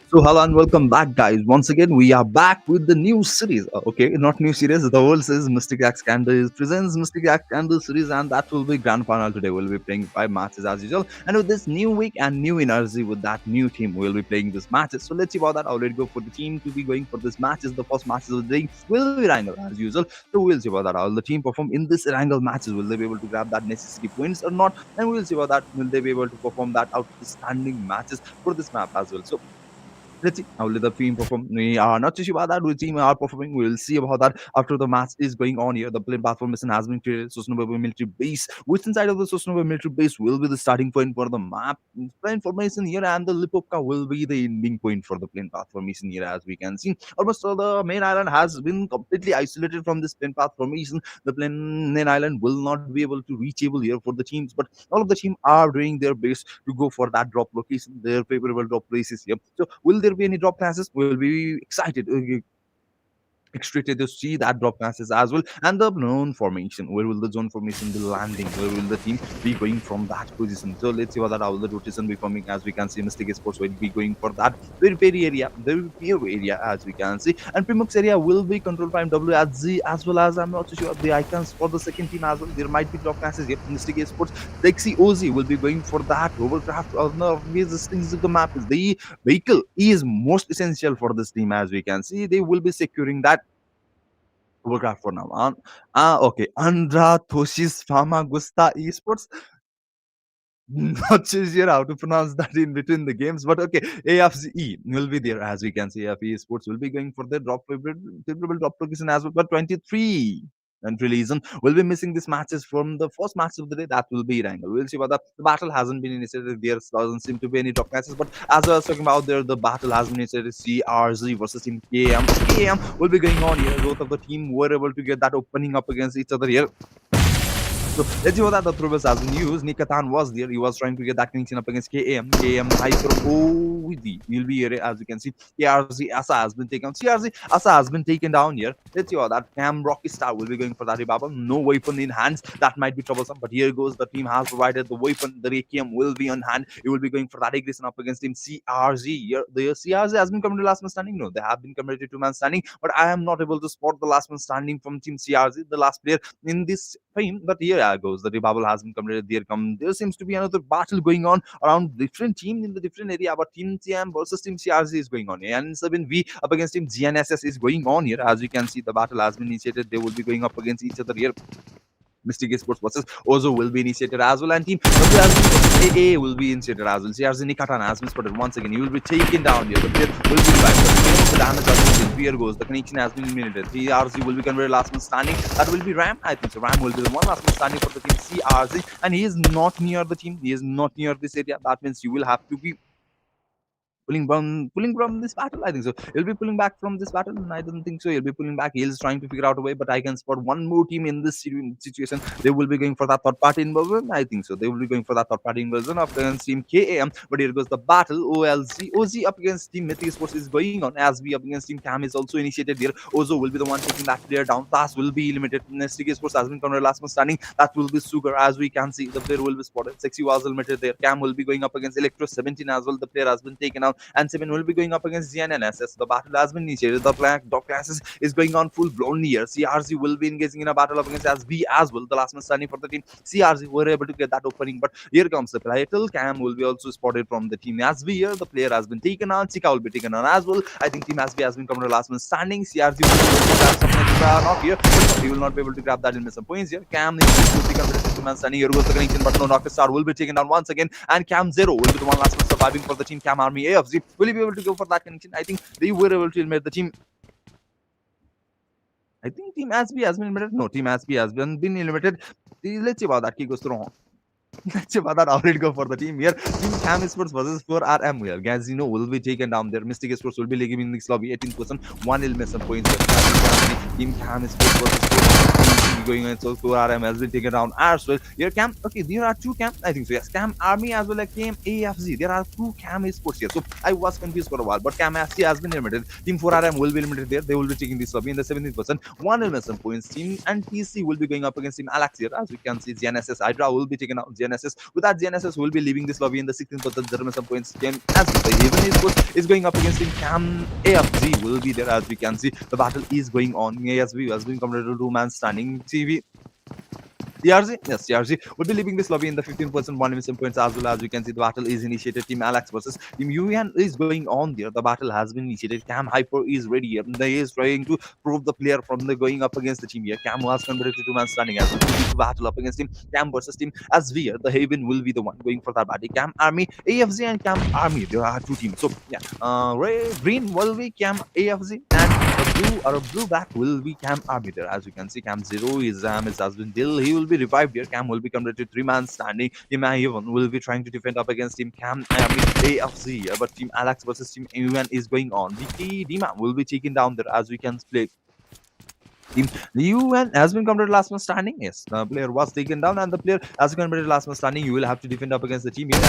So hello and welcome back, guys. Once again, we are back with the new series. Okay, not new series. The whole says Mysticxcandy presents Mysticxcandy series, and that will be grand final today. We'll be playing 5 matches as usual, and with this new week and new energy with that new team, we'll be playing these matches. So let's see about that. Already go for the team to be going for this matches. The first matches of the day will be Wrangle as usual. So we'll see about that. How the team perform in this Wrangle matches. Will they be able to grab that necessary points or not? And we'll see about that. Will they be able to perform that outstanding matches for this map as well? So let's see how will the team perform. We are not too sure about that. Which team are performing? We'll see about that after the match is going on here. The play platform mission has been created. Sosnobu military base. Which inside of the Sosnobu military base will be the starting point for the map. Plane formation here, and the Lipovka will be the ending point for the plane path formation here, as we can see. Almost all the main island has been completely isolated from this plane path formation. The main island will not be able to reachable here for the teams, but all of the team are doing their best to go for that drop location, their favorable drop places here. So, will there be any drop classes? We'll be excited. Excited to see that drop passes as well. And the zone formation. Where will the zone formation be landing? Where will the team be going from that position? So let's see what that how the rotation be forming. As we can see, Mystic Sports will be going for that very pure area as we can see. And Primux area will be controlled by WSG as well as I'm not too sure the icons for the second team as well. There might be drop classes. Yep, Mystic Sports. Dexy OZ will be going for that. Hovercraft of these things of the map is the vehicle is most essential for this team as we can see. They will be securing that Hovercraft for now. Okay. Andra Toshis Famagusta Esports. Not too sure how to pronounce that in between the games, but okay. AFCE will be there as we can see. AFE Sports will be going for the favorable drop position as well. But 23 and reason will be missing these matches from the first match of the day. That will be Wrangle. We'll see about that. The battle hasn't been initiated. There doesn't seem to be any drop matches. But as I was talking about there, the battle has been initiated. CRZ versus Team KM. KM will be going on here. Both of the team were able to get that opening up against each other here. So let's see what other throwers has been used. Nikatan was there. He was trying to get that connection up against KM. KM Hyper OVD will be here as you can see. KRZ Asa has been taken. CRZ Asa has been taken down here. Let's see what that Cam Rocky Star will be going for that Ibaba. No weapon in hands. That might be troublesome. But here goes. The team has provided the weapon. The Requiem will be on hand. It will be going for that aggression up against Team CRZ. Here, the CRZ has been coming to last man standing. No, they have been committed to man standing. But I am not able to spot the last man standing from Team CRZ, the last player in this frame. But here goes the rebubble has been completed. There seems to be another battle going on around different team in the different area. But Team TM versus Team CRZ is going on. And 7V up against Team GNSS is going on here. As you can see, the battle has been initiated. They will be going up against each other here. Mystic Sports versus Ozo will be initiated as well, and Team WRZ AA will be initiated as well. CRZ Nikatan has been spotted once again. He will be taken down here. The player will be revived. The damage has been here goes. The connection has been eliminated. CRZ will be converted last man standing. That will be Ram. I think so. Ram will be the one last man standing for the team CRZ, and he is not near the team. He is not near this area. That means you will have to be pulling from this battle. I think so. He'll be pulling back from this battle, and I don't think so. He'll be pulling back. He's trying to figure out a way, but I can spot one more team in this situation. They will be going for that third party involvement. I think so. They will be going for that third party involvement up against Team KAM. But here goes the battle. OZ up against Team Mythic Sports is going on. As we up against Team Cam is also initiated here. Ozo will be the one taking that player down. Tas will be limited. Mystic Sports has been counted last man standing. That will be Sugar. As we can see, the player will be spotted. Sexy was limited there. Cam will be going up against Electro 17 as well. The player has been taken out, and 7 will be going up against GNNSS. The battle has been initiated. The Black Dog classes is going on full blown here. CRZ will be engaging in a battle up against SB as well. The last man standing for the team. CRZ were able to get that opening, but here comes the title. Cam will be also spotted from the team SB here. The player has been taken on. Chika will be taken on as well. I think team SB has been coming to last man standing. CRZ will be able to grab some extra knock here. He will not be able to grab that in some points here. Cam will be converted to man standing. Here goes the connection, but no Rocket Star will be taken down once again. And Cam Zero will be the one last man surviving for the team Cam Army AFC. Will he be able to go for that connection? I think they were able to eliminate the team. I think Team SB has been eliminated. No, Team SB has been eliminated. Let's see about that. He goes through. Let's see about that. I'll go for the team here. Team Cam Sports versus 4RM here. Guys, will be taken down there. Mystic Sports will be leaving in this lobby. 18%. One will miss some points here. Team Cam Sports versus going on. So 4RM has been taken down as well. Here Cam, okay, there are two Cam, I think so. Yes, Cam Army as well as Cam AFZ. There are two Cam esports here. So I was confused for a while, but Cam AFC has been eliminated. Team 4RM will be eliminated there. They will be taking this lobby in the 17th. One elimination points. Team and TC will be going up against Team Alex here. As we can see, GNSS Hydra will be taking out GNSS. With that, GNSS will be leaving this lobby in the 16th. Elimination points. Team as the Haven esports is going up against Team Cam AFG will be there. As we can see, the battle is going on. ASV has been compared to two-man standing. TV TRZ, yes, TRZ will be leaving this lobby in the 15% one mission points as well. As you can see, the battle is initiated. Team Alex versus Team UN is going on there. The battle has been initiated. Cam Hyper is ready. And they is trying to prove the player from the going up against the team here. Cam was converted to two-man standing as well. To battle up against him. Cam versus Team Asvir. The Haven will be the one going for that battle. Cam Army, AFZ and Cam Army. There are two teams. So yeah, green will be Cam AFZ and a blue back will be Cam Army there. As you can see, Cam Zero is his husband Dill. He will be revived here. Cam will be converted to three-man standing. Team Ivan will be trying to defend up against Team Cam Army AFZ. But Team Alex versus Team UN is going on. Vicky Dima will be taken down there as we can play. Team UN has been completed last man standing. Yes, the player was taken down, and the player has been completed last man standing. You will have to defend up against the team here.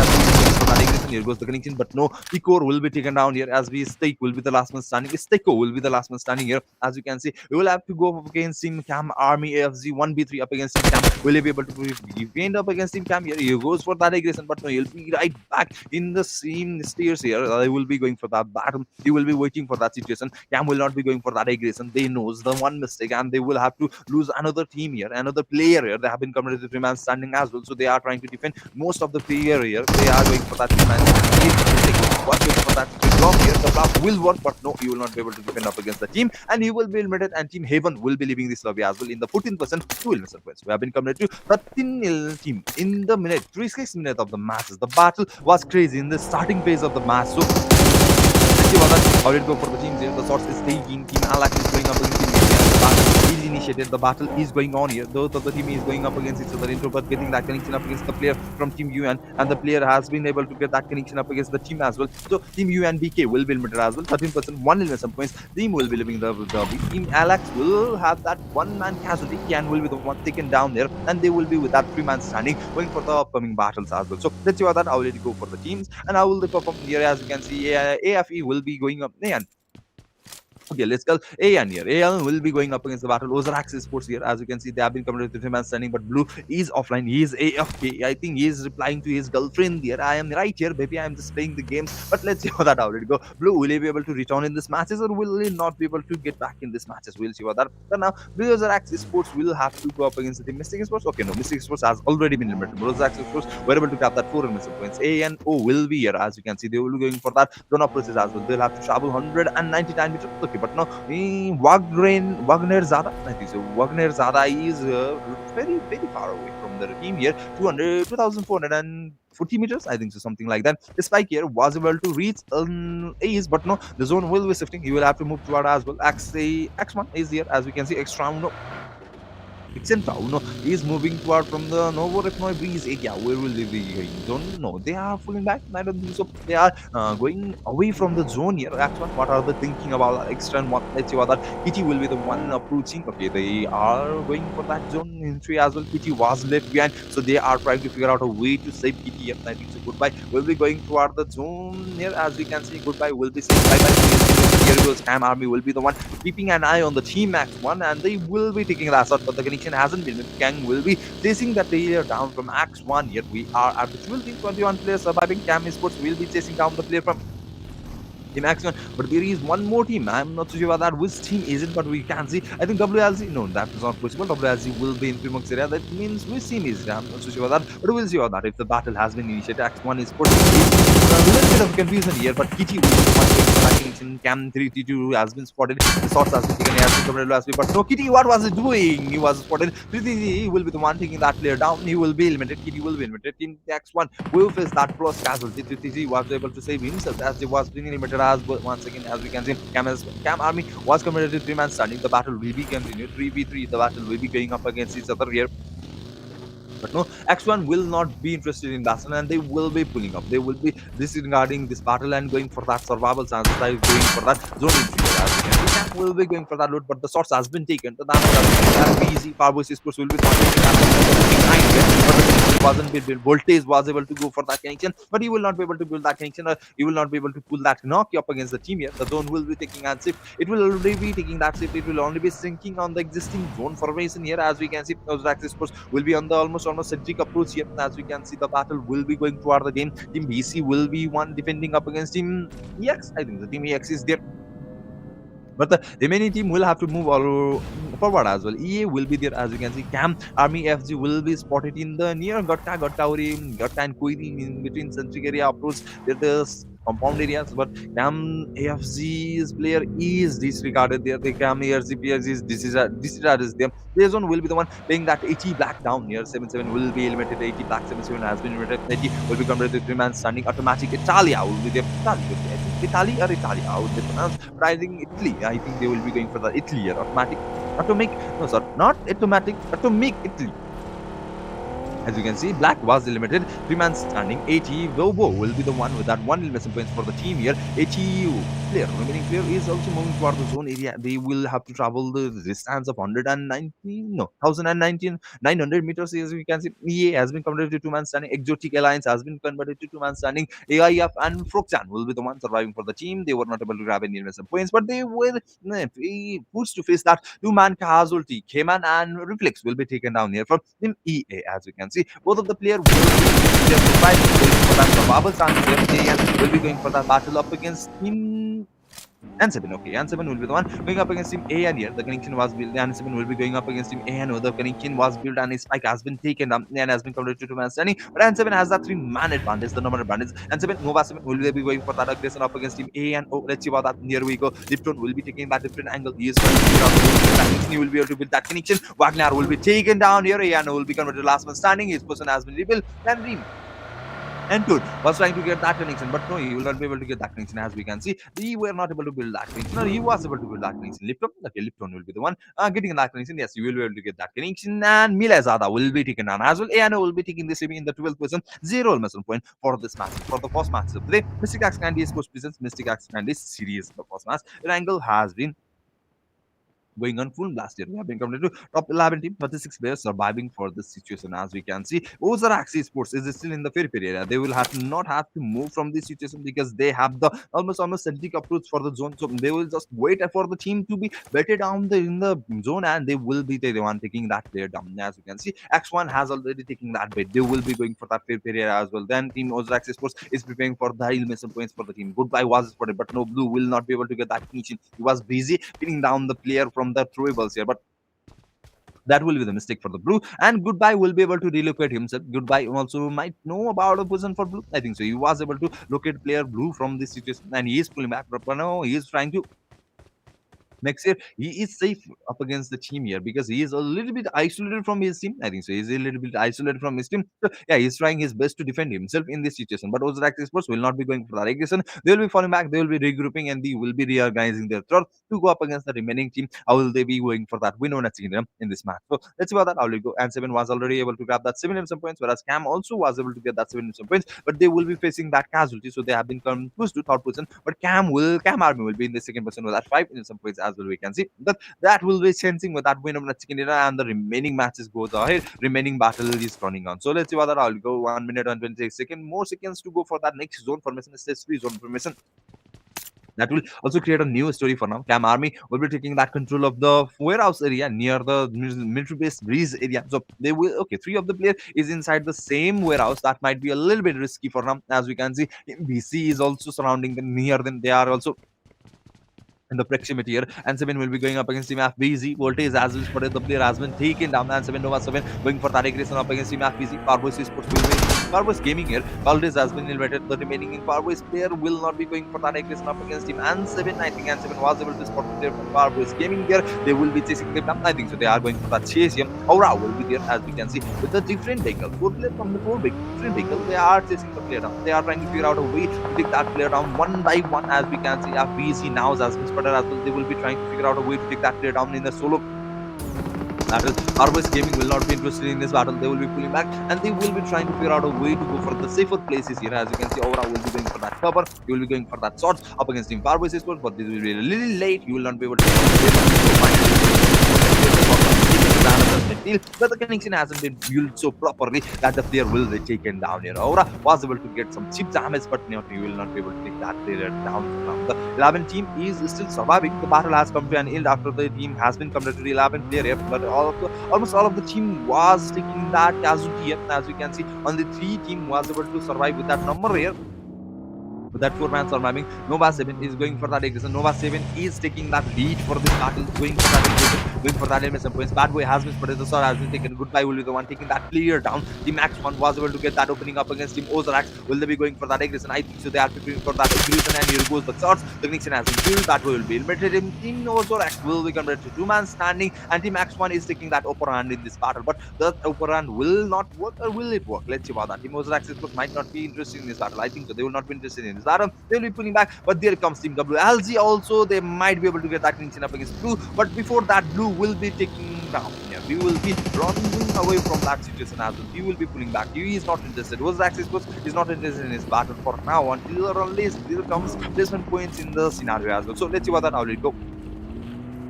Here goes the connection, but no, Picor will be taken down here as we Stake will be the last man standing. Steko will be the last man standing here. As you can see, we will have to go up against Team Cam Army AFZ 1v3 up against Team Cam. Will he be able to defend up against Team Cam here? He goes for that aggression, but no, he'll be right back in the same stairs here. They will be going for that battle. He will be waiting for that situation. Cam will not be going for that aggression. They knows the one mistake, and they will have to lose another team here, another player here. They have been committed to three-man standing as well, so they are trying to defend most of the player here. They are going for that three-man standing. What going for that block here? The block will work, but no, you will not be able to defend up against the team, and he will be eliminated. And Team Haven will be leaving this lobby as well in the 14% 2 elimination points. We have been committed to 13 team in the 36 minutes of the matches. The battle was crazy in the starting phase of the match. So how did it go for the teams here? The source is taking. Team Alex is going up against Team India. The battle is initiated. The battle is going on here. Both of the team is going up against each other. Introvert getting that connection up against the player from Team UN, and the player has been able to get that connection up against the team as well. So Team UN BK will be limited as well. 13% 1 elimination points. Team will be leaving the Team Alex will have that one-man casualty. Can will be the one taken down there, and they will be with that three-man standing going for the upcoming battles as well. So let's see how that. I will go for the teams, and how will they perform here? As you can see, AFE will be going up. And okay, let's call AN here. AN will be going up against the battle. Ozarax Sports here. As you can see, they have been committed to him and standing, but Blue is offline. He is AFK. I think he is replying to his girlfriend here. I am right here, baby. I am just playing the game. But let's see how that already go. Blue, will he be able to return in this matches, or will he not be able to get back in this matches? We'll see what that. But now, Blue Ozarax Sports will have to go up against the team Mystic Sports. Okay, no, Mystic Sports has already been eliminated. Ozarax Sports were able to grab that 4 elimination points. A and O will be here. As you can see, they will be going for that donor process as well. They'll have to travel 199 meters. Okay, but no. Wagner Zada, I think so. Wagner Zada is very, very far away from the team here. 2,440 meters, I think so, something like that. The Spike here was able to reach Ace, but no, the zone will be shifting. He will have to move toward as well. X1 is here, as we can see. X-Round, no. Excentra, is moving toward from the Novo Repnoi Breeze area. Where will they be going? Don't know. They are pulling back. I don't think so. They are going away from the zone here. Actually, what are they thinking about? Extra and what? Let's see what that. Kitty will be the one approaching. Okay, they are going for that zone entry as well. Kitty was left behind, so they are trying to figure out a way to save Kitty. Yep, I think so. Goodbye. We'll be going toward the zone here, as we can see. Goodbye. We'll be saying bye bye. Here goes Cam Army will be the one keeping an eye on the team Max 1, and they will be taking the assault, but the connection hasn't been. Kang will be chasing the player down from Axe 1. Yet we are at the 21 players surviving. Cam Sports will be chasing down the player from Team Action, but there is one more team. I'm not so sure about that. Which team is it? But we can see. I think WLC. No, that is not possible. WLC will be in Primox area. That means which team is it? I'm not so sure about that. But we'll see about that. If the battle has been initiated, X1 is put. A little bit of confusion here, but Kitty will be the one taking Cam 332 has been spotted. The shots has been taken. He has been covered last week, but no, Kitty, what was he doing? He was spotted. 333 will be the one taking that player down. He will be eliminated. Kitty will be eliminated. Team X1 will face that plus casualty. 333 was able to save himself as he was being eliminated. As once again, as we can see, Cam Army was committed to 3-man standing. The battle will be continued. 3v3. The battle will be going up against each other here. But no, X1 will not be interested in battle and they will be pulling up. They will be disregarding this battle and going for that survival chance, going for that zone entry. As we can see, Cam will be going for that loot, but the shots has been taken. The damage has been taken. As easy, Farboys Sports will be targeting that behind it, but the connection wasn't built. Voltage was able to go for that connection, but he will not be able to build that connection, or he will not be able to pull that knock up against the team here. The zone will be taking that shift. It will already be taking that shift. It will only be sinking on the existing zone formation here. As we can see, those Axis Sports will be on the almost centric approach here. As we can see, the battle will be going toward the game. Team BC will be one defending up against Team EX. I think the Team EX is there, but the remaining team will have to move all forward as well. EA will be there. As you can see, Cam Army FG will be spotted in the near Gatta and Koiri in between centric area approach. There's compound areas, but Cam AFG's player is disregarded there. The Cam AFG player is disregarded there. Their zone will be the one playing that 80 black down near 7-7 will be eliminated. 80 black 7-7 has been eliminated. 80 will be converted to 3-man standing automatic. Italia will be there. Italy or Italia, how would they pronounce? But I think Italy. I think they will be going for the Italy here. Automatic. Atomic. No, sir. Not automatic. Atomic Italy. As you can see, Black was eliminated. 3-man standing. 80 Bobo will be the one with that one elimination points for the team here. 80 player, remaining player is also moving toward the zone area. They will have to travel the distance of 900 meters. As you can see, EA has been converted to 2-man standing. Exotic Alliance has been converted to 2-man standing. AIF and Froxan will be the ones surviving for the team. They were not able to grab any elimination points, but they were forced to face that 2-man casualty. Cayman and Reflex will be taken down here from Team EA. As you can see, both of the players will be fighting for that survival chance. And will be going for that battle up against Team N7. Okay, N7 will be the one going up against Team A, and here the connection was built. N7 will be going up against Team A, and the connection was built, and his spike has been taken down and has been converted to 2-man standing. But N7 has that 3-man advantage, the number advantage. N7, Nova 7 will be going for that aggression up against Team A, and oh, let's see about that. Here we go. Lipton will be taking that different angle. He is going to figure out that connection. He will be able to build that connection. Wagner will be taken down here, and will be converted to last man standing. His person has been rebuilt, and Reem and Toad was trying to get that connection, but no, he will not be able to get that connection. As we can see, we were not able to build that connection. No, he was able to build that connection. Lipton, okay, Lipton will be the one getting that connection. Yes, you will be able to get that connection. And Milazada will be taken down as well. ANO will be taking this in the 12th person. 0 elimination point for this match. For the first match of the day, Mysticxcandy is post presents Mysticxcandy series. The first match. Wrangle has been going on full blast here. We have been coming to top 11 team, 36 players surviving for this situation. As we can see, Ozaraxi Sports is still in the fair area. They will have to not have to move from this situation because they have the almost centric approach for the zone. So they will just wait for the team to be better down in the zone, and they will be the one taking that player down. As you can see, X1 has already taken that bait. They will be going for that fair area as well. Then team Ozaraxi Sports is preparing for the elimination points for the team. Goodbye was spotted, but no, Blue will not be able to get that finishing. He was busy pinning down the player from the throwables here, but that will be the mistake for the Blue. And Goodbye will be able to relocate himself. Goodbye also might know about a position for Blue. I think so. He was able to locate player Blue from this situation, and he is pulling back. But now he is trying to next year he is safe up against the team here because he is a little bit isolated from his team. I think so. He's a little bit isolated from his team. So yeah, he's trying his best to defend himself in this situation. But Ozark Sports will not be going for that aggression. They will be falling back. They will be regrouping, and they will be reorganizing their throat to go up against the remaining team. How will they be going for that win on a team in this match? So let's see about that. I will go. And 7 was already able to grab that 7 some points, whereas Cam also was able to get that 7 some points. But they will be facing that casualty, so they have been pushed to third position. But Cam Army will be in the second position with that 5 some points as well. We can see that will be changing with that win of the chicken dinner, and the remaining matches goes ahead. Remaining battle is running on. So let's see what that. I'll go 1 minute and 26 seconds. More seconds to go for that next zone formation, stage 3 zone formation. That will also create a new story for now. Cam Army will be taking that control of the warehouse area near the military base breeze area. So they will, okay, 3 of the players is inside the same warehouse. That might be a little bit risky for now. As we can see, BC is also surrounding them near them. They are also in the proximity here, and 7 will be going up against Team FBZ. Voltage as well spotted, the player has been taken down, and 7 Nova 7 going for that aggression up against Team FBZ. Powerboys Sports will win. Powerboys Gaming here. Voltage has been eliminated. The remaining in Powerboys player will not be going for that aggression up against Team N7. I think N7 was able to spot the player from Powerboys Gaming here. They will be chasing them down. I think so. They are going for that chase here. Aura will be there, as we can see, with a different vehicle. 4 players from the 4 different vehicle. They are chasing the player down. They are trying to figure out a way to take that player down one by one, as we can see. FBZ now has been spotted as well. They will be trying to figure out a way to take that player down in the solo battle. Harvest Gaming will not be interested in this battle. They will be pulling back and they will be trying to figure out a way to go for the safer places here. As you can see, Aura will be going for that cover. He will be going for that swords up against Team Farboys Esports, but this will be a little late. You will not be able to but the connection hasn't been built so properly that the player will be taken down here. Aura was able to get some cheap damage, but you will not be able to take that player down for now. The 11 team is still surviving. The battle has come to an end after the team has been committed to the 11 player here, but almost all of the team was taking that casualty here. As you can see, only 3 team was able to survive with that number here. With that 4-man surviving, Nova 7 is going for that aggression. Nova 7 is taking that lead for this battle, going for that aggression, going for that elimination points. Bad Boy has been spotted, the sword has been taken. Goodbye will be the one taking that player down. Team Max 1 was able to get that opening up against Team Ozarax. Will they be going for that aggression? I think so. They are preparing for that aggression, and here goes the shots. The connection has been killed. Bad Boy will be eliminated. Team Ozarax will be converted to 2-man standing, and Team Max 1 is taking that upper hand in this battle. But the upper hand will not work, or will it work? Let's see about that. Team Ozarax might not be interested in this battle. I think so. They will not be interested in this battle. They will be pulling back, but there comes Team WLZ also. They might be able to get that connection up against Blue, but before that, Blue will be taking down. Yeah, we will be running away from that situation as well. He will be pulling back. He is not interested. Was Axis is not interested in his battle for now until or unless there comes placement points in the scenario as well. So let's see what that how will it go.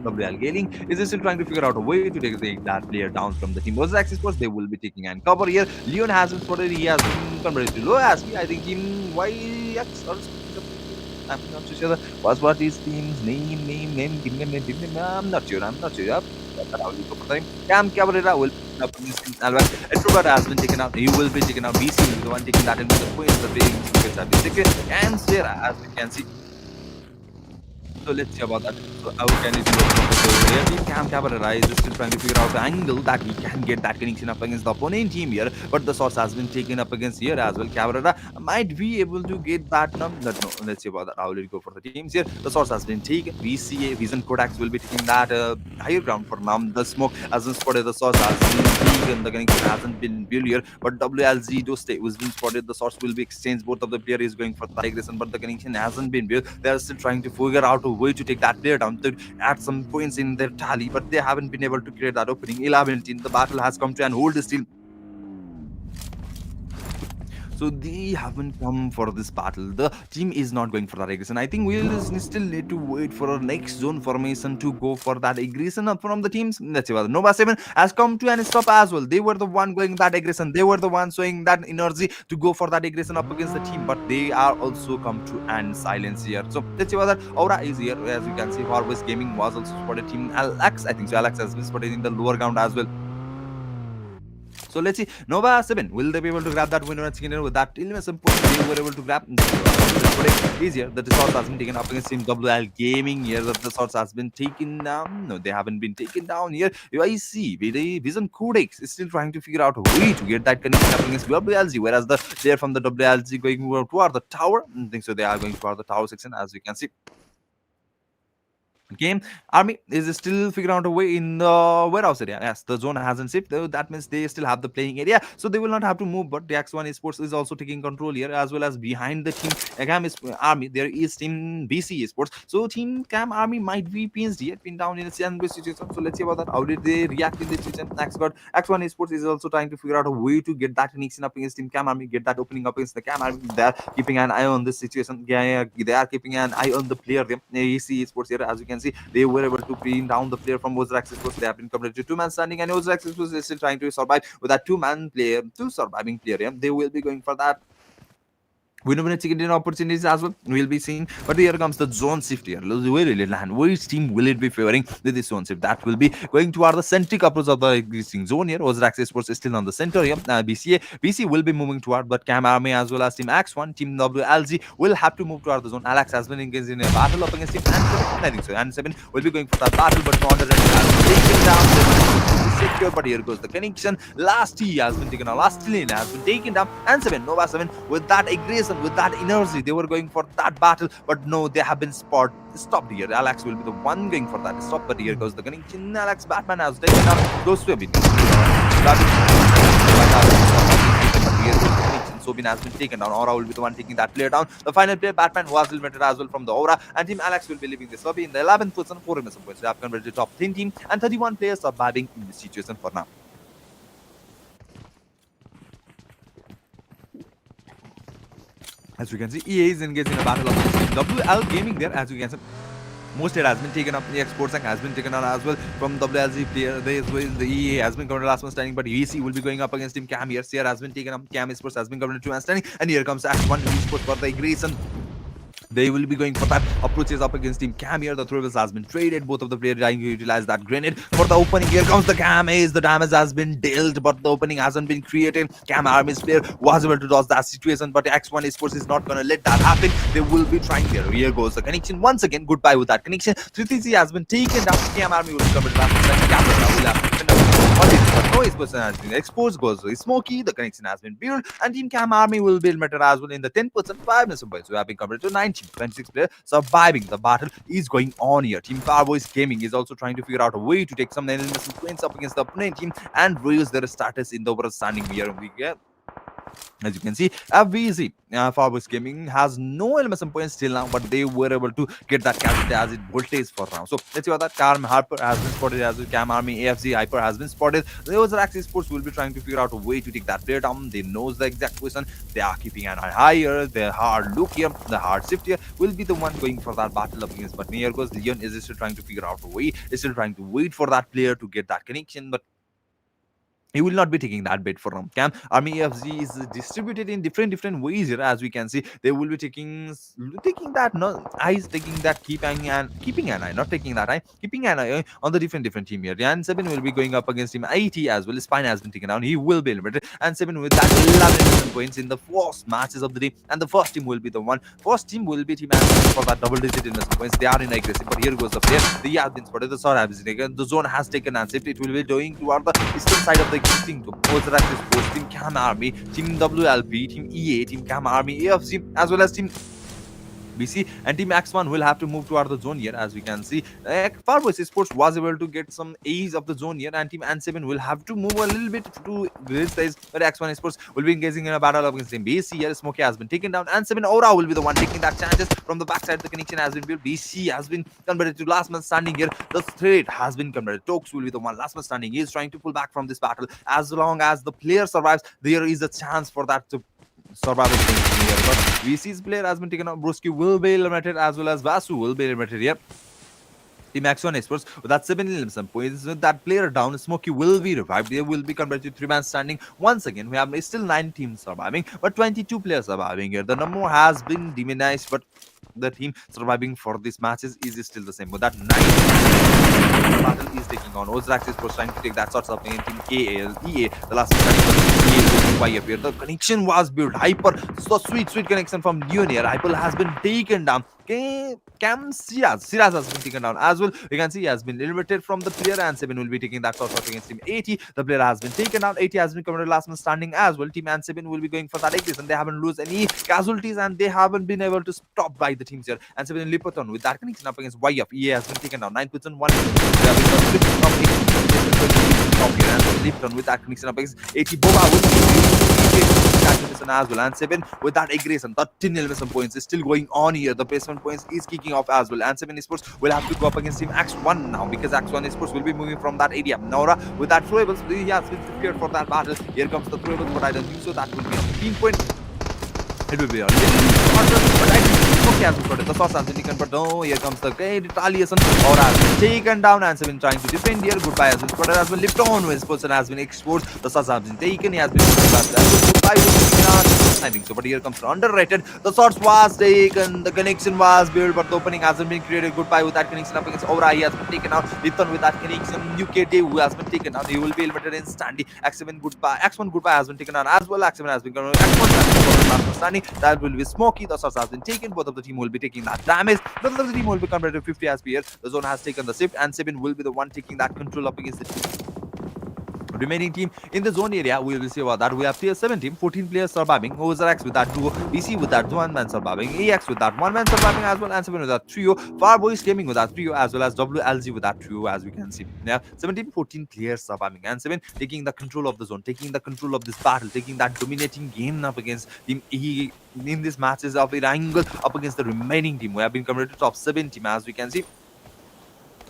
WL Gaming is still trying to figure out a way to take that player down from the team. Was Axis Force, they will be taking and cover here. Leon has been spotted. He has been converted to low ASP. I think Team YX or I'm not too sure. What is team's name? I'm not sure. But I will go for time. Cam Cabrera will pick up against Alvarez. Introvert has been taken out. He will be taken out. BC will be the one taking that into the points. The playing wickets have been taken. And Sarah, as we can see. So let's see about that. So how can it go here? Team Cam Cabrera is still trying to figure out the angle that he can get that connection up against the opponent team here. But the source has been taken up against here as well. Cabrera might be able to get that no, let's see about that. How will it go for the teams here? The source has been taken. VCA, Vision Kodaks will be taking that higher ground for now. The smoke hasn't spotted. The source has been taken. The connection hasn't been built here. But WLZ Doste was been spotted. The source will be exchanged. Both of the player is going for the aggression, but the connection hasn't been built. They are still trying to figure out a way to take that player down to add some points in their tally, but they haven't been able to create that opening. 11 team, the battle has come to an hold still. So they haven't come for this battle. The team is not going for that aggression. I think we'll still need to wait for our next zone formation to go for that aggression from the teams. Let's see what Nova 7 has come to an stop as well. They were the one going that aggression. They were the one showing that energy to go for that aggression up against the team, but they are also come to an silence here. So let's see what that Aura is here. As you can see, Harvest Gaming was also spotted. Team Alex, I think so. Alex has been spotted in the lower ground as well. So let's see, Nova 7, will they be able to grab that winner and second with that elimination point? They were able to grab easier. The source has been taken up against Team WL Gaming here. The source has been taken down. No, they haven't been taken down here. I see Vision Codex is still trying to figure out a way to get that connection up against WLZ, whereas the player from the WLZ going toward the tower. I think so they are going toward the tower section, as we can see. Game army is still figuring out a way in the warehouse area. Yes, the zone hasn't shifted. That means they still have the playing area, so they will not have to move. But the X1 Esports is also taking control here, as well as behind the team Cam army there is team BC Esports. So team Cam army might be pinned here, pinned down in a sandwich situation. So let's see about that. How did they react in this situation? X1 Esports is also trying to figure out a way to get that connection up against team Cam army, get that opening up against the Cam army. They are keeping an eye on this situation. Yeah, they are keeping an eye on the player. Them AC Esports here, as you can see, they were able to pin down the player from Ozarax Esports. They have been completed to 2-man standing, and Ozarax Esports is still trying to survive with that 2-man player, 2 surviving player. Yeah? They will be going for that. We know when it's getting opportunities as well, we'll be seeing. But here comes the zone shift here. Where will it land? Which team will it be favoring with this zone shift? That will be going toward the centric approach of the existing zone here. Ozarax Esports is still on the center here. BC will be moving toward, but Cam Army as well as Team X1, Team WLZ will have to move toward the zone. Alex has been engaged in a battle up against Team N7. I think so. N7 will be going for that battle, but Conda has taken down. Secure, but here goes the connection. Last T has been taken out. Last lane has been taken down. And 7, Nova 7, with that aggression, with that energy, they were going for that battle, but no, they have been stopped here. Alex will be the one going for that stop, but here goes the connection. Alex Batman has taken out. Goes to a bit. Sobin has been taken down. Aura will be the one taking that player down. The final player, Batman, was eliminated as well from the Aura, and Team Alex will be leaving this lobby in the 11th position, 4 missing points. They have converted to top 10 team, and 31 players surviving in this situation for now. As you can see, EA is engaged in a battle of WL Gaming there. As you can see, most it has been taken up. The export sank has been taken out as well from WLG player. The EA has been covered last one standing, but EC will be going up against Team Cam here. CR has been taken up. Cam Esports has been covered 2 man standing, and here comes X1 Esports for the aggression. They will be going for that. Approaches up against Team Cam here. The Thrivels has been traded. Both of the players trying to utilize that grenade for the opening. Here comes the Cam Ace. The damage has been dealt, but the opening hasn't been created. Cam Army's player was able to dodge that situation, but X1 Esports is not going to let that happen. They will be trying there. Here goes the connection. Once again, goodbye with that connection. 3TC has been taken down. Cam Army will come to the last second. Camera will have to defend. No person has been exposed. Goes Smokey. The connection has been built, and Team Cam Army will be eliminated as well in the 10%. 5 missing points. We have been covered to 19. 26 players surviving. The battle is going on here. Team Fireboys Gaming is also trying to figure out a way to take some enemies points up against the opponent team and raise their status in the overall standing here. We get, as you can see, FVZ Fireboys Gaming has no LMSM points still now, but they were able to get that casualty as it voltage for now. So let's see what that Cam Harper has been spotted as well. Cam Army AFZ Hyper has been spotted. Those Axis Sports will be trying to figure out a way to take that player down. They knows the exact position. They are keeping an eye higher. Their hard look here, the hard shift here will be the one going for that battle up against. But here goes Leon is still trying to figure out a way. Is still trying to wait for that player to get that connection, but he will not be taking that bait for Cam. Army FZ is distributed in different ways here. As we can see, they will be taking that eyes, taking that keeping an eye, not taking that eye, keeping an eye on the different team here. And 7 will be going up against him. 80 as well. Spine has been taken down. He will be eliminated. And 7 with that 11 points in the first matches of the day. And the first team will be the one. First team will be Team for that double-digit investment points. They are in aggressive, but here goes the player. The has been spotted. The sword has been taken. The zone has taken and shift. It will be going toward the eastern side of the existing to post Team Cam Army, Team WLP, Team EA, Team Cam Army, AFC, as well as Team BC, and Team X1 will have to move toward the zone here. As we can see, Fireboys Sports was able to get some A's of the zone here, and Team N7 will have to move a little bit to this stage, but X1 Sports will be engaging in a battle against Team BC here. Smokey has been taken down, N7 Aura will be the one taking that chances from the backside. The connection has been built. BC has been converted to last man standing here. The threat has been converted. Tokes will be the one last man standing. He is trying to pull back from this battle. As long as the player survives, there is a chance for that to survival here. But VC's player has been taken out. Broski will be eliminated, as well as Vasu will be eliminated here. Team X1 Experts with that 7 elimination points. With that player down, Smokey will be revived. They will be converted to 3-man standing. Once again, we have still 9 teams surviving, but 22 players surviving here. The number has been diminished, but the team surviving for these matches is still the same. But that 9 battle is taking on. Ozrax is trying to take that shots up in Team EA. The last one up here. The connection was built. Hyper, so sweet connection from Leon here. Hyper has been taken down. Cam Siraz has been taken down as well. You can see he has been eliminated from the player, and 7 will be taking that shot against Team 80. The player has been taken down. 80 has been committed last man standing as well. Team N7 will be going for that exit, and they haven't lose any casualties, and they haven't been able to stop by the teams here. And 7 Lipoton with that connection up against YF. EA has been taken down. 9%, 1%. They have been here, and Lipton with that connection up against 80. Boba will be as well, and 7 with that aggression. 13 elimination points is still going on here. The placement points is kicking off as well, and 7 Sports will have to go up against Team X1 now, because X1 Sports will be moving from that area. Nora with that throwables, he has been prepared for that battle. Here comes the throwables, but I don't think so. That will be a 15 point. It will be a little shorter, but I think okay has been spotted. The sauce has been taken, but no, here comes the great retaliation. Aura has been taken down, and 7 trying to defend here. Goodbye has been spotted as well. Lipton with person has been exposed. The sauce has been taken. He has been goodbye. I think so, but here comes the underrated. The shots was taken. The connection was built, but the opening hasn't been created. Goodbye with that connection up against Aura. He has been taken out. Lipton with that connection. UKT who has been taken out. He will be eliminated instantly. X7 goodbye. X1 goodbye has been taken out as well. X7 has been gone. X1 has been standing. That will be Smokey. The shots has been taken. Both of the team will be taking that damage. Both of the team will be converted to 50 SP here. The zone has taken the shift, and 7 will be the one taking that control up against the team. remaining team in the zone area, we will see about that. We have tier 7 team, 14 players surviving. Ozarax with that duo, BC with that one man surviving, AX with that one man surviving as well, and 7 with that trio, Farboys Gaming with that trio, as well as WLG with that trio, as we can see. Yeah, 17, 14 players surviving, and 7 taking the control of the zone, taking the control of this battle, taking that dominating game up against team E in these matches of Irangle up against the remaining team. We have been converted to top 7 team, as we can see.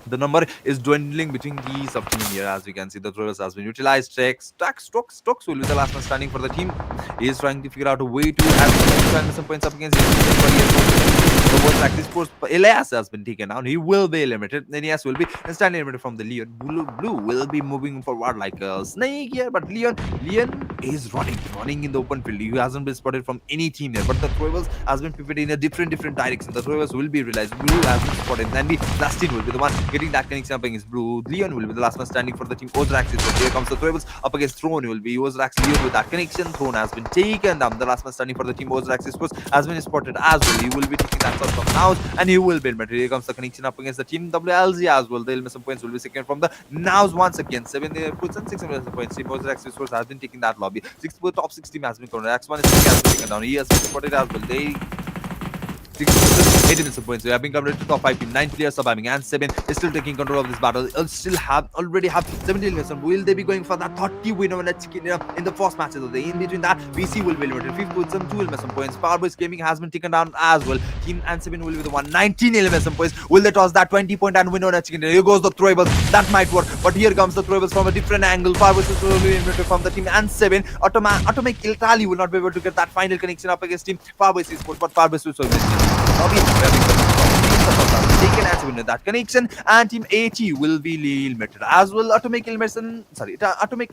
The number is dwindling between the sub team here, as we can see. The throwers has been utilized. Stokes will be the last one standing for the team. He is trying to figure out a way to have some points up against the world practice force. Elias has been taken down. He will be eliminated. Elias will be instantly eliminated from the Leon. Blue will be moving forward like a snake here, but Leon is running in the open field. He hasn't been spotted from any team there, but the throwers has been pivoted in a different direction. The throwers will be realized. Blue has been spotted, and the Plastin will be the one getting that connection up against Blue. Leon will be the last one standing for the team. Ozrax is here comes the Thrivals up against Throne. Will be Ozrax Leon with that connection. Throne has been taken down. The last one standing for the team. Ozrax is has been spotted as well. He will be taking that shot from Nows, and he will be eliminated. Here comes the connection up against the team WLZ as well. They'll miss some points. Will be second from the Nows once again. 7 they puts on 6 points. Team Ozrax has been taking that lobby. 6 top 6 team has been cornered. X1 has been taken down. He has been spotted as well. They 80 minutes of points. We have been covered to top 5 team. 9 players surviving, and 7 is still taking control of this battle. Already have 17 lessons. Will they be going for that 30 winner in the first matches of the day? In between that, BC will be eliminated. 5th with some 2 some points. Powerboys Gaming has been taken down as well. Team and 7 will be the one. 19 some points. Will they toss that 20 point and win on a chicken dinner? Here goes the throwables. That might work, but here comes the throwables from a different angle. Powerboys will be eliminated from the team, and 7 Atomic Italy will not be able to get that final connection up against team Powerboys Esports, but Powerboys will solve this. Taken as winner that connection, and team AT will be eliminated as well. Atomic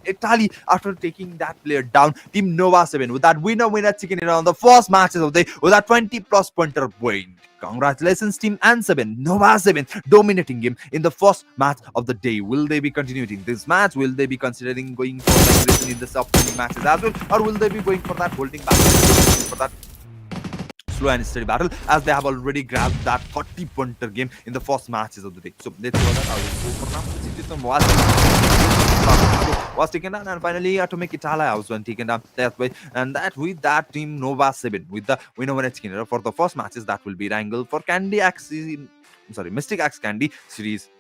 Italy after taking that player down. Team Nova 7 with that winner chicken dinner on the first matches of the day with that 20 plus pointer point. Congratulations, Team N7, Nova 7, dominating game in the first match of the day. Will they be continuing this match? Will they be considering going for celebration in the upcoming matches as well, or will they be going for that holding back for that slow and steady battle, as they have already grabbed that 40 pointer game in the first matches of the day? So let's see that. I will go for now. Situation was taken down, and finally Atomic Italia also taken down that way, and that with that team Nova 7 with the winner skinner for the first matches. That will be Wrangle for Mysticxcandy series.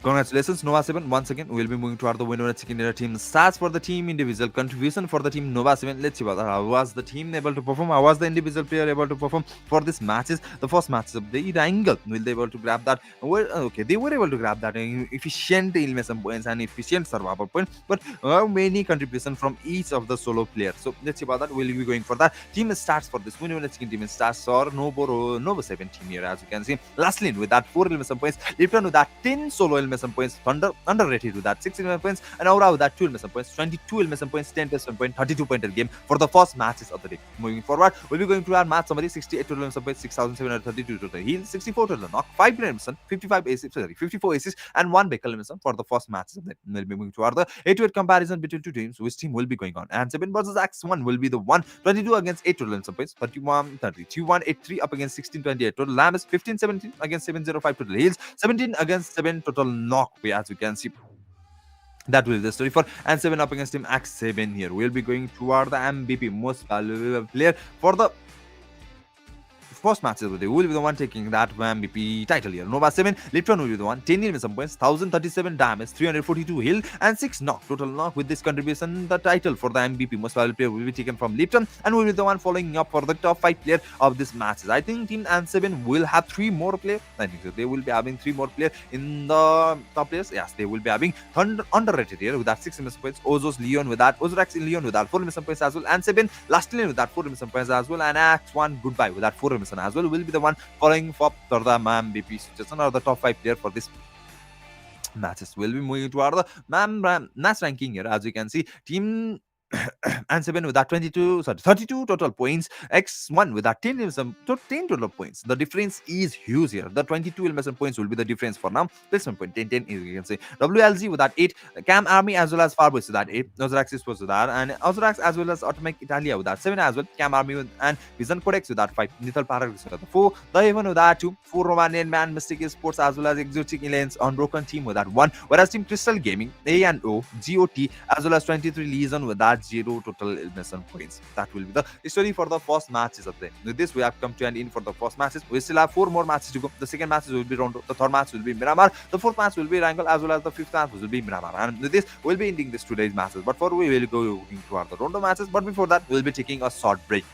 Congratulations, Nova 7. Once again, we'll be moving toward the winner chicken dinner team stats for the team individual contribution for the team Nova 7. Let's see how was the team able to perform. How was the individual player able to perform for these matches? The first matches of the Wrangle. Will they able to grab that? Well, okay, they were able to grab that efficient elimination points and efficient survival points, but many contribution from each of the solo players. So let's see about that. We'll be going for that. Team stats for this winner chicken team stats or Nova 7 team here, as you can see. Lastly, with that 4 elimination points, Lipton with that 10 solo elimination points, Thunder underrated with that 6 elimination points, and Aura with that 2 elimination points, 22 elimination points, 10 plus 1 point, 32 pointer game for the first matches of the day. Moving forward, we'll be going to our match summary. 68 total elimination points, 6,732 total heals, 64 total knock, 5 elimination, 54 aces, and 1 vehicle elimination for the first matches of the day. We'll be moving to the 8-8 comparison between two teams. Which team will be going on? And 7 versus X1 will be the one. 22 against 8 total elimination points, 31, 32, 1, 8, 3 up against 16, 28 total damage, 15, 17 against 705 total heals, 17 against 7 total knock, as we can see. That will be the story for and 7 up against team X7 here. We'll be going toward the MVP, most valuable player for the first matches of the day. Will be the one taking that MVP title here. Nova 7, Lipton will be the one. 10 elimination points, 1037 damage, 342 heal, and 6 knock. Total knock. With this contribution, the title for the MVP most valuable player will be taken from Lipton, and will be the one following up for the top 5 player of this matches. I think Team N7 will have 3 more players. I think so. They will be having 3 more players in the top players. Yes, they will be having underrated here with that 6 elimination points. Ozos Leon with that. Ozrax in Leon with that 4 elimination points as well. And 7 lastly with that 4 elimination points as well. And X1 goodbye with that 4 elimination as well will be the one following for the MVP situation or the top 5 player for this matches. We'll be moving to the match ranking here. As you can see, team and 7 with that 22, sorry, 32 total points. X1 with that 10 10 total points. The difference is huge here. The 22 elimination points will be the difference for now. Placement point 10 10 is, you can say. WLZ with that 8, Cam Army as well as Farboys with that 8, Ozraxis was with that, and Ozrax as well as Atomic Italia with that 7 as well, Cam Army and Vision Codex with that 5, Nithal Paradox with that 4, The Haven with that 2, 4 Romanian Man, Mystic Sports as well as Exotic Aliens, Unbroken Team with that 1, whereas Team Crystal Gaming, A and O, GOT as well as 23 Legion with that 0 total elimination points. That will be the story for the first matches of the. With this, we have come to an end for the first matches. We still have 4 more matches to go. The second matches will be Rondo, the third match will be Miramar, the fourth match will be Wrangel, as well as the fifth match will be Miramar. And with this, we'll be ending this today's matches. But for we will go into the Rondo matches. But before that, we'll be taking a short break.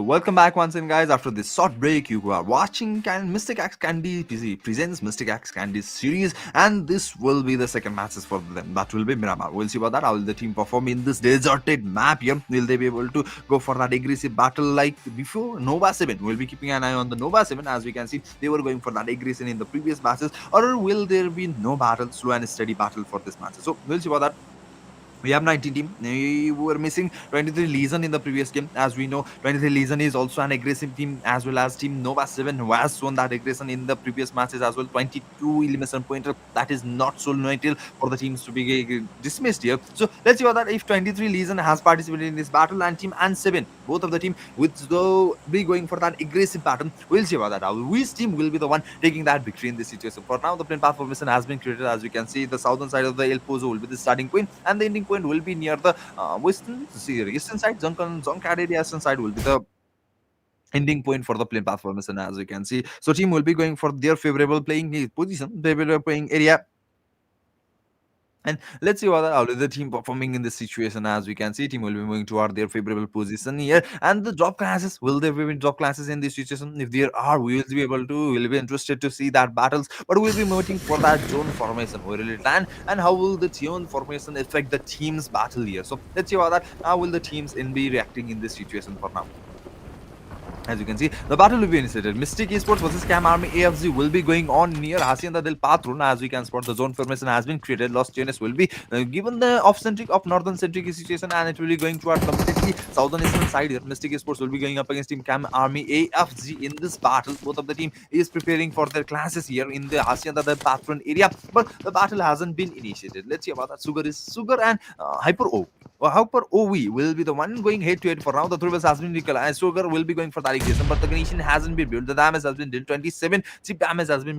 welcome back once again, guys. After this short break, you are watching Mystic X Candy PC presents Mystic X Candy series, and this will be the second matches for them. That will be Miramar. We'll see about that. How will the team perform in this deserted map here? Will they be able to go for that aggressive battle like before? Nova 7. We'll be keeping an eye on the Nova 7. As we can see, they were going for that aggression in the previous matches, or will there be no battle, slow and steady battle for this match? So we'll see about that. We have 19 team. We were missing 23 Legion in the previous game. As we know, 23 Legion is also an aggressive team, as well as Team Nova 7 who has shown that aggression in the previous matches as well. 22 elimination pointer. That is not so neutral for the teams to be dismissed here. So let's see about that. If 23 Legion has participated in this battle, and Team and 7, both of the team which will be going for that aggressive pattern, we'll see about that. Which team will be the one taking that victory in this situation? For now, the plan path formation has been created. As we can see, the southern side of the El Pozo will be the starting point, and the ending point will be near the eastern side. Zonkad area eastern side will be the ending point for the plane path formation, as we can see. So team will be going for their favorable playing position. They will be playing area. And let's see how is the team performing in this situation. As we can see, team will be moving toward their favorable position here. And the drop classes, will there be drop classes in this situation? If there are, we will be able to, we'll be interested to see that battles. But we'll be waiting for that zone formation. Where will it land? And how will the zone formation affect the team's battle here? So let's see how will the teams in be reacting in this situation for now. As you can see, the battle will be initiated. Mystic Esports versus Cam Army AFZ will be going on near Hacienda del Patron. As we can spot, the zone formation has been created. Los Tienes will be given the off-centric, of northern-centric situation, and it will be going toward completely southern-eastern side here. Mystic Esports will be going up against Team Cam Army AFZ in this battle. Both of the team is preparing for their classes here in the Hacienda del Patron area, but the battle hasn't been initiated. Let's see about that. Sugar and Hyper O. Hyper OV will be the one going head to head for now. The three has been equalized. Sugar will be going for that aggression, but the condition hasn't been built. The damage has been done. 27 chip damage has been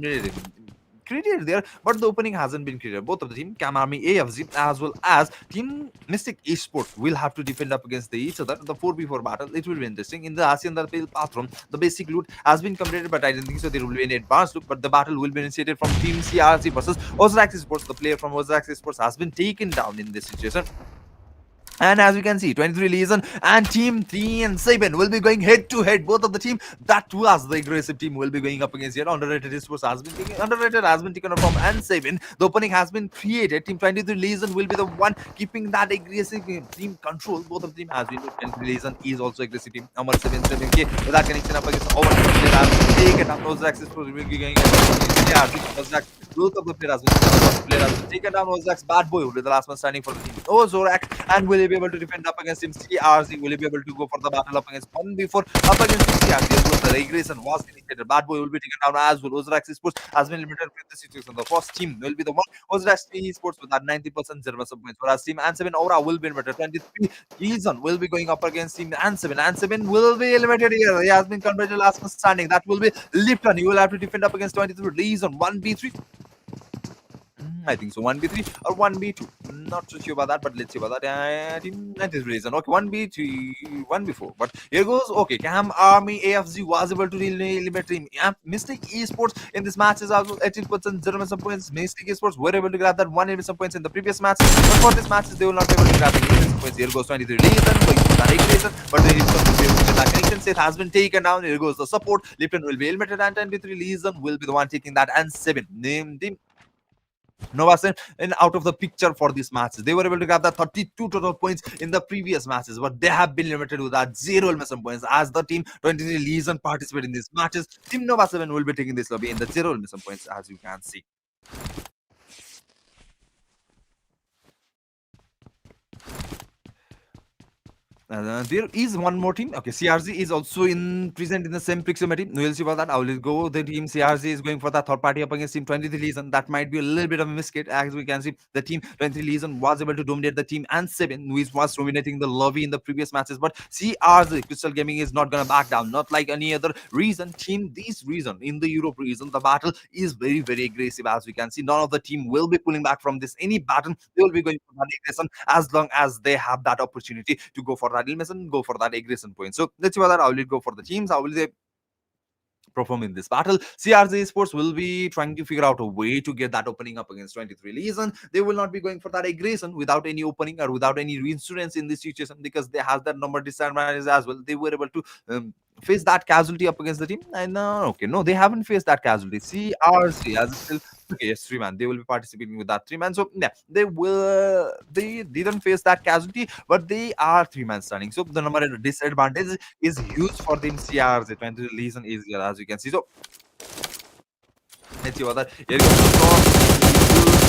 created there, but the opening hasn't been created. Both of the team, Cam Army AFZ as well as Team Mystic Esports, will have to defend up against each other. The 4v4 battle, it will be interesting. In the Hacienda del Patron, the basic loot has been completed, but I don't think so there will be any advanced loot. But the battle will be initiated from Team CRC versus Ozrax Esports. The player from Ozrax Esports has been taken down in this situation. And as we can see, 23 Legion and Team 3 and 7 will be going head to head. Both of the team, that was the aggressive team, will be going up against here. Underrated has been taken from and 7. The opening has been created. Team 23 Legion will be the one keeping that aggressive team control. Both of the team, as we know, 23 Legion is also aggressive team. Number 7K with that connection up against over taken up. Ozrax is going against both of the players has been taken down. Ozrax bad boy will be the last one standing for the team. Zorak, and will he be able to defend up against him? CRZ will he be able to go for the battle up against one before up against CRZ? The aggression was initiated. Bad boy will be taken down as well. Ozrax Esports has been limited with the situation. The first team will be the one. Ozrax Esports with that 90% zero points. Whereas team and 7 Aura will be limited. 23 Reason will be going up against team and 7. And 7 will be eliminated here. He has been converted last man standing. That will be Lipton. He will have to defend up against 23 Reason. 1v3. I think so. 1v3 or 1v2. Not so sure about that, but let's see about that. That is reason. Okay, 1v3, 1v4. But here goes. Okay, Cam Army AFZ was able to eliminate him. Yeah, Mystic Esports in this match is also 18% 0 points. Mystic Esports were able to grab that 1 points in the previous match. But for this match, they will not be able to grab the points. Here goes 23 reason. But the that connection set has been taken down. Here goes the support. Lipton will be eliminated, and 23 reason will be the one taking that, and 7 named him Nova 7 and out of the picture for these matches. They were able to grab that 32 total points in the previous matches, but they have been limited with that 0 elimination points as the team 23 Legion participate in these matches. Team Nova 7 will be taking this lobby in the 0 elimination points, as you can see. There is one more team. Okay, CRZ is also present in the same proximity. We'll see about that. I will go. The team CRZ is going for that third party up against team 23 Legion. That might be a little bit of a mistake. As we can see, the team 23 Legion was able to dominate the team and 7, which was dominating the lobby in the previous matches. But CRZ, Crystal Gaming, is not gonna back down. Not like any other reason team. This reason in the Europe region, the battle is very, very aggressive. As we can see, none of the team will be pulling back from this any battle. They will be going for that aggression as long as they have that opportunity to go for that elimination, go for that aggression point. So let's see whether I will go for the teams. I will perform in this battle. CRZ Sports will be trying to figure out a way to get that opening up against 23 Legion. They will not be going for that aggression without any opening or without any reinsurance in this situation, because they have that number disadvantage as well. They were able to face that casualty up against the team. And okay, no, they haven't faced that casualty. CRC as still okay, yes, 3 man. They will be participating with that 3 man. So yeah, they didn't face that casualty, but they are 3 man standing. So the number disadvantage is huge for them. CRC 20 Legion is here, as you can see. So let's see what that. Here comes the cross.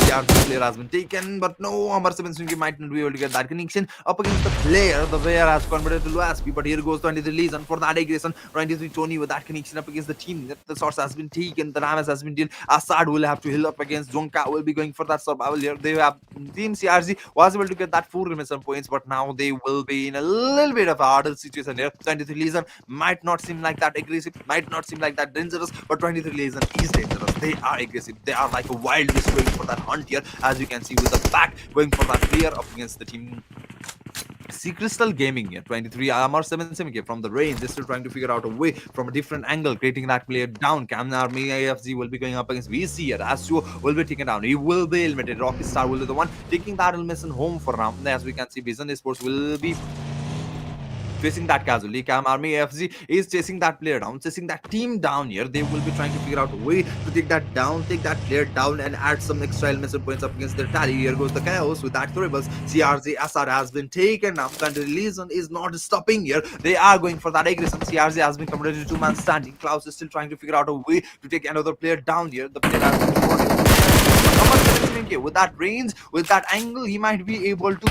CRC player has been taken, but no, Amar 7 Swingy might not be able to get that connection up against the player. The player has converted to Luaspi, but here goes 23 Legion for that aggression. 23 Tony with that connection up against the team. The source has been taken, the damage has been dealt. Assad will have to heal up against Zonka, will be going for that survival here. They have Team CRC was able to get that 4 remission points, but now they will be in a little bit of a harder situation here. 23 Legion might not seem like that aggressive, might not seem like that dangerous, but 23 Legion is dangerous. They are aggressive. They are like a wild beast going for that hunt here, as you can see with the back going for that player up against the team. See Crystal Gaming here, 23 Armor 7 from the range. They're still trying to figure out a way from a different angle, creating that player down. Cam Army AFZ will be going up against VC here. Astro will be taken down. He will be eliminated. Rocky Star will be the one taking that elimination home for now. As we can see, Vision Sports will be facing that casualty. Cam Army AFZ is chasing that player down, chasing that team down here. They will be trying to figure out a way to take that down, take that player down, and add some extra elimination points up against their tally. Here goes the chaos with that Thoribus. CRZ Assad has been taken now. And Legion is not stopping here. They are going for that aggression. CRZ has been converted to 2-man standing. Klaus is still trying to figure out a way to take another player down here. The player has been with that range, with that angle, he might be able to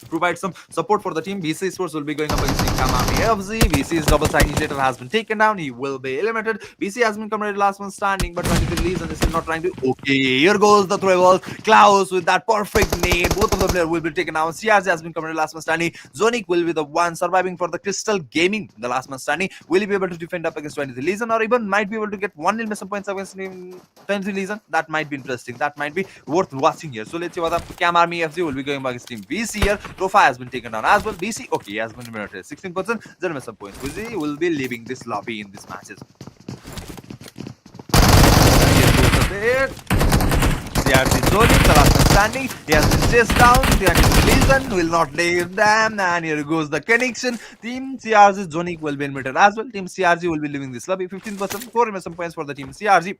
provide some support for the team. BC Sports will be going up against Kamami FZ. BC's double side initiator has been taken down. He will be eliminated. BC has been converted last one standing, but 23 Legion is still not trying to. Okay, here goes the throw ball. Klaus with that perfect name. Both of the players will be taken down. CRZ has been converted last one standing. Zonik will be the one surviving for the Crystal Gaming. The last man standing. Will he be able to defend up against 23 Legion, or even might be able to get 1 elimination points against 23 Legion? That might be interesting. That might be worth watching here. So let's see what the Cam Army FC will be going against Team BC here. Tofa has been taken down as well. BC, okay, he has been eliminated. 16%, 0 some points. BC will be leaving this lobby in this matches. CRC Zonik, the last man standing. He has been chased down. CRC Legion will not leave them. And here goes the connection. Team CRC Zonik will be eliminated as well. Team CRC will be leaving this lobby. 15%, 4 some points for the team CRC.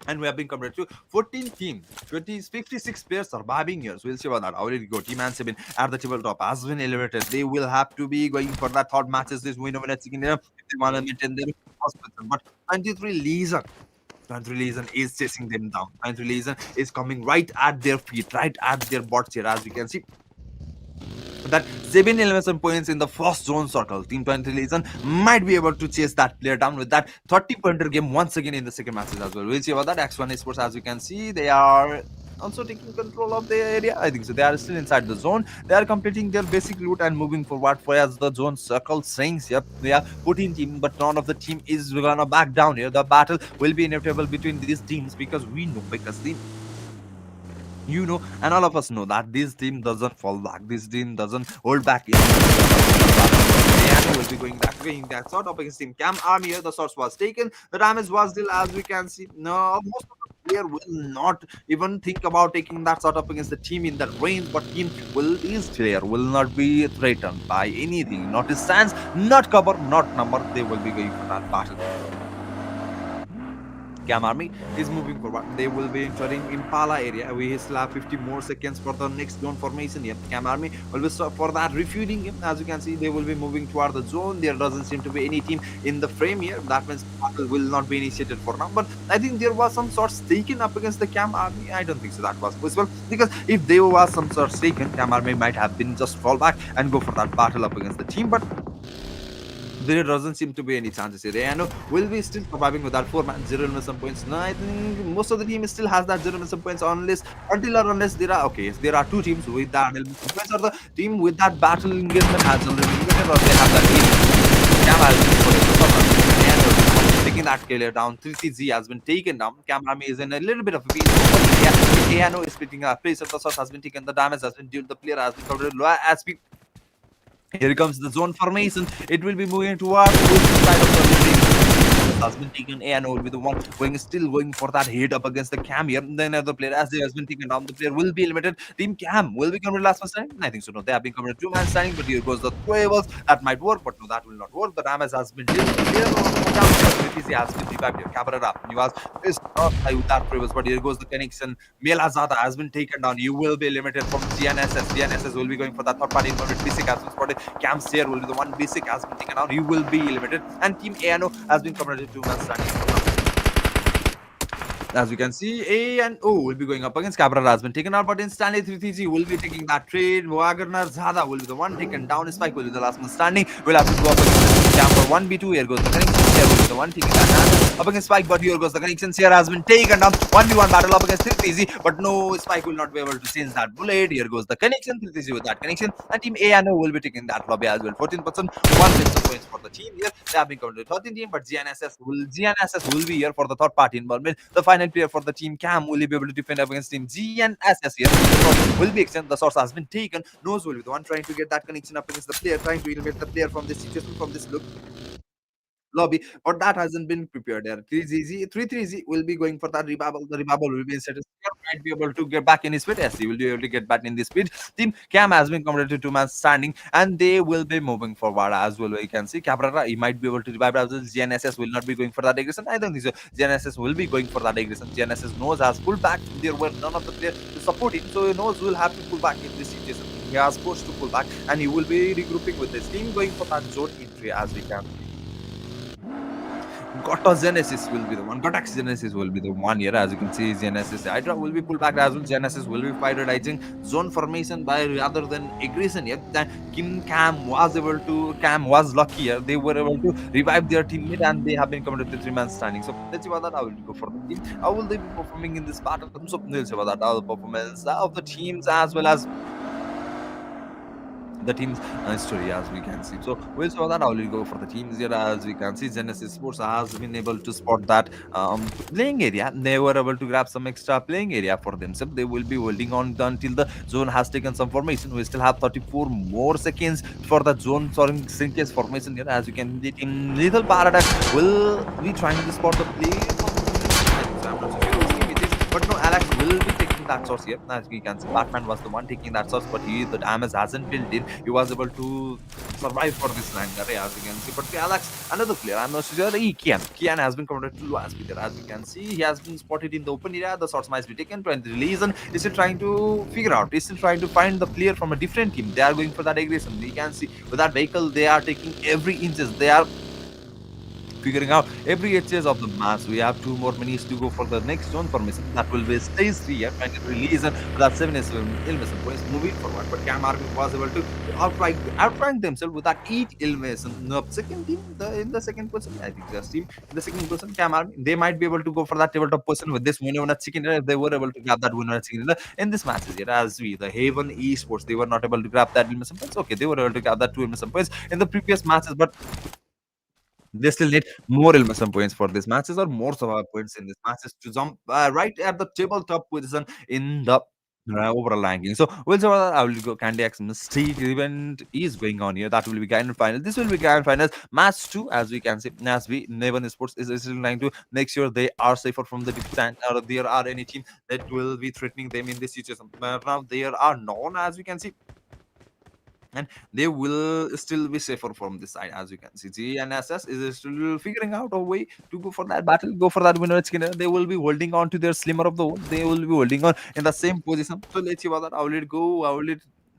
And we have been compared to 14 teams, 56 players surviving here. So we'll see about that. How will it go? Team and 7 at the tabletop has been elevated. They will have to be going for that third matches. This winner when it's in there if they want to maintain their hospital. But 23 Legion. 23 Legion is chasing them down. 23 Legion is coming right at their feet, right at their butts here, as we can see. That 7 elimination points in the first zone circle. Team 23 Legion might be able to chase that player down with that 30-pointer game once again in the second matches as well. We'll see about that. X1 Esports, as you can see, they are also taking control of the area. I think so. They are still inside the zone. They are completing their basic loot and moving forward for as the zone circle sinks. Yep, they are 14 team, but none of the team is gonna back down here. The battle will be inevitable between these teams because we know, because the you know, and all of us know that this team doesn't fall back. This team doesn't hold back. And will be going that sort of against team Cam Army here. The source was taken. The damage was dealt, as we can see. No, most of the player will not even think about taking that sort of against the team in that range, but team is clear, will not be threatened by anything. Not his stance, not cover, not number. They will be going for that battle. Cam Army is moving forward. They will be entering Impala area. We still have 50 more seconds for the next zone formation here. Cam Army will be for that refueling him. As you can see, they will be moving toward the zone. There doesn't seem to be any team in the frame here. That means battle will not be initiated for now. But I think there was some sorts taken up against the Cam Army. I don't think so that was possible, because if there was some sorts taken, Cam Army might have been just fall back and go for that battle up against the team. But there doesn't seem to be any chances here. I know will be still surviving with that 4-man 0 elimination points. No, I think most of the team still has that 0 elimination points unless there are there are 2 teams with that elimination points, or the team with that battle engagement has already eliminated, or they have that taking that killer down. 3CZ has been taken down. Cam Army is in a little bit of a beat. Ano is splitting a place of the source has been taken. The damage has been dealt. The player has been covered as we. Here comes the zone formation. It will be moving towards the side of the taken. ANO will be the one still going for that hit up against the Cam here. Then another player, as they has been taken down, the player will be eliminated. Team Cam will be coming last man standing. I think so. No, they have been coming two-man standing, but here goes the throwables. That might work, but no, that will not work. The damage has been dealt. The player of Cam has been revived here. Cabrera, he was pissed off with that throwables, but here goes the connection. Melazada has been taken down. You will be limited from GNSS. GNSS will be going for that third party involvement. Basic has been spotted. Cam Sear will be the one. Basic has been taken down. He will be limited. And Team ANO has been converted to man standing. As we can see, A and O will be going up against Cabrera has been taken out, but in Stanley 3 will be taking that trade. Wagner Zada will be the one taken down. Spike will be the last man standing. We'll have to go up against Cam for 1v2. Here goes the connection. Here will be the one taking that down. Up against Spike, but here goes the connection. Here has been taken down. 1v1 battle up against 3 but no, Spike will not be able to change that bullet. Here goes the connection. 3 with that connection. And Team A and O will be taking that lobby as well. 14%, 1 wins the points for the team here. They have been counted 13 team, but GNSS will be here for the third party involvement. The final player for the team Cam will be able to defend against team GNSS here. Will be extended. The source has been taken. Nose will be the one trying to get that connection up against the player, trying to eliminate the player from this situation, from this look lobby, but that hasn't been prepared there. 3-3Z will be going for that revival. The revival will be instead might be able to get back in his speed. Yes, he will be able to get back in the speed. Team Cam has been converted to two-man standing, and they will be moving forward as well. You can see Cabrera, he might be able to revive as well. GNSS will not be going for that aggression. I don't think so. GNSS will be going for that aggression. GNSS knows has pulled back. There were none of the players to support him, so he knows will have to pull back in this situation. He has forced to pull back, and he will be regrouping with his team, going for that zone entry as we can. Gotta Genesis will be the one. Gotax Genesis will be the one here. As you can see, Genesis Hydra will be pulled back as well. Genesis will be prioritizing zone formation by rather than aggression. Yet then Cam was lucky here. They were able to revive their teammate and they have been committed to three-man standing. So let's see about that. I will go for the team. How will they be performing in this battle? So let's see about that. How the performance of the teams as well as the team's story as we can see. So we'll saw that. I will go for the teams here as we can see. Genesis Sports has been able to spot that playing area. They were able to grab some extra playing area for themselves. They will be holding on until the zone has taken some formation. We still have 34 more seconds for the zone shrinkage formation here. As you can see, Team Lethal Paradox will be trying to spot the play. I'm not so sure which team it is, but no, Alex will be taking that source here. As we can see, Batman was the one taking that source, but the damage hasn't built in. He was able to survive for this Langer, as you can see. But Alex, another player, I'm not sure. Kian. Kian has been converted to last player, as we can see. He has been spotted in the open area. The source might be taken to the release, and is still trying to figure out. He's still trying to find the player from a different team. They are going for that aggression. We can see with that vehicle, they are taking every inches. They are figuring out every edges of the match. We have 2 more minutes to go for the next zone formation. That will be stage 3 here, trying to release that 7 is elimination points moving forward. But Cam Army was able to outrank themselves with that 8 elimination. No, second team, in the second person, I think just team in the second person, Cam Army, they might be able to go for that tabletop person with this winner chicken dinner if they were able to grab that winner chicken dinner in this matches here. As we, the Haven Esports, they were not able to grab that elimination points. Okay, they were able to grab that 2 elimination points in the previous matches, but they still need more elimination points for these matches or more survival points in these matches to jump right at the tabletop position in the overall ranking. So we'll see what I will go. Candy X Mystique event is going on here. That will be grand final. This will be grand final match 2, as we can see. As we Nevan Sports is still trying to make sure they are safer from the defense or there are any team that will be threatening them in this situation. But now there are none, as we can see, and they will still be safer from this side. As you can see, GNSS is still figuring out a way to go for that battle, go for that winner skinner. They will be holding on to their slimmer of the world. They will be holding on in the same position. So let's see about that. How will it go?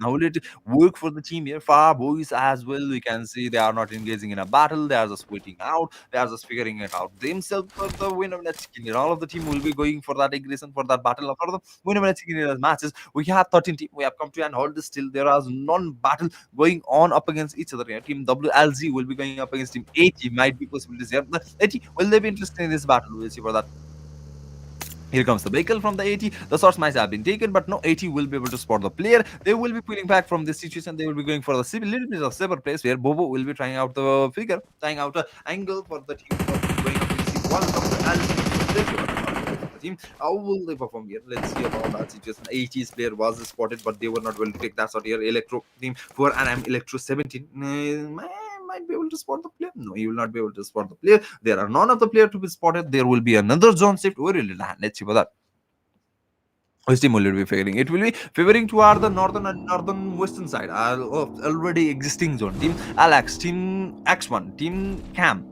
How will it work for the team here? Far boys as well. We can see they are not engaging in a battle. They are just waiting out. They are just figuring it out themselves for the winner. Let's skin. All of the team will be going for that aggression, for that battle, for the winner matches. We have 13 team. We have come to an hold still. There is non-battle going on up against each other here. Team WLZ will be going up against Team 80. Might be possibilities here. The 80, will they be interested in this battle? We'll see for that. Here comes the vehicle from the 80. The source might have been taken, but no 80 will be able to spot the player. They will be pulling back from this situation. They will be going for the little bit of saber place where Bobo will be trying out the figure, trying out an angle for the team going up against one of the team. How will they perform here? Let's see about that situation. 80's player was spotted, but they were not able to take that shot here. Electro team 4 and I'm Electro 17. might be able to spot the player. No, you will not be able to spot the player. There are none of the player to be spotted. There will be another zone shift. Where will it land? Let's see about that. Which team will it be favoring? It will be favoring toward the northern and northern western side of already existing zone. Team Alex, Team X1, Team Cam.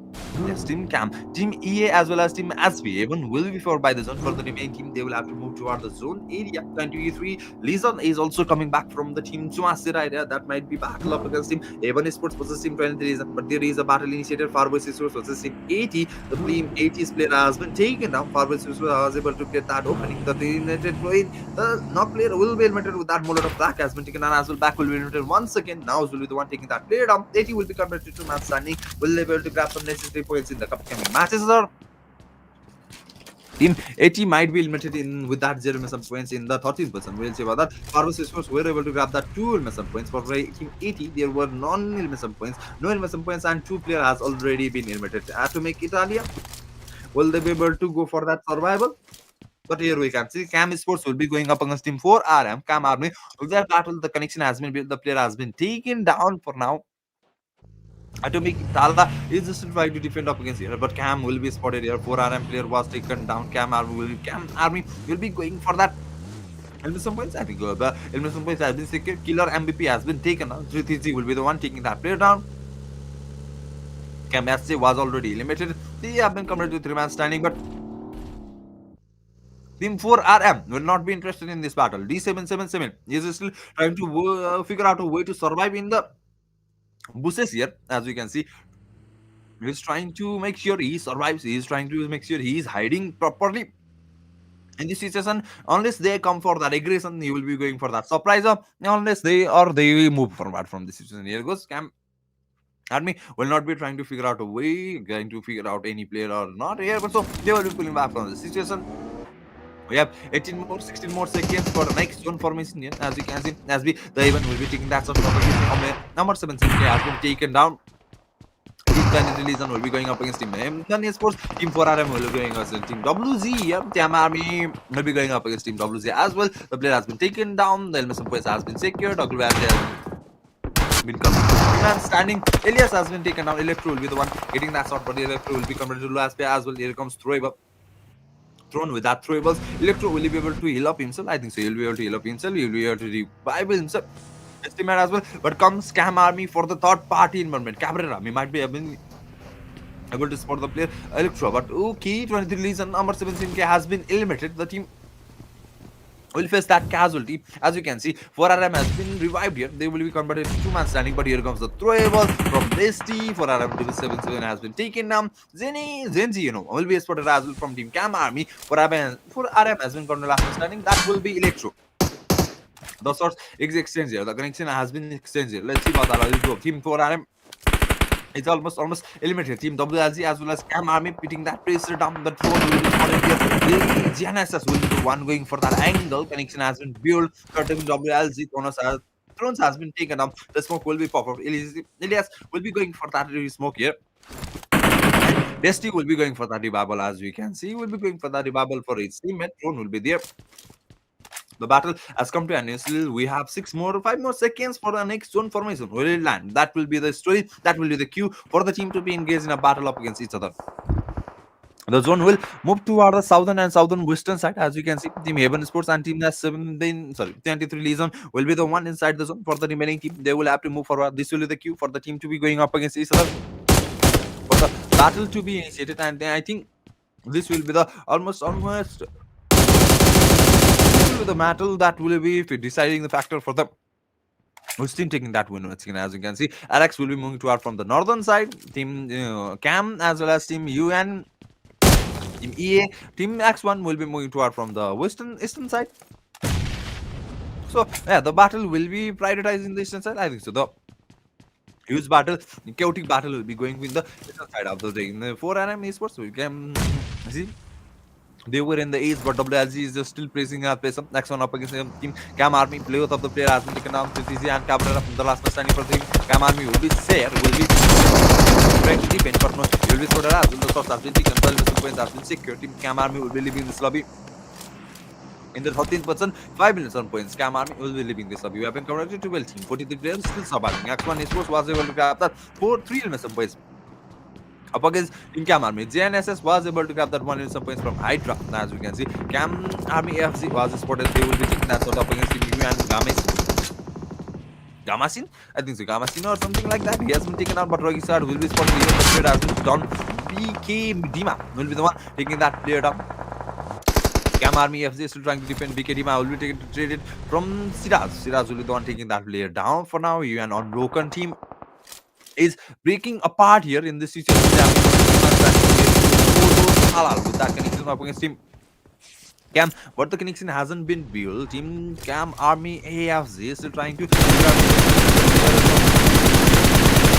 Yes, Team Cam, Team EA as well as Team SV. Even will be favored by the zone. For the remaining team, they will have to move toward the zone area. 23. Lison is also coming back from the Team Sumasira area. That might be battle up against Team Avon Sports versus Team 23. But there is a battle initiated. Farway Sisters versus Team 80. The Team 80's player has been taken down. Farway Sisters was able to get that opening. The United play. The knock player will be eliminated with that mullet of black has been taken down as well. Back will be eliminated once again. Now will be the one taking that player down. 80 will be converted to man standing. Will be able to grab some necessary points in the upcoming matches. Or Team 80 might be eliminated in with that 0 some points in the 13%. We'll see about that. Farway Sisters were able to grab that 2 some points. For Team 80, there were non-elimination points. No elimination points and 2 players has already been eliminated. To make Italia, will they be able to go for that survival? But here we can see Cam Sports will be going up against Team 4RM. Cam Army. With that battle, the connection has been built. The player has been taken down for now. Atomic Tala is still trying to defend up against here, but Cam will be spotted here. 4RM player was taken down. Cam Army will be going for that. Elimination points, I think the elimination points has been secured. Killer MVP has been taken down. 3 will be the one taking that player down. Cam SC was already eliminated. They have been converted to 3-man standing, but Team 4RM will not be interested in this battle. D777 is still trying to figure out a way to survive in the bushes here. As we can see, he's trying to make sure he survives. He is trying to make sure he is hiding properly in this situation. Unless they come for that aggression, he will be going for that surprise. Unless they move forward from this situation. Here goes Cam Army will not be trying to figure out a way, going to figure out any player or not here, but so they will be pulling back from the situation. We have 16 more seconds for the next zone formation here. As you can see, the event will be taking that sort of number 7 has been taken down. Team 10 release will be going up against Team M10 Sports. Team 4RM will be going against Team WZ. Yeah, Team Army will be going up against Team WZ as well. The player has been taken down. The elimination points has been secured. Dr. has been man standing. Elias has been taken down. Electro will be the one getting that shot, but the Electro will be converted to last player as well. Here comes Throwable. Thrown with that throwables. Electro will be able to heal up himself. I think so. He'll be able to heal up himself. He'll be able to revive himself. Estimate as well. But comes Scam Army for the third party involvement. Cabrera, we might be able to spot the player Electro. But okay, 23 reason number 17K has been eliminated. The team will face that casualty. As you can see, 4RM has been revived here. They will be converted to 2-man standing, but here comes the throwable from Bestie. 4RM to 77 has been taken down. Zenzi, will be spotted as well from Team Cam Army. 4RM has been converted last man standing. That will be Electro. The source is exchanged here. The connection has been exchanged here. Let's see what that will do. Team 4RM. It's almost eliminated. Team WLG as well as Cam Army pitting that pressure down the throat will be spotted here. Giannis will be the one going for that angle. Connection has been built. Team WLG Thrones has been taken down. The smoke will be pop up. Elias will be going for that smoke here. Desti will be going for that revival, as we can see. Will be going for that revival for his teammate. Throne will be there. The battle has come to an end. Still, we have 5 more seconds for the next zone formation. Will it land? That will be the story. That will be the cue for the team to be engaged in a battle up against each other. The zone will move toward the southern and southern western side. As you can see, Team Haven Sports and Team 23 Legion will be the one inside the zone. For the remaining team, they will have to move forward. This will be the cue for the team to be going up against each other. For the battle to be initiated, and I think this will be the almost the battle that will be deciding the factor for them. Which team taking that win? As you can see, Alex will be moving toward from the northern side. Team Cam as well as Team UN, Team EA, Team X1 will be moving toward from the eastern side. So yeah, the battle will be prioritized in the eastern side. I think so. The huge battle, chaotic battle will be going with the eastern side of the ring. The 4RM esports, we can see. They were in the East, but WLG is just still pressing up. Next one up against Team Cam Army. Playoff of the player has been taken down. TTZ and Cabrera from the last man standing for the team. Cam Army will be there. Will be trying to defend, but no, he will be scored as well. The source has been taken. The points has been secured. Team Cam Army will be leaving this lobby. In the 13th person, 5 minutes on points. Scam Army will be leaving this lobby. We have been converted to 12 team. 43 players still surviving. X1 Esports was able to grab that 3 minutes on points up against Team Cam Army. JNSS was able to grab that 1 minute on points from Hydra. As we can see, Cam Army FC was spotted. They will be taking that sort up against Team U and Gamasin? I think so, Gamasin or something like that. He has been taken out, but Rogisar will be spotted here. The player has been done. BK Dima will be the one taking that player down. Cam Army FC is still trying to defend. BK Dima will be taken to trade it from Siraz. Siraz will be the one taking that player down for now. You and unbroken team is breaking apart here in this situation. Halal with that connection up against Team Cam, but the connection hasn't been built. Team Cam Army AFZ is still trying to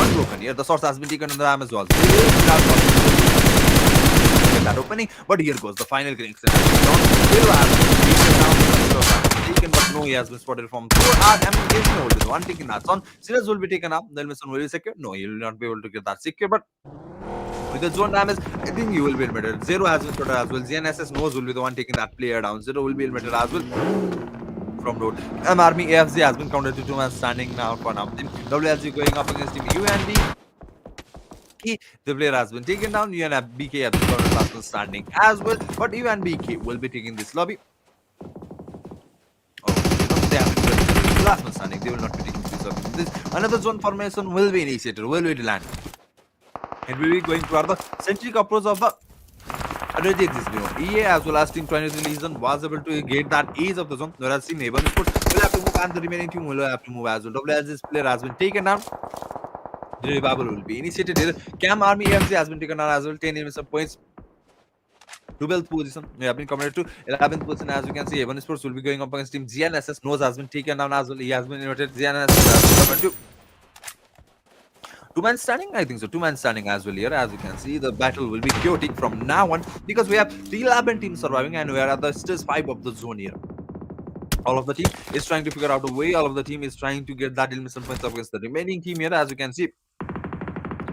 unbroken here. The source has been taken on the RAM as well. That opening, but here goes the final connection. Taken, but no, he has been spotted from 4 hours. Hold is one taking that on. Silas will be taken up. Then Wilson will be secure. No, he will not be able to get that secure, but with the zone damage, I think you will be admitted. Zero has been spotted as well. ZNSS knows will be the one taking that player down. Zero will be admitted as well from road. Army AFZ has been counted to 2 man standing now for now. WLG going up against Team UND. The player has been taken down. UNBK has been counted last one standing as well. But UNBK will be taking this lobby. Oh, they have been last one standing. They will not be taking this lobby. Another zone formation will be initiated. Will be land. It will be going toward the centric approach of the already existing one. EA as well as Team 23 Legion was able to get that ease of the zone, whereas Team Haven Sports will have to move and the remaining team will have to move as well. WLG's player has been taken down. The revival will be initiated here. Cam Army AFC has been taken down as well. 10 innings of points. 12th position. We have been committed to 11th position. As you can see, Haven Sports will be going up against Team GNSS. Nose has been taken down as well. He has been invited. GNSS has been committed to 2 man standing, I think so. 2 man standing as well here. As you can see, the battle will be chaotic from now on because we have 11 teams surviving and we are at the stage 5 of the zone here. All of the team is trying to figure out a way. All of the team is trying to get that elimination points up against the remaining team here. As you can see,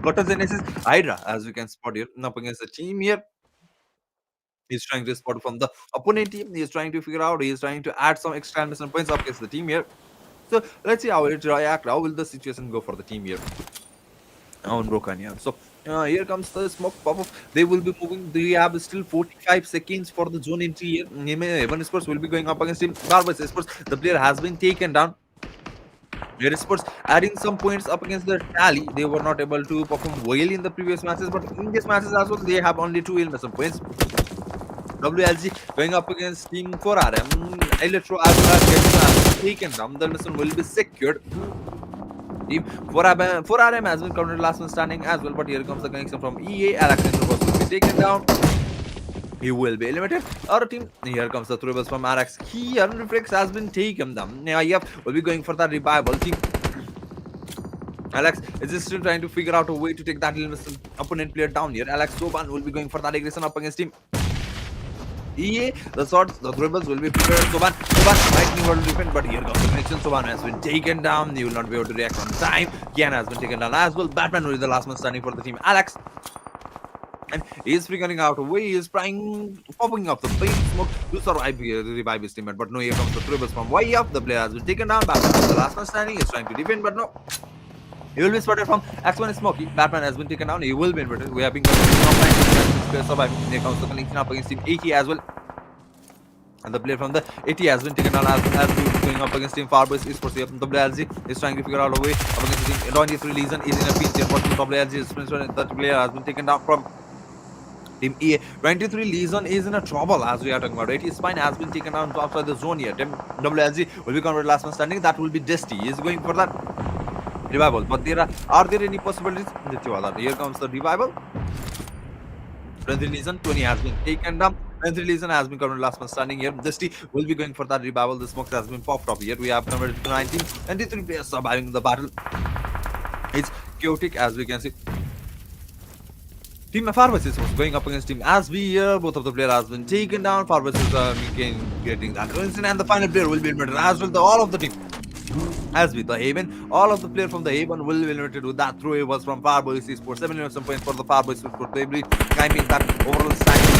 Genesis Hydra, as you can spot here, up against the team here. He's trying to spot from the opponent team. He's trying to figure out. He's trying to add some extra elimination points up against the team here. So let's see how it react. How will the situation go for the team here? Unbroken, yeah. So here comes the smoke pop up. They will be moving. They have still 45 seconds for the zone entry here. Haven Sports will be going up against him. Barbers Sports, the player has been taken down. Here Sports adding some points up against the tally. They were not able to perform well in the previous matches, but in these matches as well, they have only 2 elimination points. WLG going up against Team 4RM. Electro as well as getting taken down. The elimination will be secured. Team 4RM has been counted last one standing as well, but here comes the connection from EA. Alexander will be taken down. He will be eliminated. Our team, here comes the throwables from RX. Here, Reflex has been taken down. Now, will be going for that revival. Team Alex is still trying to figure out a way to take that opponent player down here. Alex Soban will be going for that aggression up against him. EA, the swords, the dribbles will be prepared. Soban might be able to defend, but here comes the connection. Soban has been taken down. He will not be able to react on time. Kian has been taken down as well. Batman will be the last man standing for the team. Alex. And he is figuring out a way. He is trying, popping up the paint smoke to survive here, to revive his teammate. But no, here comes the dribbles from way up. The player has been taken down. Batman is the last man standing. He is trying to defend, but no. He will be spotted from X1 Smokey. Batman has been taken down. He will be inverted. We have been surviving. Here comes the connection up against Team 80 as well. And the player from the 80 has been taken down as going up against Team Farboys Esports here. WLG is trying to figure out a way up against Team 23 Legion is in a pinch here. But WLG is that player has been taken down from Team EA. 23 Legion is in a trouble as we are talking about. 80 Spine has been taken down outside the zone here. Team WLG will be converted last man standing. That will be Dusty. He is going for that revival. But are there any possibilities? Here comes the revival. 23 Legion, 20 has been taken down. 23 Legion has been converted last man standing here. Dusty will be going for that revival. The smoke has been popped up here. We have converted to 19. 23 players surviving the battle. It's chaotic as we can see. Team Pharmacist was going up against Team Asby here. Both of the players has been taken down. Pharmacist getting that coincidence, and the final player will be eliminated as well. All of the team. As with the Haven, all of the players from the Haven will be eliminated with that. Throw was from Farboys Esports. 7 points for the Farboys Esports. They will climbing that overall standing.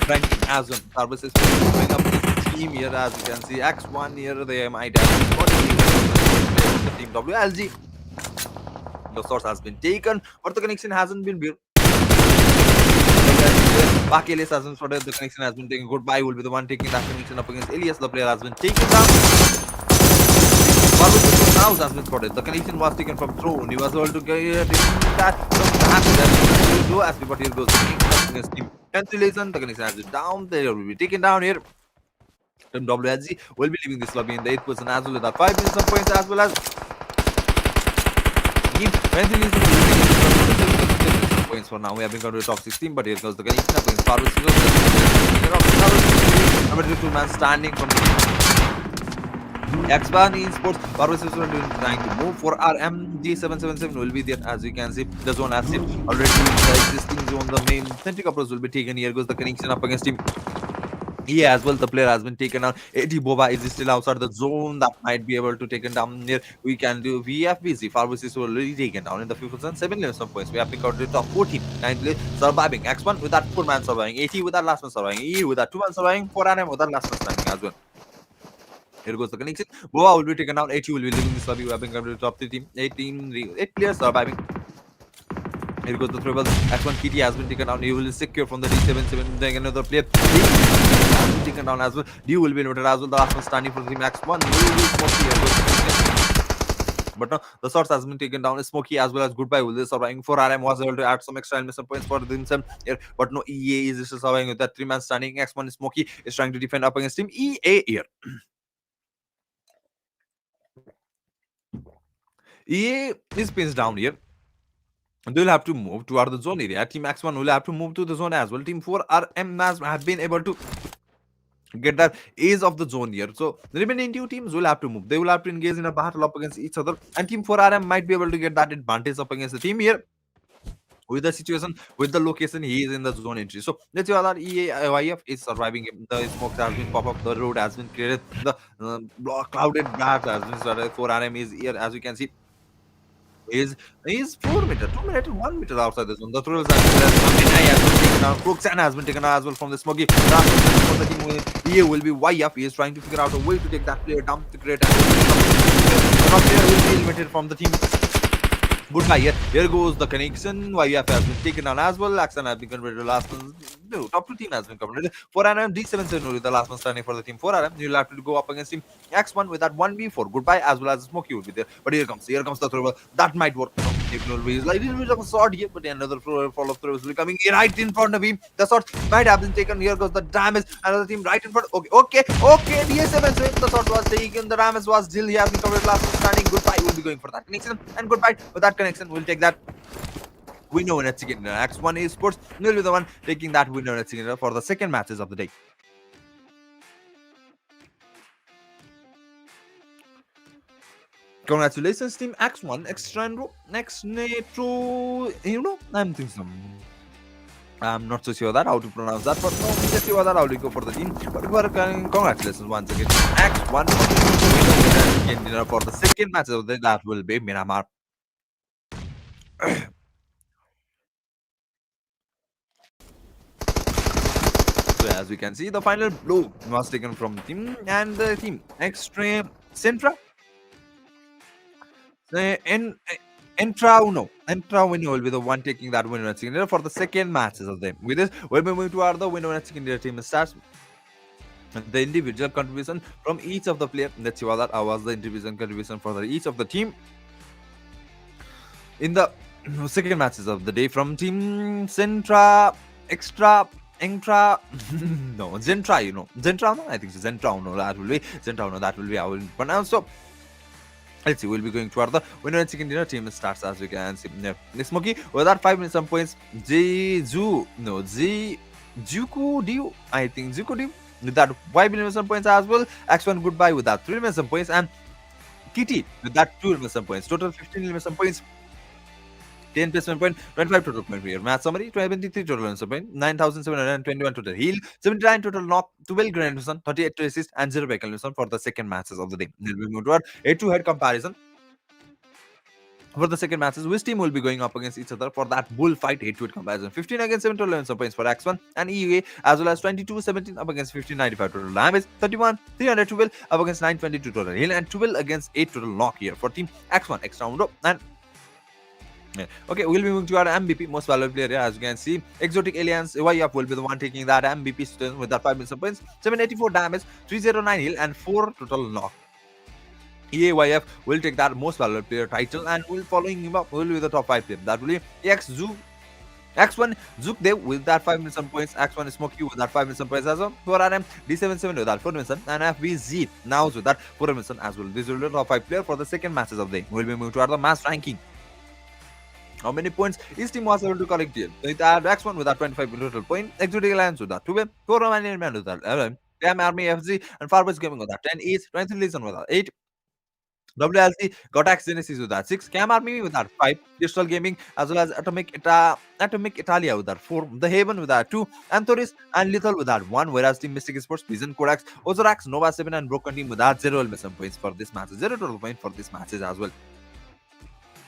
ranking as well. Services going up against the team here, as you can see. X1 here, they might have been spotted the team WLG. The source has been taken, but the connection hasn't been built. Bakeles hasn't spotted, the connection has been taken. Goodbye will be the one taking that connection up against Elias. The player has been taken down. Barbecue house has been spotted. The connection was taken from Throne. He was able to get that from do as but here goes against team. Cancellation, the connection has been down. They will be taken down here. Team WSG will be leaving this lobby in the 8th position as well with that 5 minutes of points as well as team Cancellation will be taking this points for now. We have been going to the top 16, but here goes the connection up against Farus. Number 2 man standing from the X1 Esports Power System trying to move for RM D777 will be there as you can see. The zone has it already in the existing zone. The main centric approach will be taken. Here goes the connection up against him. Yeah, as well, the player has been taken out. 80 Boba is still outside the zone that might be able to take it down here. We can do VFBC. Pharmacy is already taken down in the 5th and 7 levels of points. We have been counted top 14. 9th surviving. X1 with that 4 man surviving. 80 with that last man surviving. E with that 2 man surviving. 4 RM with that last man standing as well. Here goes the connection. Boa will be taken out. 80 will be leaving this lobby. We have been coming to the top 3 team. 8 players surviving. Here goes the throwables. X1 Kitty has been taken down. He will secure from the D77. Then another player. D has been taken down as well. D will be noted as well. The last one standing for the team. X1 will be Smokey. Here goes the connection. But no, the source has been taken down. Smokey as well as Goodbye will be surviving. 4RM was able to add some extra elimination points for themselves here. But no, EA is still surviving with that 3 man standing. X1 Smokey is trying to defend up against him. EA here. EA is pins down here. They'll have to move toward the zone area. Team X1 will have to move to the zone as well. Team 4 RM have been able to get that ace of the zone here. So the remaining two teams will have to move. They will have to engage in a battle up against each other. And Team 4 RM might be able to get that advantage up against the team here. With the situation, with the location, he is in the zone entry. So let's see how that EAYF is surviving. The smoke has been pop up, the road has been created, the clouded grass has been started. 4 RM is here, as you can see. Is 4 meter, 2 meter, 1 meter outside the zone. The throws has been taken down. Crooksand has been taken out as well from the Smoggy. For the team, EA will be YF. He is trying to figure out a way to take that player down to create a player will be eliminated from the team. Goodbye. Here goes the connection. YF has been taken down as well. Axon has been converted to last one. No, top 2 team has been converted. 4RM D7 with the last one standing for the team. 4RM. You'll have to go up against him. X1 with that 1v4. Goodbye as well as Smokey will be there. But here comes the throw. That might work. It will be like a little bit of a sword here, but another follow-up throw will be coming right in front of him. The sword might have been taken. Here goes the damage. Another team right in front. Okay. DS7 the sword was taken. The damage was still. He has been covered last one standing. Goodbye. We'll be going for that connection. And goodbye with that connection. We'll take that winner at second. X1 Esports will be the one taking that winner at second for the second matches of the day. Congratulations, Team X1, Xtrandro, Next Netro. I'm thinking I'm not so sure that how to pronounce that, but no, let's see what that how to go for the team. But congratulations once again, X1 for the second match of the day. That will be Miramar. So as we can see, the final blow was taken from the team and the team Extreme Centra. Entrauno will be the one taking that winner at second for the second matches of them. With this, we'll be moving to our the winner at second team starts. The individual contribution from each of the players. Let's see what that was the individual contribution for each of the team in the second matches of the day from Team Centra Entra no Zentra, Zentrauno. I think so. Zentrauno, that will be how we pronounce. So let's see, we'll be going toward the winner and second dinner team starts as we can see. Smokey with that 5 minutes some points. Juku Diu, I think Juku Diu with that 5 minutes some points as well. X1 Goodbye with that 3 minutes some points, and Kitty with that 2 minutes some points. Total 15 minutes some points. 10 plus 1 point, 25 total point here. Match summary, 23 total runs point, 9,721 total heal, 79 total knock, 12 grand mission, 38 to assist, and 0 vehicle mission for the second matches of the day. Then we move to our head-to-head comparison. For the second matches, which team will be going up against each other for that bullfight head-to-head comparison. 15 against 7 total 11 points for X1 and EUA, as well as 22-17 up against 1595 total damage, 31 312 up against 922 total heal, and 12 against 8 total knock here for team X1 extra round. And okay, we'll be moving to our MVP, most valuable player here. As you can see, Exotic Aliens YF will be the one taking that MVP student with that 5 million points, 784 damage, 309 heal, and 4 total knock. EAYF will take that most valuable player title, and will following him up will be the top 5 player. That will be X1 Zukdev with that 5 million points, X1 Smokey with that 5 million points as well, 4RM D77 with that 4 million, and FVZ now with that 4 million as well. This will be the top 5 player for the second matches of the day. We'll be moving to our match ranking. How many points each team was able to collect here? With X1 with that 25 total point, Exotic Alliance with that 12, 4 Romanian Man with that 11, Cam Army FZ and Farwest Gaming with that 10 each, 20 Legion with that 8, WLC got X Genesis with that 6, Cam Army with that 5, Digital Gaming as well as Atomic Italia with that 4, The Haven with that 2, Anthorys and Lethal with that 1, whereas Team Mystic Sports, Vision Codex, Ozarax, Nova 7 and Broken Team with that 0 elimination points for this match, 0 total point for this matches as well.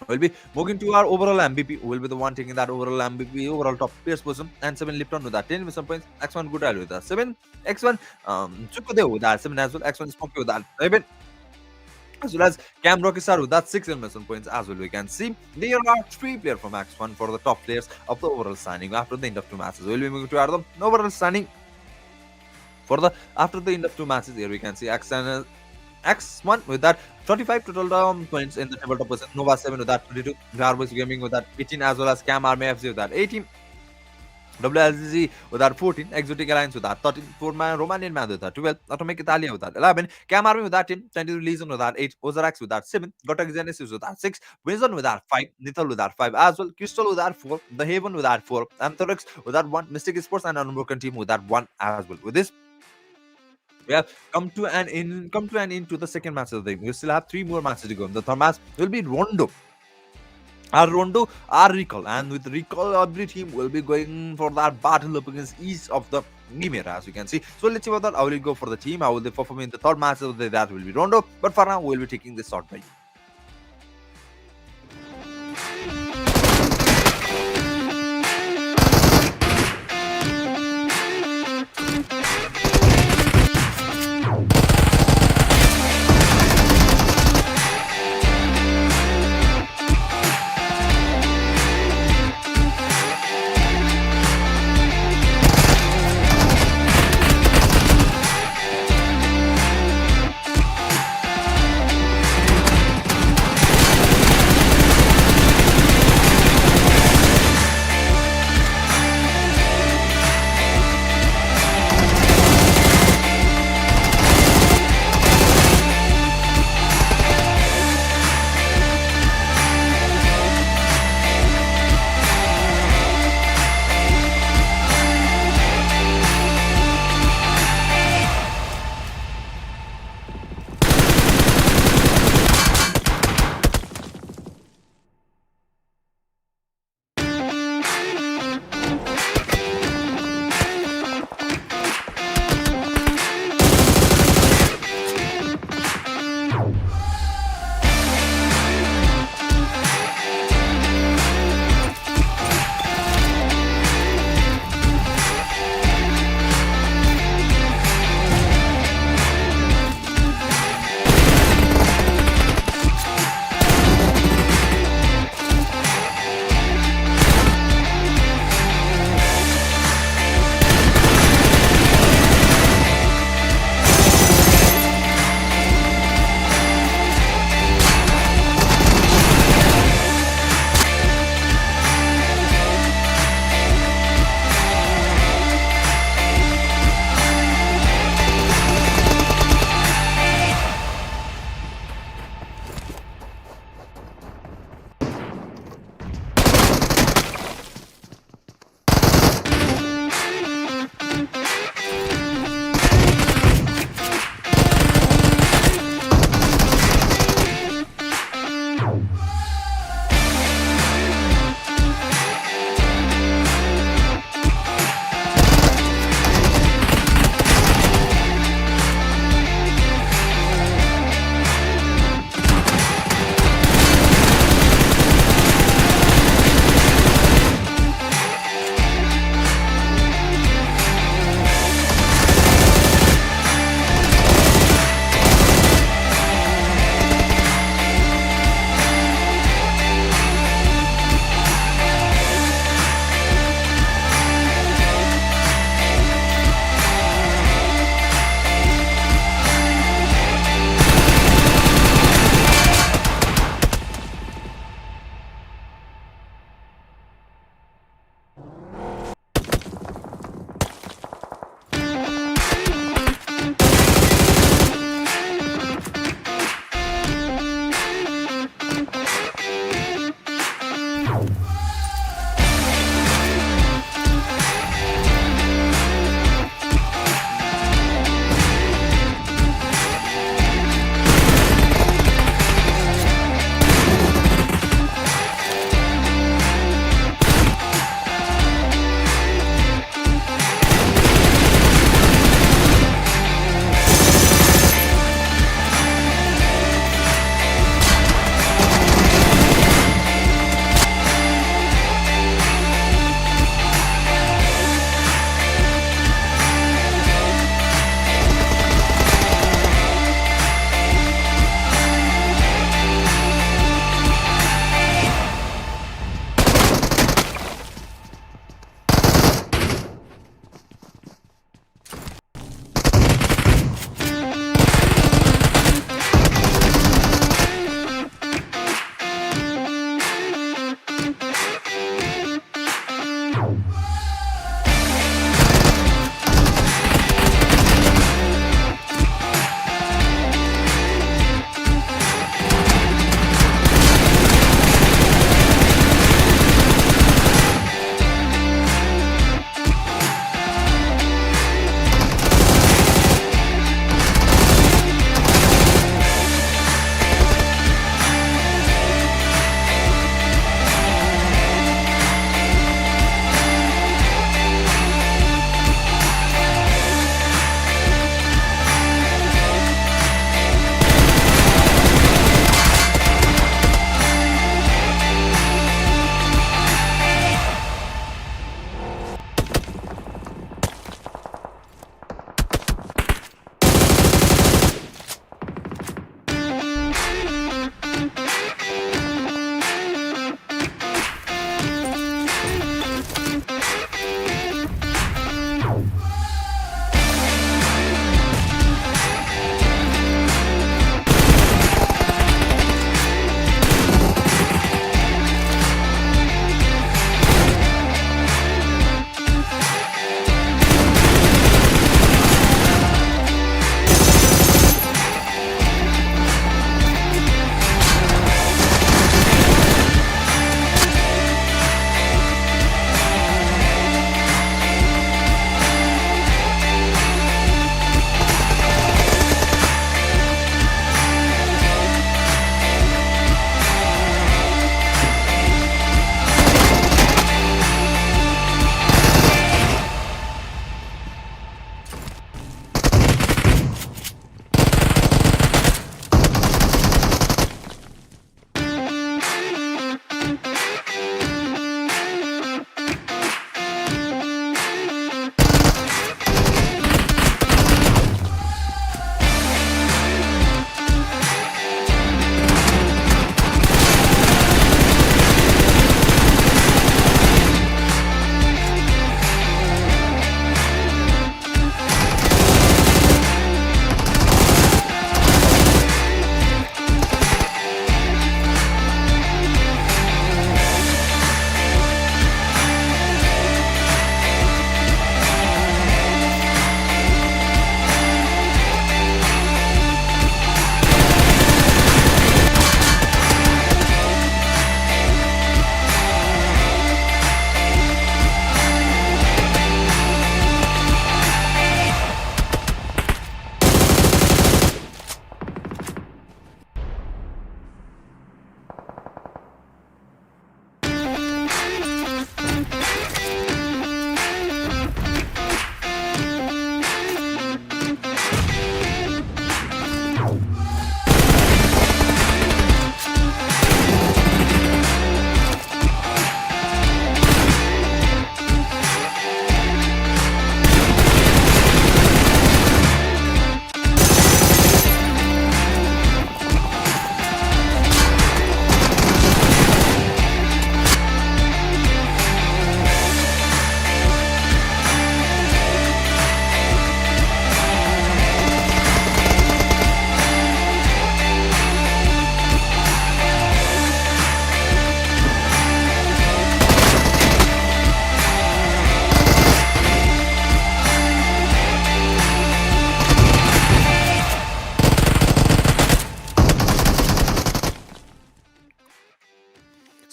We'll be moving to our overall MVP. We'll be the one taking that overall MVP, overall top players position, and 7 Lipton with that 10 with some points, X1 Goodal with that 7, X1 Chukodev with that 7 as well, X1 Smokey with that 7, as well as Cam Rockistar with that 6 elimination points as well. We can see there are 3 players from X1 for the top players of the overall standing after the end of 2 matches. We'll be moving to our overall standing for the after the end of 2 matches. Here we can see X1 with that 35 total points in the tabletop position, Nova 7 with that 22, Garbage Gaming with that 18, as well as Cam Army FC with that 18, WLZ with that 14, Exotic Alliance with that 13, Romanian Man with that 12, Atomic Italia with that 11, Cam Army with that 10, 22 Legion with that 8, Ozarax with that 7, Gotak Genesis with that 6, Vision with that 5, Nithal with that 5 as well, Crystal with that 4, The Haven with that 4, Anthorix with that 1, Mystic Sports and Unbroken Team with that 1 as well. With this, we have come to an end to the second match of the day. We still have 3 more matches to go. The third match will be Rondo. Our recall, and with recall, every team will be going for that battle up against each of the Nimir, as you can see. So let's see about that. I will go for the team. I will perform in the third match of the day. That will be Rondo. But for now, we will be taking this short break.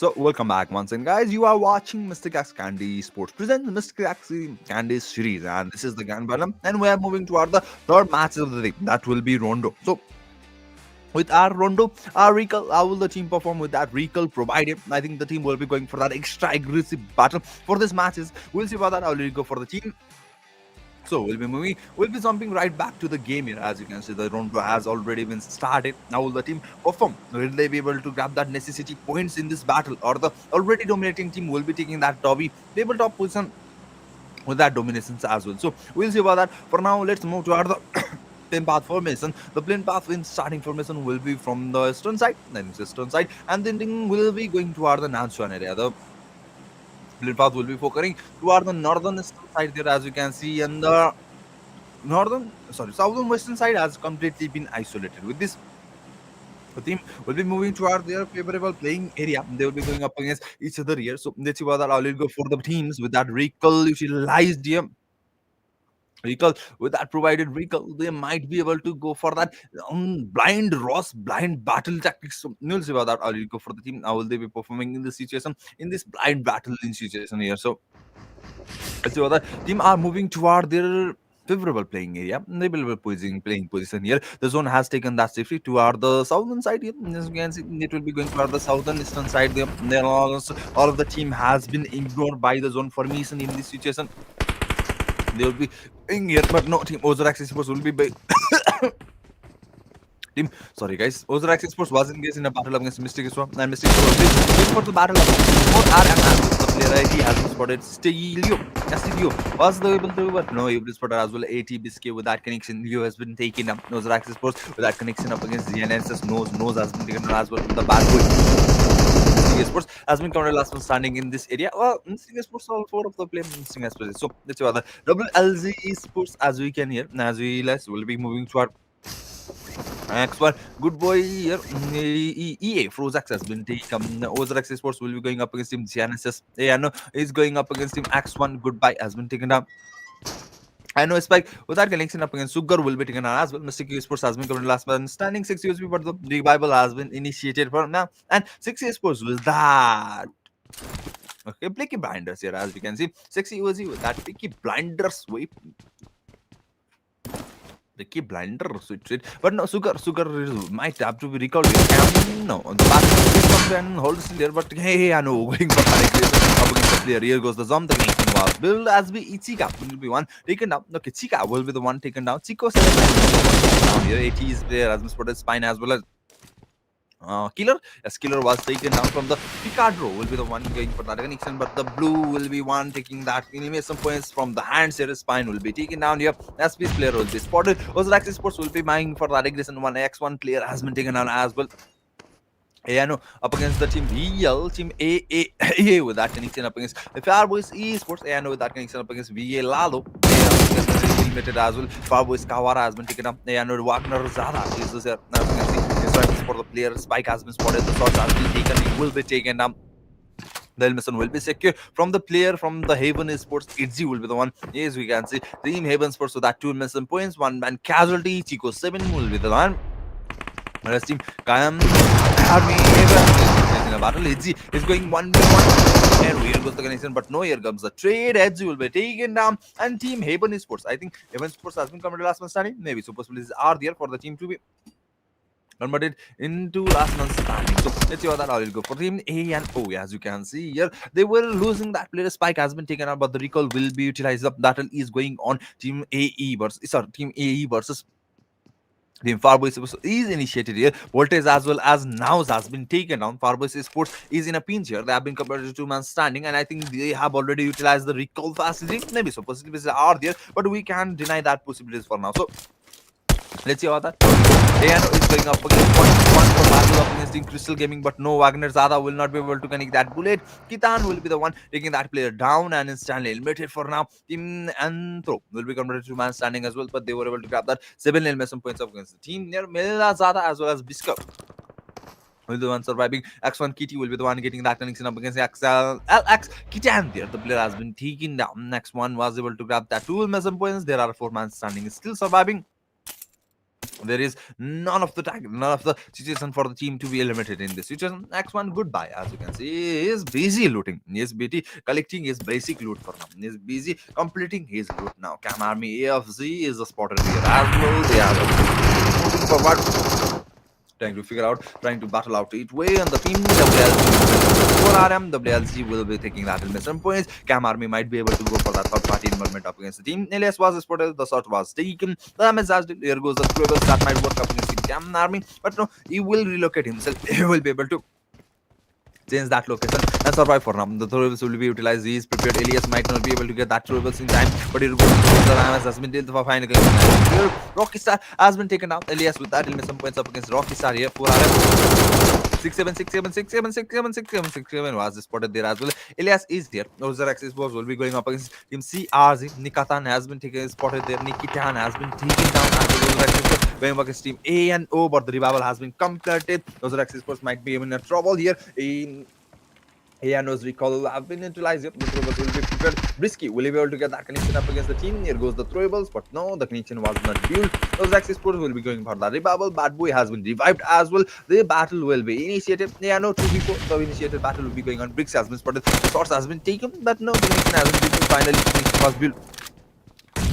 So welcome back once again, guys. You are watching Mysticxcandy Sports presents Mysticxcandy series, and this is the Grand Bottom, and we are moving toward the third match of the day. That will be Rondo. So with our Rondo, our recall, how will the team perform with that recall provided? I think the team will be going for that extra aggressive battle for this matches. We'll see about that. I'll go for the team. So we'll be jumping right back to the game here. As you can see, the round has already been started. Now will the team perform? Will they be able to grab that necessity points in this battle? Or the already dominating team will be taking that tabletop position with that dominations as well. So we'll see about that. For now, let's move to our the plane path formation. The plane path in starting formation will be from the eastern side, then it's eastern side, and then will be going toward the Nanchuan area. The plane path will be focusing toward the northern eastern side there, as you can see, and the southern western side has completely been isolated. With this, the team will be moving toward their favorable playing area. They will be going up against each other here. So let's see whether I'll go for the teams with that recall utilized here. Recall with that provided recall, they might be able to go for that blind Ross, blind battle tactics. So we'll see about that. I'll go for the team. How will they be performing in this situation, in this blind battle in situation here? So let's see what the team are moving toward their favorable playing area. They will be playing position here. The zone has taken that safety toward the southern side here. As you can see, it will be going toward the southern eastern side there. Then also, all of the team has been ignored by the zone formation in this situation. They will be in here, but no team Ozarax Sports will be team. Sorry, guys. Ozarax Sports was engaged in a battle against Mystic Swamp, and Mystic Swamp will for the battle of both R and R. The player ID has been spotted. Stelio was the able to, but no, he was spotted as well. AT Biscuit with that connection. Leo has been taken up. Ozarax Sports with that connection up against GNSS. Nose has been taken as well. The bad boy. Mystic Sports has been counted last one standing in this area. Well, Mystic Sports all four of the play Mystic Sports. So let's see what the double LZ Sports as we can hear. As will be moving to our next one, good boy here. EA Frozax has been taken. Ozarax Sports will be going up against him. Genesis, yeah, no, he's going up against him. X1 Goodbye has been taken down. I know Spike with that connection up against Sugar will be taken out as well. Mystic Sports has been covered last man standing 6 USP, but the revival has been initiated for now. And 6 Sports with that. Okay, Picky Blinders here, as we can see. 6 USP with that Picky Blinders sweep. The key blinder switch, but no, sugar might have to be recalled. No, the basket comes and holds in there, but hey, I know going for up against the player. Here goes the Zom. The connection was build as be Ichika will be one taken down. Okay, Chika will be the one taken down. Chico 7 down here. 80 is there as spotted spine as well as Killer. Yes, Killer was taken down from the Picardo. Will be the one going for that connection, but the blue will be one taking that some points from the hands here. Spine will be taken down here. SP player will be spotted. Ozarax Sports will be buying for that aggression. One X1 player has been taken down as well. Yeah, no, up against the team VL, team A with that connection up against the Farboys Esports. Yeah, no, with that connection up against VA Lalo. Limited as well. Farboys Kawara has been taken up. Yeah, no, Wagner Zada is there. For the player, Spike has been spotted. The shots has been taken. It will be taken down. The Elmison will be secure from the player from the Haven Sports. Itzy will be the one. Yes, we can see Team Haven Sports with that 2 Elmison points. 1 man casualty. Chico 7 will be the one. Rest team Kayam Army in a battle. Itzy is going 1v1. And here goes the connection, but no, here comes the trade. Itzy will be taken down. And Team Haven Sports. I think Haven Sports has been covered last man standing. Maybe super splits are there for the team to be converted into last man's standing. So let's see how that all will go for team A and O. As you can see here, they were losing that player. Spike has been taken out, but the recall will be utilized. The battle is going on. Team AE versus Team Farboys is initiated here. Voltage as well as Nows has been taken down. Farboys Sports is in a pinch here. They have been compared to 2 man standing, and I think they have already utilized the recall facility. Maybe so possibilities are there, but we can't deny that possibilities for now. So let's see how that. Ayano is going up against one for battle up against Team Crystal Gaming, but no, Wagner Zada will not be able to connect that bullet. Kitan will be the one taking that player down and instantly eliminated for now. Team Anthro will be converted to man standing as well, but they were able to grab that 7 elimination points up against the team near Melila Zada as well as Biscup. Will be the one surviving. X1 Kitty will be the one getting that connection up against LX Kitan there. The player has been taken down. X1 was able to grab that 2 elimination points. There are 4 man standing still surviving. There is none of the situation for the team to be eliminated in this situation. Next one, goodbye. As you can see, he is busy looting. He is busy collecting his basic loot for now. He is busy completing his loot now. Cam Army AFZ is the spotted here as well. They are moving forward, trying to figure out, trying to battle out each way, and the team WLG 4RM, WLG will be taking that in some points. Cam Army might be able to go for that third party involvement up against the team. Elias was spotted, the shot was taken. The message, here goes the throwers that might work up against the Cam Army, but no, he will relocate himself. He will be able to change that location and survive for now. The throwables will be utilized. He is prepared. Elias might not be able to get that throwables in time, but it goes the Rams has been dealt for final. Rocky Star has been taken down. Elias with that, he'll miss some points up against Rocky Star here. 4RM. 6-7 was spotted there as well. Elias is there. Those access balls will be going up against Team CRZ. Nikatan has been taken, spotted there. Nikitan has been taken down as well. Going up against Team A and O, but the revival has been completed. Those access balls might be in a trouble here. In Ayano's recall have been neutralized. The throwables will be prepared. Brisky will be able to get that connection up against the team. Here goes the throwables, but no, the connection was not built. Those access sports will be going for the revival. Bad Boy has been revived as well. The battle will be initiated. Ayano 2v4. The initiated battle will be going on. Bricks has been spotted. The source has been taken, but no, the connection hasn't been built. Finally, the connection was built.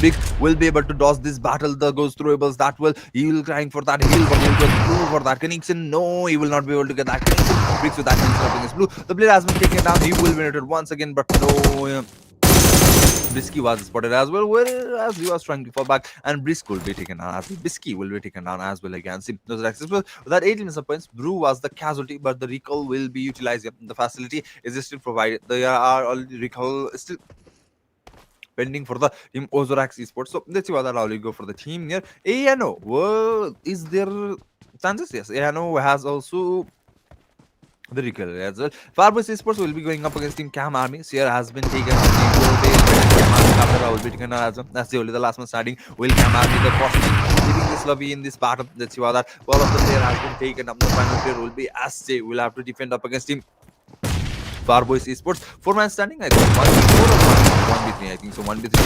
Big will be able to dodge this battle. The ghost throwables that will, he will trying for that heal, but he will go through for that connection. No, he will not be able to get that connection. Bricks with that connection up against blue. The player has been taken down. He will be noted once again, but no. Brisky was spotted as well, whereas he was trying to fall back, and Brisk will be taken down as well. Brisky will be taken down as well against him. Those are accessible. With that 18 missile points, Brew was the casualty, but the recall will be utilized. The facility is still provided. There are already recall still pending for the team Ozorax Esports. So let's see what I'll go for the team here. ANO, well, is there chances? Yes, ANO has also the recall as well. Farbus Esports will be going up against Team Cam Army. Sierra has been taken. Cam Army will be taken as well. That's the only the last one starting. Will Cam Army the first team leaving this lobby in this battle? Let's see what that. All of the player has been taken up. The final player will be SJ. Will have to defend up against Team Farboys Esports. 4-man standing, I think 1v4 or 1v3, I think so. 1v3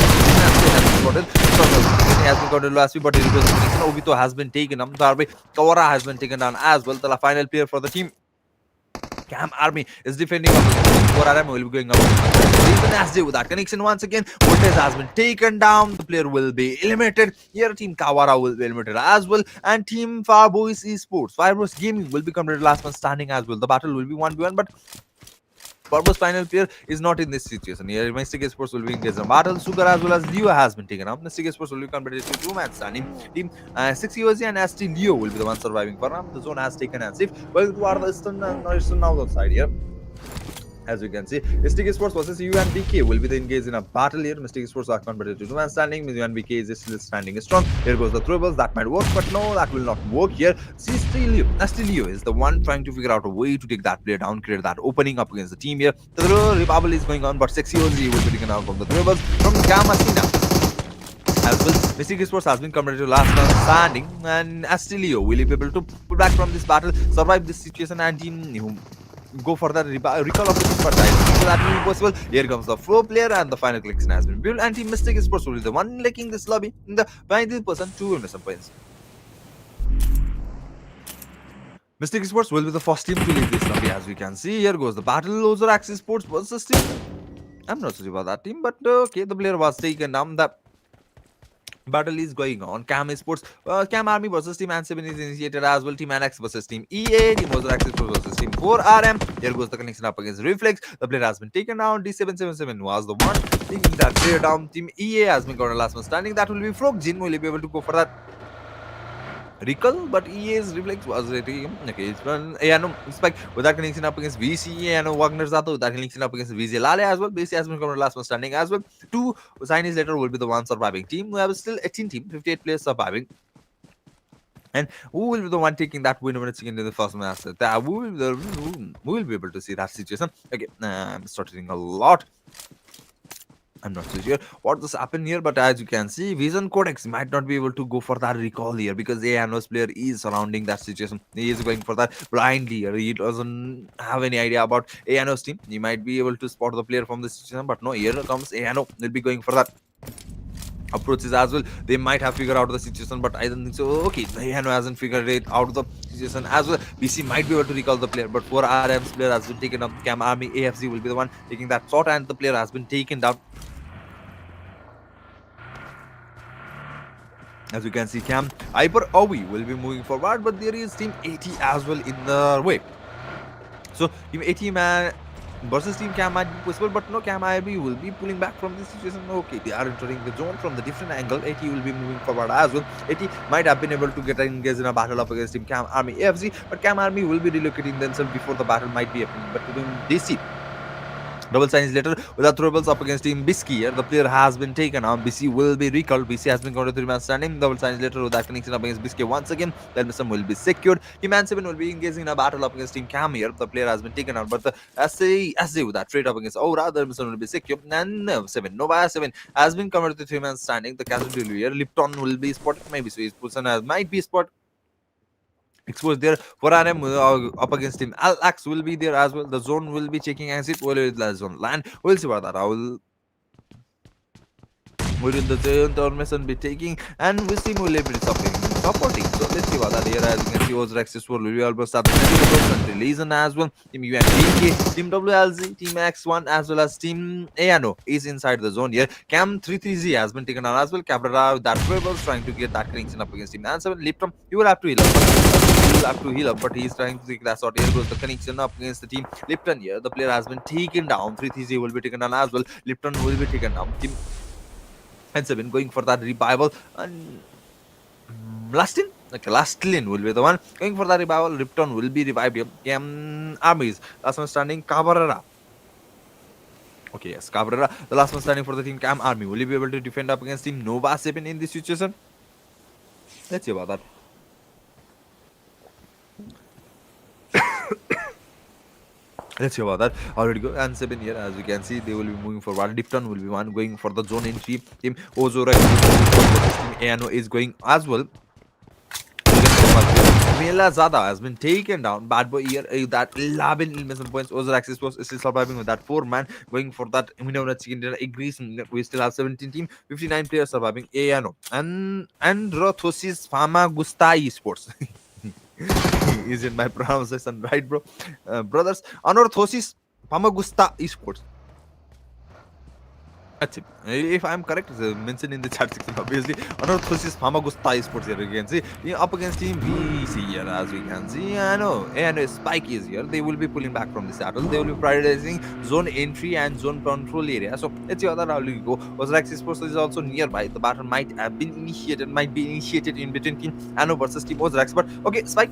has been counted last week, but it was Obito has been taken up. Darby Kawara has been taken down as well. The final player for the team Cam Army is defending up. 4RM will be going up. With that connection once again. Voltage has been taken down. The player will be eliminated. Here, Team Kawara will be eliminated as well. And Team Farboys Esports, Farboys Gaming will be completed last man standing as well. The battle will be 1v1, but Purpose final player is not in this situation. Here, Mystic Sports will be engaged in battle. Sugar as well as Leo has been taken up. Mystic Sports will be completed to 2-man standing. Team 6 USG and ST Leo will be the one surviving for now. The zone has taken as if. Well, toward the eastern and northern side here. As you can see, Mystic Sports versus UNBK will be engaged in a battle here. Mystic Sports are converted to 2-man standing. UNBK is still standing strong. Here goes the throwables. That might work, but no, that will not work here. See, Leo is the one trying to figure out a way to take that player down, create that opening up against the team here. The revival is going on, but Sexy OZ will be taken out from the throwables from Gamasina. As well, Mystic Sports has been converted to last man standing, and Astilio will be able to pull back from this battle, survive this situation, and team go for that recall of the super time. So that will be possible. Here comes the 4 player, and the final collection has been built. And Team Mystic Sports will be the one making this lobby in the 90% to win some points. Mystic Sports will be the first team to leave this lobby. As we can see, here goes the battle. Loser Axis Sports versus team. I'm not sure about that team, but okay, the player was taken down. The battle is going on. Cam Sports, Cam Army versus Team An7 is initiated as well. Team Anx versus Team EA. Team Loser Axis Sports versus Team 4RM. Here goes the connection up against Reflex. The player has been taken down. D777 was the one taking that player down. Team EA has been got a last one standing. That will be Frog. Jin will be able to go for that recall, but EA's reflex was okay. It's one Spike with that connection up against VC and Wagner Zato with that connection up against VC Lale as well. VC has been coming last one standing as well. 2 signees later will be the one surviving team. We have still 18 team, 58 players surviving. And who will be the one taking that win over in the first match? We will be able to see that situation. Okay, I'm starting a lot. I'm not so sure what this happened here, but as you can see, Vision Codex might not be able to go for that recall here because the Anos player is surrounding that situation. He is going for that blindly here. He doesn't have any idea about Anos team. He might be able to spot the player from this situation, but no, here comes Ano. He'll be going for that approaches as well. They might have figured out the situation, but I don't think so. Okay, Hano hasn't figured it out the situation as well. BC might be able to recall the player, but 4RM's player has been taken up. Cam Army AFC will be the one taking that shot, and the player has been taken down. As you can see, Cam Hyper Owi will be moving forward, but there is Team 80 as well in the way. So Team 80 man versus Team Cam might be possible, but no, Cam IRB will be pulling back from this situation. Okay, they are entering the zone from the different angle. 80 will be moving forward as well. 80 might have been able to get engaged in a battle up against Team Cam Army AFC, but Cam Army will be relocating themselves before the battle might be happening. But to DC double signs later with the throwables up against Team Bisky. Here the player has been taken on. BC will be recalled. BC has been counted 3 man standing. Double signs later with that connection up against Bisky once again. Then Mission will be secured. Team Man 7 will be engaging in a battle up against Team Cam here. The player has been taken on, but the SA with that trade up against Aura, the Mission will be secured. And 7 Nova 7 has been converted to 3 man standing. The casualty here Lipton will be spotted. Maybe so his position as might be spotted exposed there. For RM up against him, Alex will be there as well. The zone will be checking as it will the zone land. We'll see about that. Will the information be taking, and Wisdom will be supporting. So let's see about that here. As you can see, was Rexis will be almost at the 20% release as well. Team UNDK, Team WLZ, Team X1 as well as Team ANO is inside the zone here. Cam 330 has been taken on as well. Cabrera that was trying to get that connection up against Team 7. Lipton, you will have to heal up. He will have to heal up, but he's trying to take that shot. Here goes the connection up against the Team Lipton here. The player has been taken down. 330 will be taken down as well. Lipton will be taken down. Team and 7 going for that revival, and Lastlin will be the one going for that revival. Ripton will be revived here. Armies last one standing Cabrera. Okay, yes, Cabrera, the last one standing for the Team Cam Army. Will he be able to defend up against Team Nova 7 in this situation? Let's see about that. Let's see about that. Already go and 7 here. As you can see, they will be moving forward. Dipton will be one going for the zone entry. Team Ozora Team ANO is going as well. Mela Zada has been taken down. Bad boy here. That 11 elimination points. Ozaraxis was still surviving with that 4 man going for that. Chicken dinner agrees. We still have 17 team, 59 players surviving. ANO and Androthosis Fama Gusta Esports. Is it my pronunciation right, bro? Brothers, Anorthosis Pamagusta Esports. That's it. If I'm correct, mentioned in the chat section, obviously. Anorthosis Pamagusta Esports here, you can see. Up against Team VC here, as we can see. I know. And Spike is here. They will be pulling back from the saddle. They will be prioritizing zone entry and zone control area. So let's see how that will go. Ozrax Esports is also nearby. The battle might have been initiated, in between Team Ano versus Team Ozrax. But okay, Spike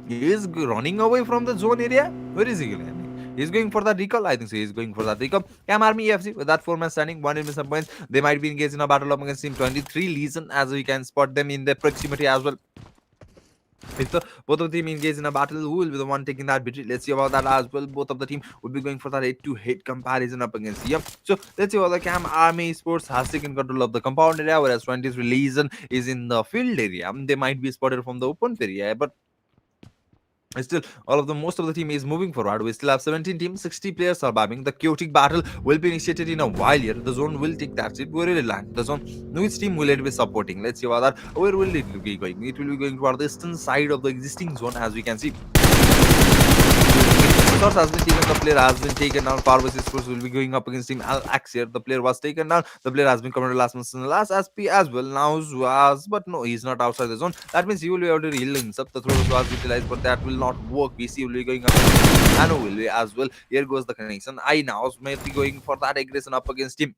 is running away from the zone area. Where is he going? He's going for that recall. I think so. He's going for that recall. Cam Army FC with that 4 man standing, 1 elimination points. They might be engaged in a battle up against Team 23 Legion, as we can spot them in the proximity as well. If both of the team engage in a battle, who will be the one taking that victory? Let's see about that as well. Both of the team will be going for that head-to-head comparison up against here. So let's see how the Cam Army Sports has taken control of the compound area, whereas 23 Legion is in the field area. They might be spotted from the open area, but still, most of the team is moving forward. We still have 17 teams, 60 players surviving. The chaotic battle will be initiated in a while here. The zone will take that seat. Where will it land? The zone, which team will it be supporting? Let's see about that. Where will it be going? It will be going toward the eastern side of the existing zone, as we can see. Source has been taken, the player has been taken down. Pharmacy Sports will be going up against Team Al-Ax here. The player was taken down. The player has been coming to last SP as well. Now was, but no, he's not outside the zone. That means he will be able to heal himself. The throw was utilized, but that will not work. BC will be going up against Nano will be as well. Here goes the connection. I now may be going for that aggression up against him.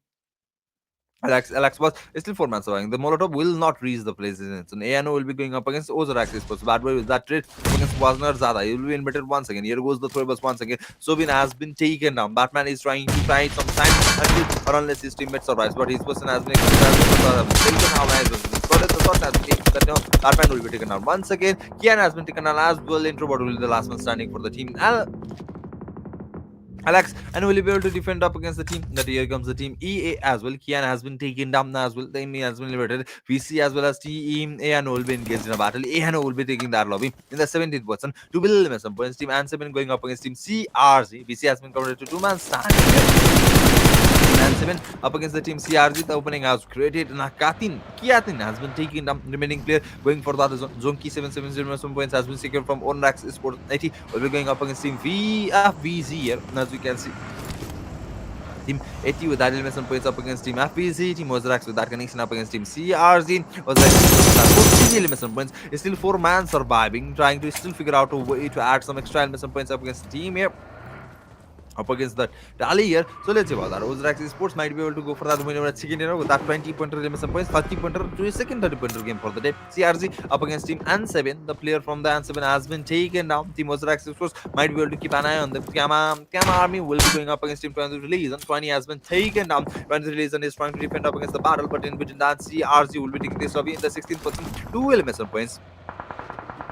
Alex was still 4 man surviving. The Molotov will not reach the places. So ANO will be going up against Ozarax Esports. Bad boy with that trade against Wazner Zada. He will be invited once again. Here goes the throwables once again. Sobin has been taken down. Batman is trying to try some time until or unless his teammate survives. But his person has been Batman will be taken down once again. Kian has been taken down as well. Introvert will be the last one standing for the team. Alex and will be able to defend up against the team. That here comes the team EA as well. Kian has been taken down as well. The enemy has been liberated. VC as well as Team ANO will be engaged in a battle. ANO will be taking that lobby in the 17th person to build some points. Team Answer been going up against Team CRC. VC has been converted to 2 man stand. and 7 up against the team CRG. The opening has created Kiatin has been taking down remaining player going for the Zonki 770 some points has been secured from Onrax Sports 80. Will be going up against team VFVZ here. As we can see, Team 80 with that elimination points up against Team FPC. Team Ozrax with that connection up against Team CRZ. Ozrax 14 elimination points. It's still 4 man surviving, trying to still figure out a way to add some extra elimination points up against the team here. Up against that tally here. So let's see about that. Ozrax Sports might be able to go for that win over second with that 20-pointer elimination points, 30-pointer to a second 30-pointer game for the day. CRZ up against Team N7. The player from the N7 has been taken down. Team Ozrax Sports might be able to keep an eye on them. Kama Army will be going up against Team 20 Release, and 20 has been taken down. 20 Release and is trying to defend up against the battle, but in between that, CRZ will be taking this lobby in the 16%, 2 elimination points.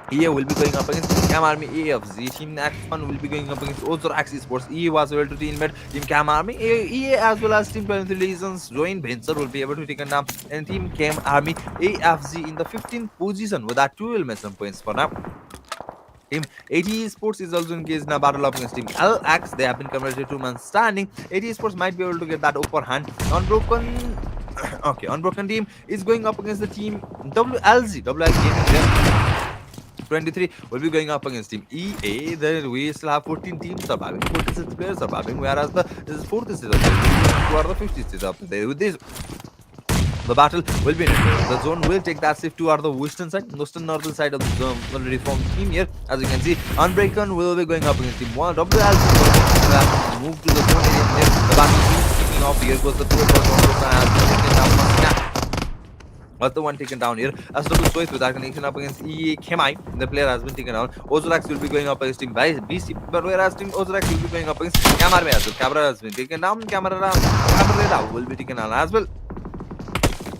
EA will be going up against Cam Army AFZ. Team X1 will be going up against Ozrax Sports. EA was able to teammate Team Cam Army. EA as well as Team 23 Legions joint venture will be able to take down and Team Cam Army AFZ in the 15th position with that 2 elimination points for now. Team 80 Sports is also engaged in a battle up against Team LX. They have been converted to 2 man standing. 80 Sports might be able to get that upper hand. Unbroken. Okay, Unbroken team is going up against the team WLZ. WLZ Gaming. 23 will be going up against Team EA. Then we still have 14 teams surviving, 46 players surviving, whereas this is 4th stage of the who are the 50th stage of the day. With this, the battle will be in the zone will take that shift toward the western side, northern side of the zone already formed team here. As you can see, Unbreaken will be going up against Team 1. WLC will move to the zone area. The battle is kicking off. Here goes the 2 was the one taken down here. As double choice with that connection up against EA Kemai. The player has been taken down. Ozrax will be going up against Team BC, but whereas Team Ozrax will be going up against Camara as well. Cabra has been taken down. Camara will be taken down as well.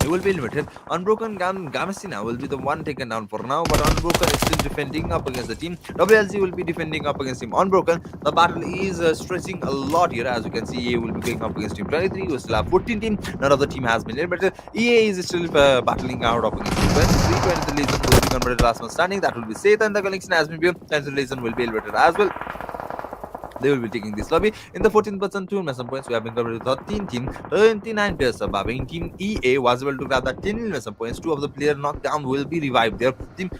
He will be limited. Unbroken Gamasina will be the one taken down for now, but Unbroken is still defending up against the team. WLC will be defending up against Team Unbroken. The battle is stretching a lot here. As you can see, EA will be going up against Team 23. We still have 14 team. None of the team has been eliminated. EA is still battling out up against Team 23. 23 Legion will be converted last man standing. That will be safe, and the connection has been built. 23 Legion will be eliminated as well. They will be taking this lobby in the 14% 2 elimination points. We have been covered with 13 team, 29 players surviving. Team EA was able to grab that 10 elimination points. 2 of the players knocked down will be revived there. Team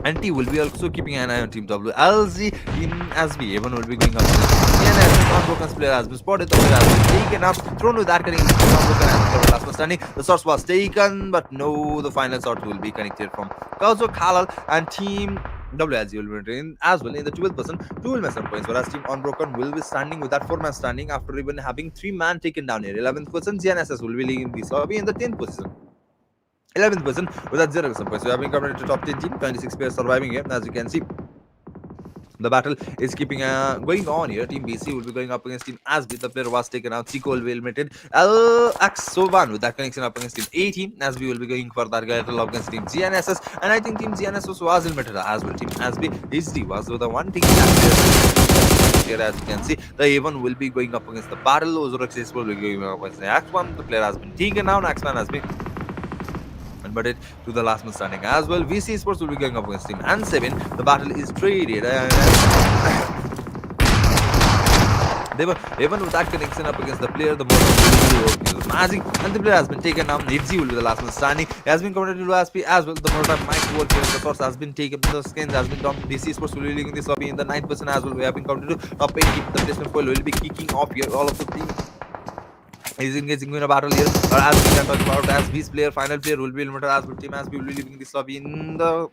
NT will be also keeping an eye on Team WLZ. Team SB even will be going up. Unbroken player has been spotted. The player has been taken up, thrown with that connecting. Unbroken and last man standing. The shot was taken, but no, the final shot will be connected from Kauzo Khalal and Team WLZ will be in as well in the 12%, 2 elimination points, whereas Team Unbroken will be standing with that 4 man standing after even having 3 man taken down here. 11th person, GNSS will be leading this lobby in the 10th position. 11th person with that 0 elimination points. We have been covered to top 10 team, 26 players surviving here, as you can see. The battle is keeping going on here. Team BC will be going up against Team Asby. The player was taken out. Chico will be eliminated. Sovan with that connection up against Team A team. Asby will be going for that battle up against Team GNSS. And I think Team GNSS was eliminated as well. Team Asby HD was the one taking that here. As you can see, the A1 will be going up against the battle. Ozrax will be going up against the X1. The player has been taken down. X1 has been converted to the last man standing as well. VC Sports will be going up against Team N7. The battle is traded. They were even with that connection up against the player, the more magic, and the player has been taken down. Nipsey will be the last one standing. He has been converted to SP as well. The more might work here. The source has been taken. The skins has been done. DC Sports will be leading this lobby in the 9% as well. We have been converted to top 8. The placement pool will be kicking off here. All of the team is engaging in a battle here. Or as we can talk about, as this player, final player will be eliminated as well. Team as we will be leaving this lobby in the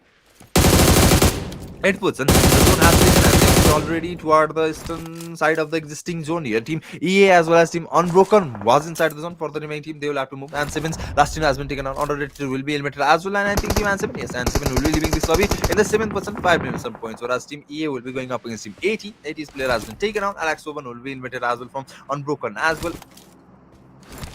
8%. The zone has been already toward the eastern side of the existing zone here. Team EA as well as Team Unbroken was inside the zone. For the remaining team, they will have to move. And 7's last team has been taken out. Underrated will be eliminated as well. And I think Team N7, yes, N7 will be leaving this lobby in the 7%, 5 million points. Whereas Team EA will be going up against Team 80. 80's player has been taken out. Alex Oban will be eliminated as well from Unbroken as well.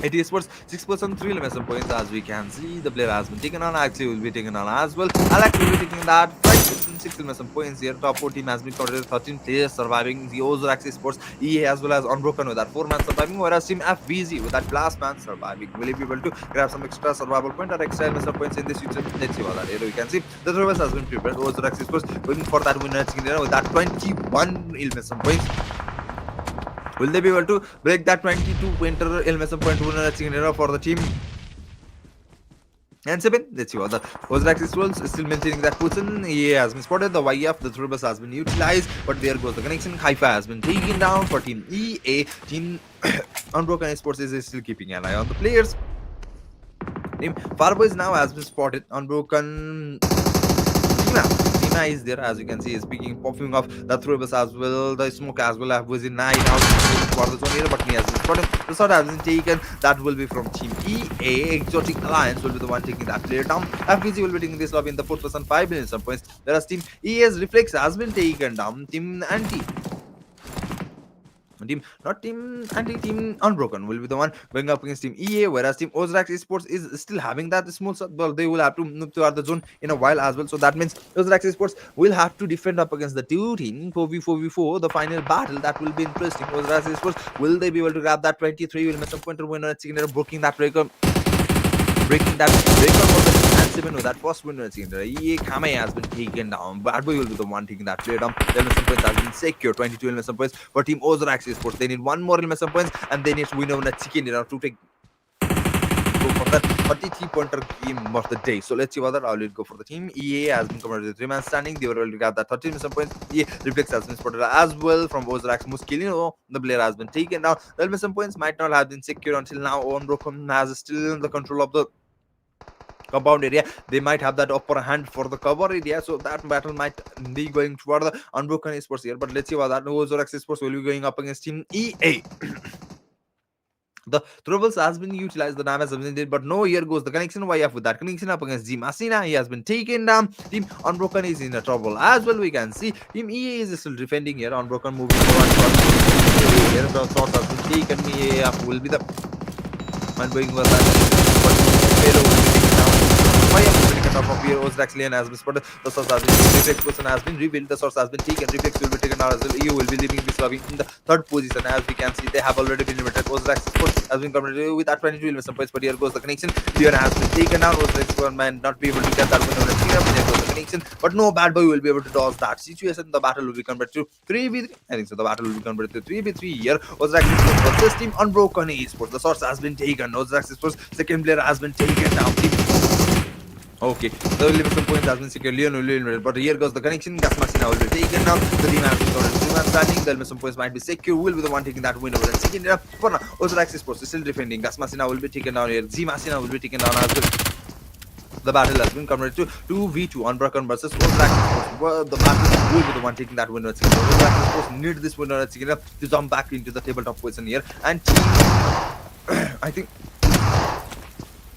80 Sports 6% 3 elimination points. As we can see, the player has been taken on. Actually will be taken on as well. Alex will be taking that 6 elimination points here. Top 4 team has been counted. 13 players surviving. The Ozrax Sports EA as well as Unbroken with that 4 man surviving, whereas Team FVZ with that last man surviving. Will he be able to grab some extra survival point or extra elimination points in this future? Let's see about that. Here we can see the reverse has been prepared. Ozrax Sports going for that winner with that 21 elimination points. Will they be able to break that 22 pointer elimination point winner chicken dinner for the team? And 7, let's see what the Ozrak is still maintaining that position. He has been spotted. The YF, the three bus has been utilized, but there goes the connection. Haifa has been taken down for Team EA. Team Unbroken Sports is still keeping an eye on the players. Team Farboys now has been spotted. Unbroken Tina. Tina is there, as you can see, is speaking, popping off the throwers as well. The smoke as well was in night out for the zone here, but he has been spotted. The shot has been taken. That will be from Team EA. Exotic Alliance will be the one taking that player down. FBG will be taking this lobby in the fourth person, 5 million some points. Whereas Team EA's Reflex has been taken down. Team Anti. Team, not team anti-team Unbroken will be the one going up against Team EA, whereas Team Ozrax Esports is still having that small shot. Well, they will have to move to the zone in a while as well. So that means Ozrax Esports will have to defend up against the two team 4v4v4, the final battle. That will be interesting. Ozrax Esports, will they be able to grab that 23? Will miss some pointer winner at secondary, breaking that record for the and 7 with that first winner at secondary. EA Kame has been taken down. Bad Boy will be the one taking that player down. The elimination points has been secure. 22 elimination points for Team Ozrax Esports. They need one more elimination points and they need to win over at secondary to take go for that 33 pointer game of the day. So let's see whether I will go for the team. EA has been covered with 3-man standing. They were able to get that 13 some points. EA Reflex has been spotted as well from Ozrax Muskilino. The player has been taken down. The some points might not have been secure until now. Unbroken has still the control of the compound area. They might have that upper hand for the cover area, so that battle might be going toward the Unbroken Esports here. But let's see what that Ozrax Esports will be going up against Team EA. The troubles has been utilized, the damage has been did, but no, here goes the connection. YF with that connection up against Team Asina. He has been taken down. Team Unbroken is in a trouble as well. We can see Team EA is still defending here. Unbroken moving forward. Here the shot has been taken. EA will be the one going with that. But Pelo will be taken down. YF will be taken off of here. Ozrax Lane has been spotted. The source has been Reflex person has been revealed. The source has been taken. Reflex will be taken out as well. EU will be leaving this lobby in the third position. As we can see, they have already been limited. Ozrax has been completed with that 22 with some points, but here goes the connection. Leon has been taken out. Ozrax one man not be able to get that win over the There goes the connection, but no Bad Boy will be able to dodge that situation. The battle will be converted to 3v3. I think so. The battle will be converted to 3v3 here. Ozrax Esports versus Team Unbroken Esports. The source has been taken. Ozrax Esports second player has been taken down. Okay, the elimination points has been secured. Leon will be eliminated, but here goes the connection. Gasmasina will be taken now. The team has been covered. The team has standing. The elimination points might be secure. Will be the one taking that win over the second. For now, Ozrax Esports is still defending. Gasmasina will be taken down here. Zimasina will be taken down as well. The battle has been converted to 2v2 Unbroken versus Ozrax Esports. Well, the battle will be the one taking that winner at second. Ozrax Esports need this winner at second to jump back into the tabletop position here. And team, I think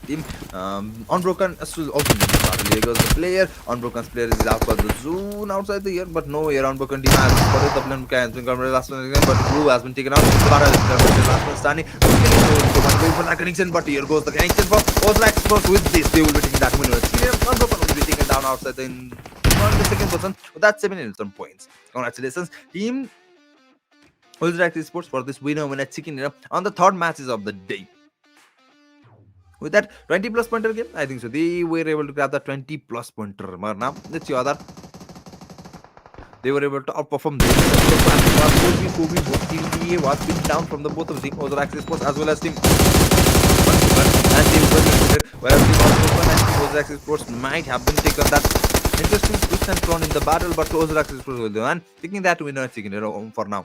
Team Unbroken is also in the battle. Here goes the player. Unbroken's player is out for the zone outside the year, but no here. Unbroken team has spotted the blend has been converted last one again, but blue has been taken out. The battle is converted last one standing. Going for that connection, but here goes the connection for Ozrax Esports. With this, they will be taking that winner. Unbroken will be taken down outside in the second person with that 7 points. Congratulations, team Ozrax Esports, for this winner at chicken dinner on the third matches of the day. With that 20 plus pointer game, I think so. They were able to grab the 20 plus pointer. Now, let's see other. They were able to outperform this. Team EA was being down from the both of Team Ozrax Esports as well as Team and Team Unbroken. Whereas Team Unbroken and Team Ozrax Esports might have been taken that interesting twist and turn in the battle, but Ozrax Esports will be the one taking that winner at second for now.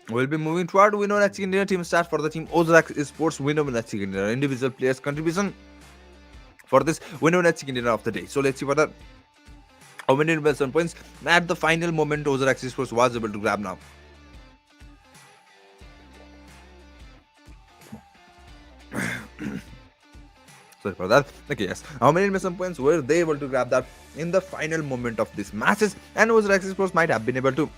We'll be moving toward winner at second team start for the Team Ozrax Esports winner at second individual players contribution for this winner at second of the day. So let's see what the how many investment points at the final moment Ozrax Esports was able to grab now. Sorry for that. Okay, yes. How many investment points were they able to grab that in the final moment of this matches? And Ozrax Esports might have been able to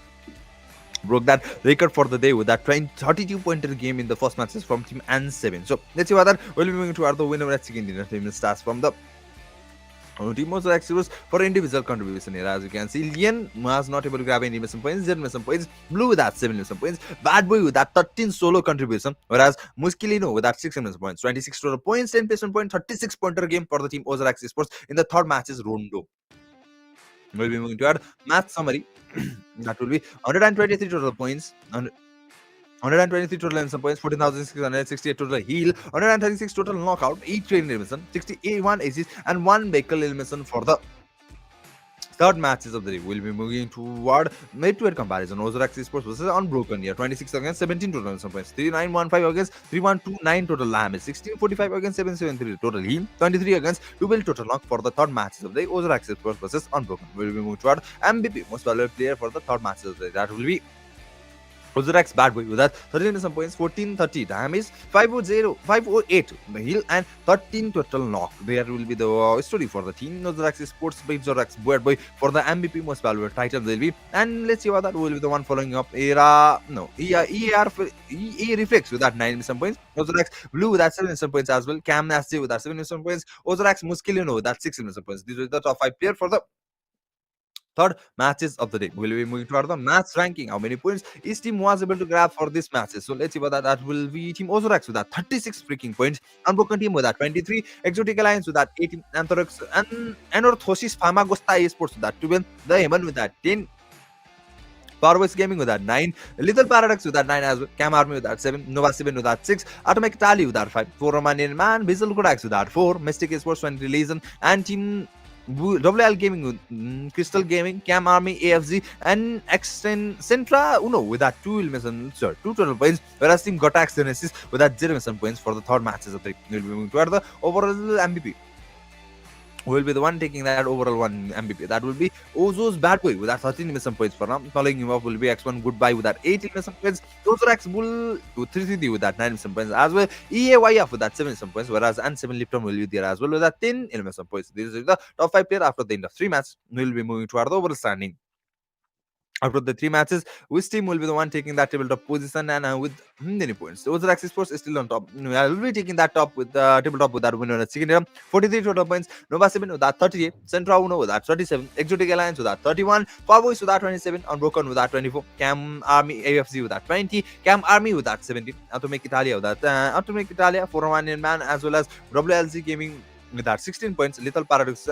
broke that record for the day with that 32 pointer game in the first matches from Team N7. So let's see what that we'll be moving to the winner at second dinner team starts from the Team Ozrax Esports for individual contribution here. As you can see, Lian was not able to grab any mission points, 0 mission points, Blue with that 7 mission points, Bad Boy with that 13 solo contribution, whereas Muskilino with that 6 mission points, 26 total points, 10 placement point, 36 pointer game for the Team Ozrax Esports in the third matches Rondo. We'll be moving to our match summary. That will be 123 total points. 123 total elimination points, 14,668 total heal, 136 total knockout, 8 training elimination, 61 aces, and 1 vehicle elimination for the third matches of the day. We'll be moving toward mid-to-head comparison. Ozarax Esports versus Unbroken here. 26 against 17 total elimination points, 3915 against 3129 total damage, 1645 against 773 total heal, 23 against 12 total knock for the third matches of the day. Ozarax Esports versus Unbroken. We'll be moving toward MVP, most valuable player for the third matches of the day. That will be Ozarax Bad Boy with that 13 some points, 1430 damage, 508 heal, and 13 total knock. There will be the story for the team. Ozarax Sports by Ozarax Bad Boy for the MVP most valuable title will be. And let's see what that will be the one following up. EA Reflex with that 9 some points. Ozarax Blue with that 7 some points as well. Cam Nasty with that 7 some points. Ozarax Muskilino with that 6 some points. These are the top 5 players for the third matches of the day. We'll be moving toward the match ranking. How many points each team was able to grab for this matches? So let's see about that. That will be Team Ozarax with that 36 freaking points, Unbroken Team with that 23, Exotic Alliance with that 18, Anthrax and Anorthosis Famagosta Esports with that 12, The Heaven with that 10, Powerways Gaming with that 9, Little Paradox with that 9 as well, Cam Army with that 7, Nova 7 with that 6, Atomic Tally with that 5, 4 Romanian Man, Visual Codex with that 4, Mystic Esports 20 Legion, and Team WL Gaming with Crystal Gaming, Cam Army, AFZ, and Centra Uno with that 2 elimination, 2 total points, whereas Team Gotax Genesis with that 0 elimination points for the third matches of the we'll be moving toward the overall MVP. Will be the one taking that overall one MVP. That will be Ozo's Bad Boy with that 13 elimination points for now. Following him up will be X1 Goodbye with that 8 elimination points. Ozarax Bull to 3 with that 9 elimination points as well. EAYF with that 7 elimination points, whereas N7 Lipton will be there as well with that 10 elimination points. This is the top 5 player after the end of 3 matches. We will be moving toward the overall standing. Out of the 3 matches, which team will be the one taking that tabletop position and with many points? Ozarax Sports is still on top. I will be taking that top with the tabletop with that winner at second round. 43 total points. Nova 7 with that 38. Centra Uno with that 37. Exotic Alliance with that 31. Powerboys with that 27. Unbroken with that 24. Cam Army AFC with that 20. Cam Army with that 17. Atomic Italia with that Atomic Italia for Romanian Man as well as WLC Gaming with that 16 points. Little Paradox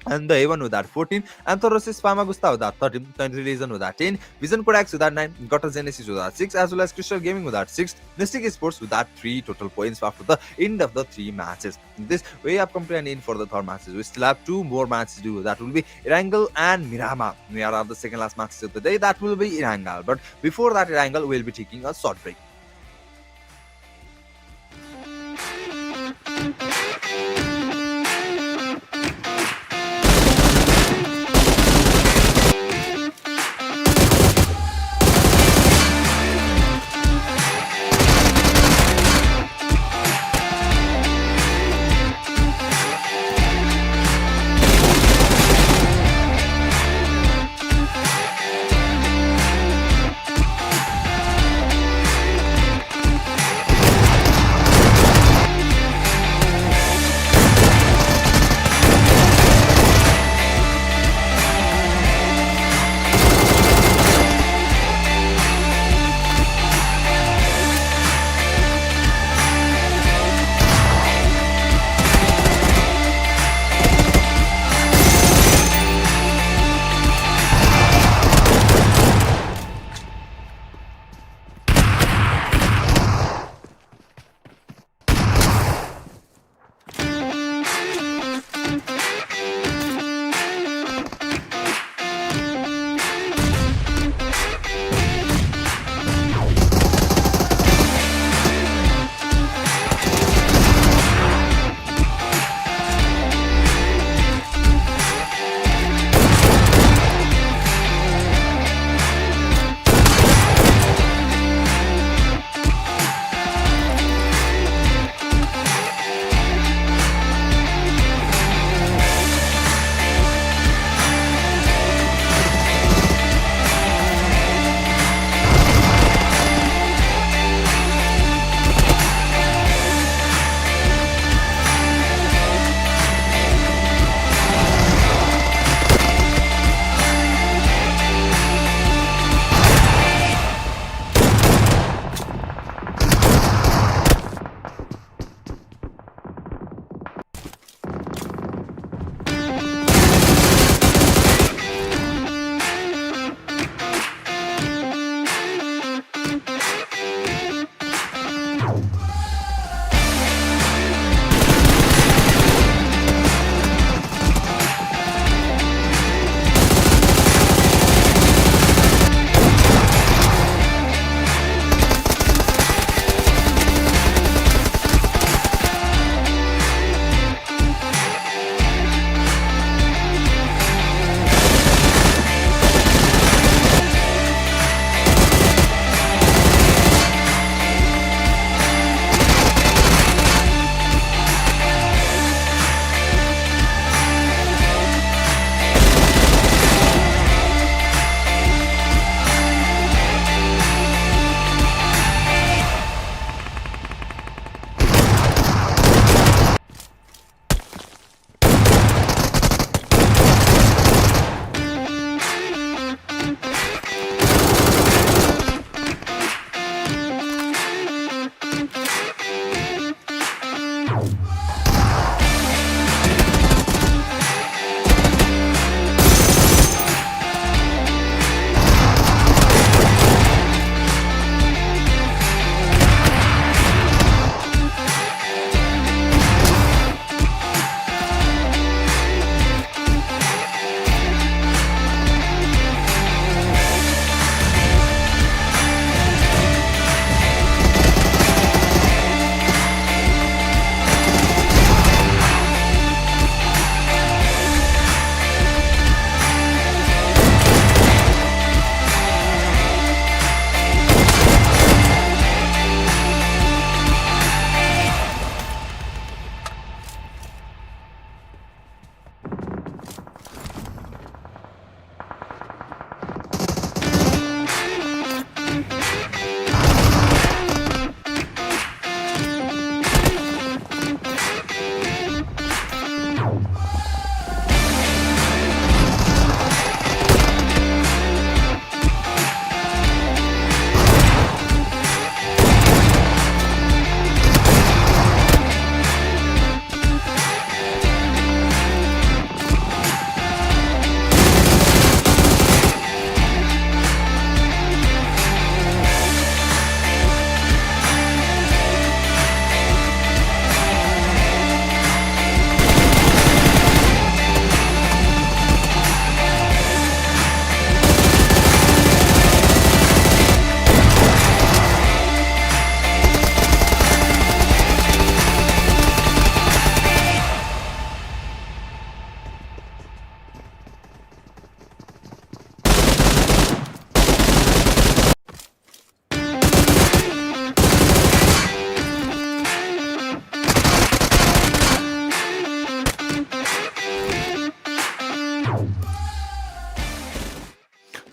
and the A1 with that 14, Anthrosis Famagusta with that 13, 23 Reason with that 10, Vision Codex with that 9, Gotta Genesis with that 6, as well as Crystal Gaming with that 6, Mystic Sports with that 3 total points after the end of the 3 matches. This we have completed in for the third matches. We still have 2 more matches to do. That will be Irangal and Mirama. We are the second last matches of the day. That will be Irangal. But before that Irangal, we'll be taking a short break.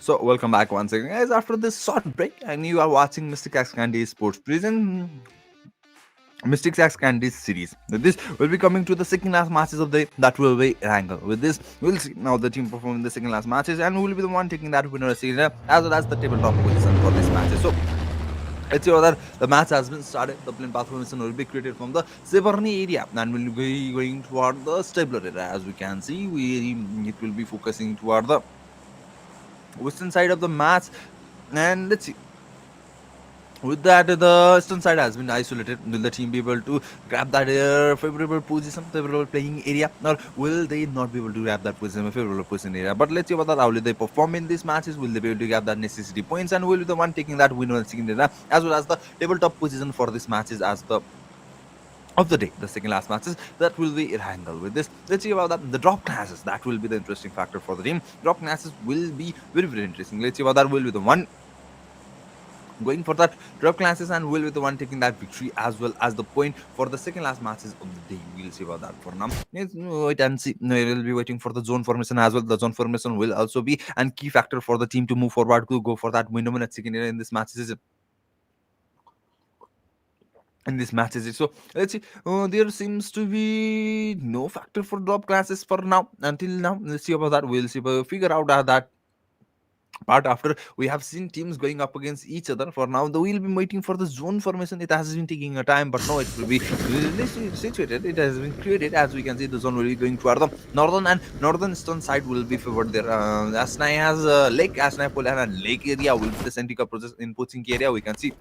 So welcome back once again, guys. After this short break, and you are watching Mysticxcandy Sports Prison. Mysticxcandy series. With this, we'll be coming to the second last matches of the day that will be Wrangle. With this, we'll see now the team performing the second last matches, and we'll be the one taking that winner series as well as the tabletop position for this matches. So let's see whether the match has been started. The plane path formation will be created from the Severny area and will be going toward the Stabler area. As we can see, it will be focusing toward the western side of the match. And let's see. With that, the eastern side has been isolated. Will the team be able to grab that favorable position, favorable playing area, or will they not be able to grab that position, favorable position area? But let's see about that. How will they perform in these matches? Will they be able to grab that necessity points, and will be the one taking that win or second area, as well as the tabletop position for this matches as the of the day, the second last matches that will be handled with this. Let's see about that. The drop classes that will be the interesting factor for the team. Drop classes will be very interesting. Let's see about that. Will be the one going for that drop classes and will be the one taking that victory as well as the point for the second last matches of the day. We'll see about that for now. Yes, wait and see. No, we'll be waiting for the zone formation as well. The zone formation will also be a key factor for the team to move forward to go for that window at second area in this matches. In this matches, so let's see. There seems to be no factor for drop classes for now. Until now, let's see about that. We'll see. Figure out that part after we have seen teams going up against each other. For now, though, we'll be waiting for the zone formation. It has been taking a time, but no, it will be really situated. It has been created. As we can see, the zone will be going toward the northern and northern side will be favored there. Asnai has lake, Asnai Polan and lake area will be the centric process in Pochinki area. We can see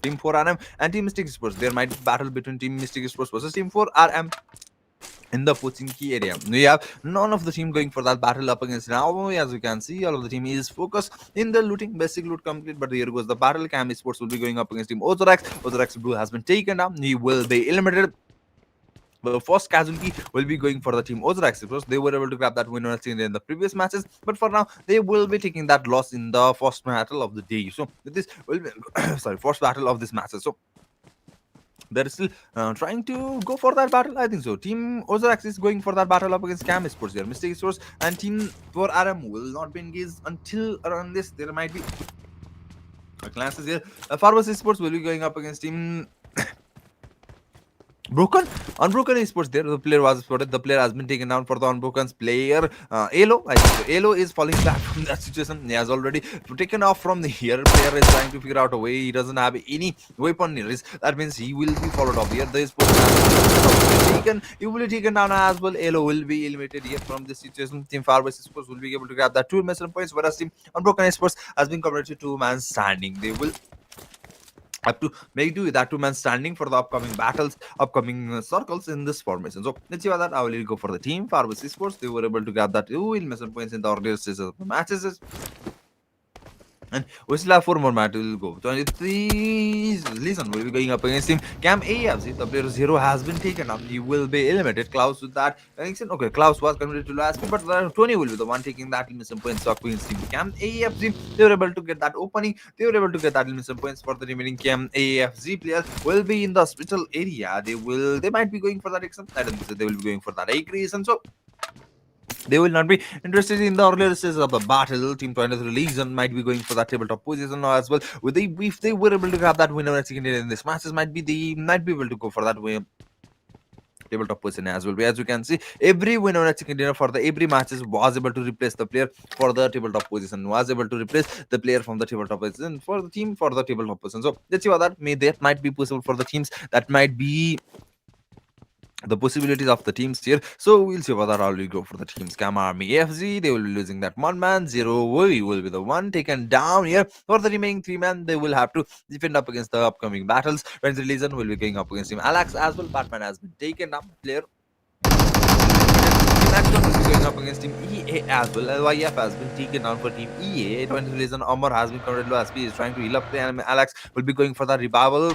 Team 4RM and Team Mystic Sports. There might be battle between Team Mystic Sports versus Team 4RM in the Pochinki area. We have none of the team going for that battle up against now. As you can see, all of the team is focused in the looting, basic loot complete. But here goes the battle. Cam Sports will be going up against Team Ozorax. Ozorax Blue has been taken down. He will be eliminated. The first casualty will be going for the team Ozorax because they were able to grab that winner in the previous matches. But for now, they will be taking that loss in the first battle of the day. So this will be first battle of this matches. So they're still trying to go for that battle. I think so. Team Ozarax is going for that battle up against Cam Sports here. Mystic Sports and Team for Aram will not be engaged until around this. There might be classes here. Pharmacy Sports will be going up against Team Broken, Unbroken Esports there. The player was spotted. The player has been taken down for the Unbroken's player. Elo, I think so. Elo is falling back from that situation. He has already taken off from the here. Player is trying to figure out a way. He doesn't have any weapon near his. That means he will be followed off here. The Esports taken. He will be taken down as well. Elo will be eliminated here from this situation. Team Farwest Esports will be able to grab that 2 measure points, whereas Team Unbroken Esports has been converted to 2-man standing. They will have to make do with that 2-man standing for the upcoming battles, upcoming circles in this formation. So let's see about that. I will go for the team. Farwest Esports, they were able to grab that 2 measure points in the earlier stages of the matches. And we still have 4 more matches. We'll go. 23. Listen, we'll be going up against him. Cam AFC, the player 0 has been taken up. He will be eliminated. Klaus with that. Okay, Klaus was converted to last, but 20 will be the one taking that elimination points up against him. Cam AFC, they were able to get that opening. They were able to get that elimination points for the remaining Cam AFC players. Will be in the hospital area. They might be going for that action. I don't think so. They will be going for that aggression. So they will not be interested in the earlier stages of the battle. Team 23 Legion might be going for that tabletop position as well. If they were able to grab that winner at second in this matches, might be able to go for that way tabletop position as well. As you can see, every winner at second dinner for the every matches was able to replace the player for the tabletop position, was able to replace the player from the tabletop position for the team for the tabletop position. So let's see what that might be possible for the teams. That might be the possibilities of the teams here. So we'll see whether I'll go for the teams. Scam Army FZ, they will be losing that 1-man. 0 will be the one taken down here. For the remaining 3-man, they will have to defend up against the upcoming battles. When Legion will be going up against him. Alex as well. Batman has been taken down. Player Maxwell will be going up against Team EA as well. LYF has been taken down for Team EA. 20 Legion Omar has been converted to SP. Is trying to heal up the enemy. Alex will be going for the revival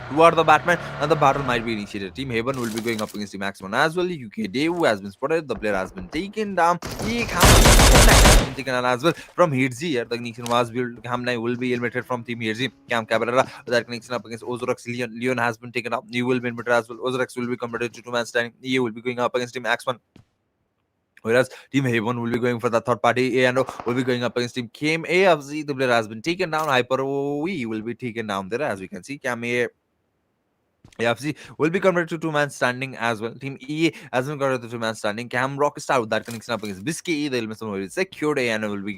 toward the Batman, and the battle might be initiated. Team Haven will be going up against Team X1 as well. UK Dave has been spotted. The player has been taken down. Has been taken down as well from Hirzi. Here, the connection was built. Hamnai will be eliminated from Team Hirzi. Cam Cabrera, that connection up against Ozorox. Leon has been taken up. He will be eliminated as well. Ozorox will be converted to 2-man standing. EA will be going up against Team X1. Whereas Team Haven will be going for the third party A and O will be going up against Team Cam AFC. The player has been taken down. Hyper OE will be taken down there, as we can see. Cam AFC will be converted to two-man standing as well. Team EA has been converted to two-man standing. Cam Rockstar with that connection up against Biscay. They'll be some secured A and O will be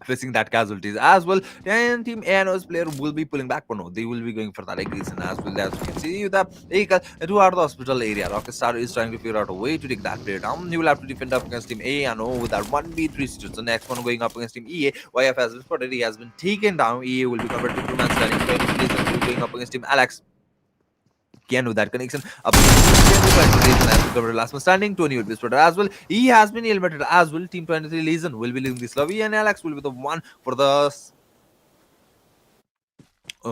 facing that casualties as well. And Team ANO's player will be pulling back, but no, they will be going for that aggression as well. As you can see, the vehicle toward the hospital area. Rockstar is trying to figure out a way to take that player down. You will have to defend up against Team ANO with that 1v3 situation. The next one going up against Team EA. YF has been spotted, he has been taken down. EA will be converted to two-man standing. Going up against Team Alex. Can do that connection up to cover last man standing. Tony will be spotted as well. He has been eliminated as well. Team 23 Legion will be leaving this lobby, and Alex will be the one for the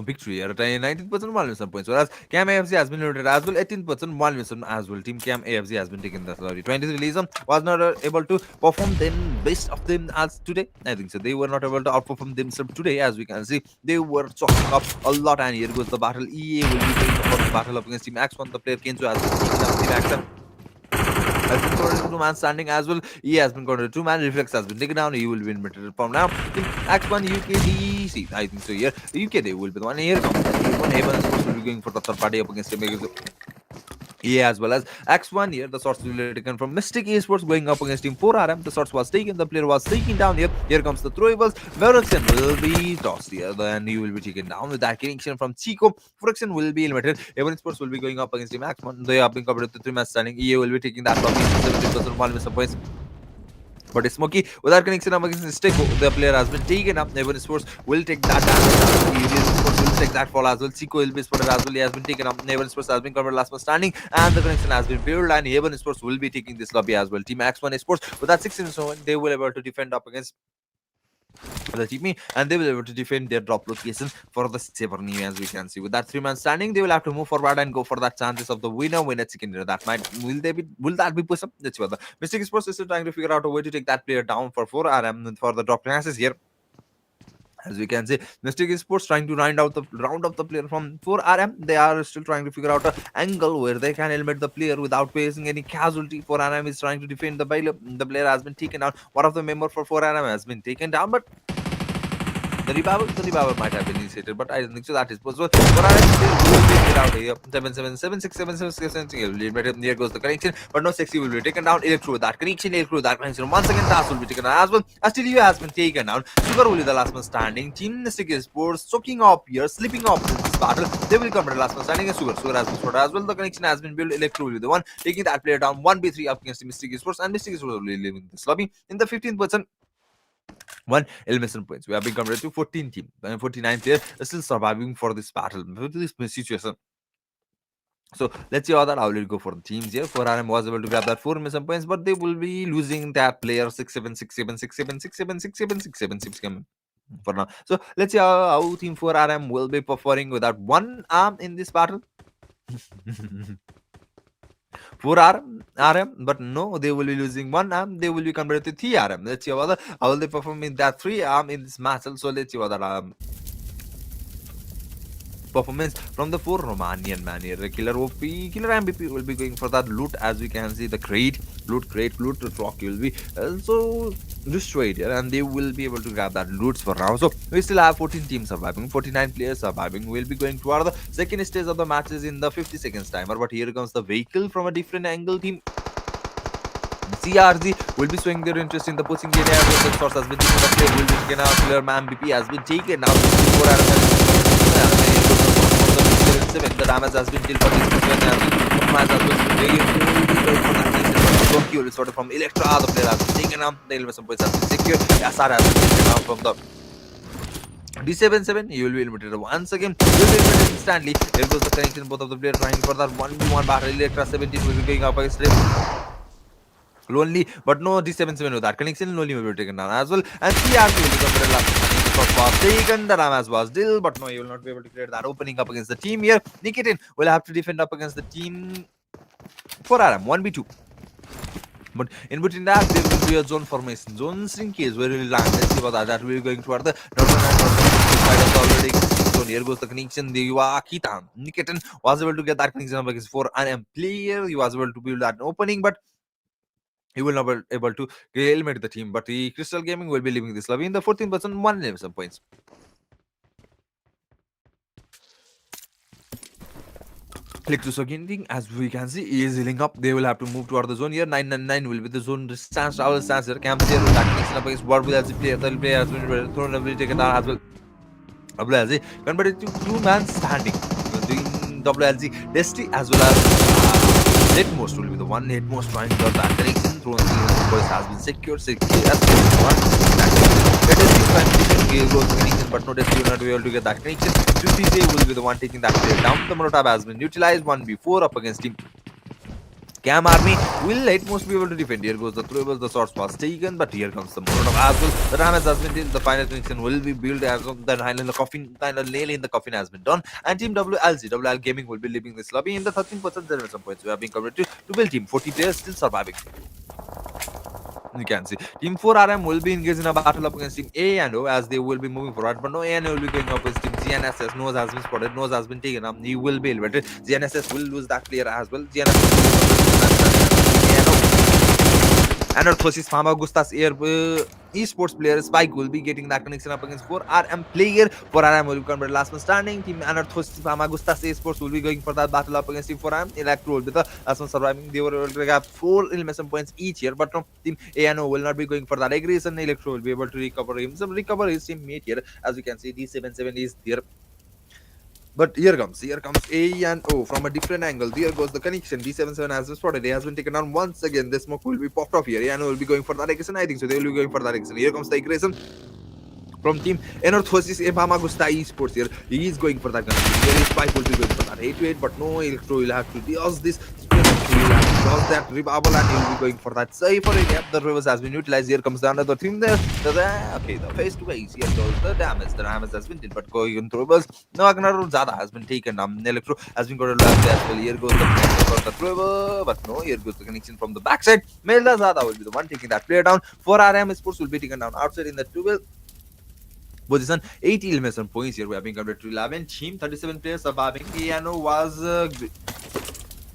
victory at 19% 1 points. Whereas Cam AFC has been eliminated as well. 18% 1 as well. Team Cam AFC has been taken the lobby. 23 Legion was not able to perform them best of them as today. I think so. They were not able to outperform themselves today, as we can see. They were chalking up a lot, and here goes the battle. EA will be going for the battle up against Team X1. The player Kenzo has been taken down. Team X1 has been converted to two-man standing as well. He has been converted to two-man. Reflex has been taken down. He will be invited from now. Team X1 UKDC. I think so here. UKD will be the one. Here comes the one. Haven will be going for the third party up against him. Yeah, as well as X1 here, the shots will be taken from Mystic Esports going up against Team 4RM. The shots was taken, the player was taken down here. Here comes the throwables. Veroxen will be tossed here, then he will be taken down with that connection from Chico. Veroxen will be eliminated. Haven Sports will be going up against Team X1. They have been covered with the 3 match standing. EA will be taking that from 70% 1 miss points. But Smokey, without connection up against Steko, the player has been taken up. Haven Sports will take that damage. Haven Sports will take that fall as well. Chico will be spotted as well. He has been taken up. Haven Sports has been covered last man standing, and the connection has been built. And Haven Sports will be taking this lobby as well. Team X1 Sports with that 16 so they will be able to defend up against the team, and they will be able to defend their drop location for the Severny, as we can see. With that 3 man standing, they will have to move forward and go for that chances of the winner chicken dinner. That might will that be push up? Let's see what the Mystic Sports is still trying to figure out a way to take that player down for 4RM for the drop classes here. As we can see, Mystic Sports trying to round out the player from 4RM. They are still trying to figure out an angle where they can eliminate the player without facing any casualty. 4RM is trying to defend the player. The player has been taken down. One of the member for 4RM has been taken down, but the revival might have been initiated, but I don't think so that is possible. But I will get out here. 7776767. Here goes the connection, but no sexy will be taken down. Electro with that connection, Electro with that connection. Once again, Task will be taken down as well. Astilio has been taken down. Sugar will be the last man standing. Team Mystic Sports choking up here, slipping up in this battle. They will come to the last man standing. And Sugar has been spotted as well. The connection has been built. Electro will be the one taking that player down. 1v3 up against Mystic Sports, and Mystic Sports will be leaving this lobby in the 15%. 1 elimination points. We have been converted to 14 team. 49 players still surviving for this battle, for this situation. So let's see how that. I will go for the teams here. 4RM was able to grab that 4 elimination points, but they will be losing that player 6-7 for now. So let's see how Team 4RM will be performing without one arm in this battle. 4 RM, but no, they will be losing one arm. They will be converted to 3 RM. Let's see how will they perform in that 3 arm in this match. So let's see what that performance from the 4 Romanian man here. Killer OP, Killer MVP will be going for that loot, as we can see. The loot rock will be also destroyed here, and they will be able to grab that loot for now. So we still have 14 teams surviving, 49 players surviving. We'll be going toward the second stage of the matches in the 50 seconds timer. But here comes the vehicle from a different angle. Team CRZ will be showing their interest in the pushing area. The source has been taken. The player will be taken out. Killer MVP has been taken out. The damage has been dealt, but this match has been taken sort of from Electra. The player has been taken out. The elimination points has been secured. SR has been taken out from the D77. He will be eliminated once again. He will be eliminated instantly. There goes the connection. Both of the players trying for that 1v1 battle. Electra 17 will be going up against him. Lonely, but no D77 with that connection. Lonely will be taken down as well. And CRC will become the last was taken. The damage was still, but no, he will not be able to create that opening up against the team here. Nikitin will have to defend up against the team 4RM 1v2. But in between that, there will be a zone formation. Zones in case where we will land. Let's see about that. We will going toward the northern side of the already zone. Here goes the connection. The Kitan. Nikitin was able to get that connection up against 4RM player. He was able to build that opening, but he will not be able to eliminate the team, but the Crystal Gaming will be leaving this lobby in the 14% 111 points. Click to Soginting, as we can see, he is healing up. They will have to move toward the zone here. 999 will be the zone stance. Our stance here. Camp here with that mixing up against what will as the player, the player has been thrown and will taken down as well. WLZ converted to two-man standing between WLZ Destiny as well as Netmost will be the one. Netmost trying to get that connection through the voice has been secured. As one. Let us see if Gale goes connection, but no Destiny will not be able to get that connection. 2CJ will be the one taking that player down. The Molotov has been utilized 1v4 up against team Cam Army will at most be able to defend. Here goes the throwable, the shots was taken, but here comes the Molotov as well. The damage has been done, the final connection will be built as well. The final nail in the coffin has been done. And Team WL Gaming will be leaving this lobby in the 13%. There are some points we have been covered to build team. 40 players still surviving. You can see Team 4RM will be engaged in a battle up against Team A and O as they will be moving forward, but no A and O will be going up against Team GNSS. Nose has been spotted, Nose has been taken up, he will be elevated. GNSS will lose that player as well. And Orthosis Fama Gustas Air esports player Spike will be getting that connection up against 4RM player. 4RM will come but last man standing. Team Anarthos Fama Gustas esports will be going for that battle up against Team 4RM. Electro will be the last one surviving. They were able to have 4 elimination points each here, but no, Team ANO will not be going for that aggression. Electro will be able to recover him. Some recover his teammate here. As we can see, D77 is there. But here comes A and O from a different angle. There goes the connection. D77 has been spotted. He has been taken down once again. The smoke will be popped off here. A and O will be going for that aggression. I think so. They will be going for that aggression. Here comes the aggression from Team Enorthosis Ebama Gusta Esports here. He is going for that connection. Here is Spike will be going for that 8-8, but no, Electro will have to dodge this. He will have to dodge that revival and he will be going for that save for it. Yep, the reverse has been utilized. Here comes the another team there. Okay, the face to face. Here goes the damage. The damage has been done, but going on throwers. No, Agnar Zada has been taken. Electro has been got a left as well. Here goes the connection for the thrower, but no, here goes the connection from the backside. Melda Zada will be the one taking that player down. 4RM Sports will be taken down outside in the 12 position. 8 elimination points here. We have been compared to 11. Team 37 players surviving. Iano was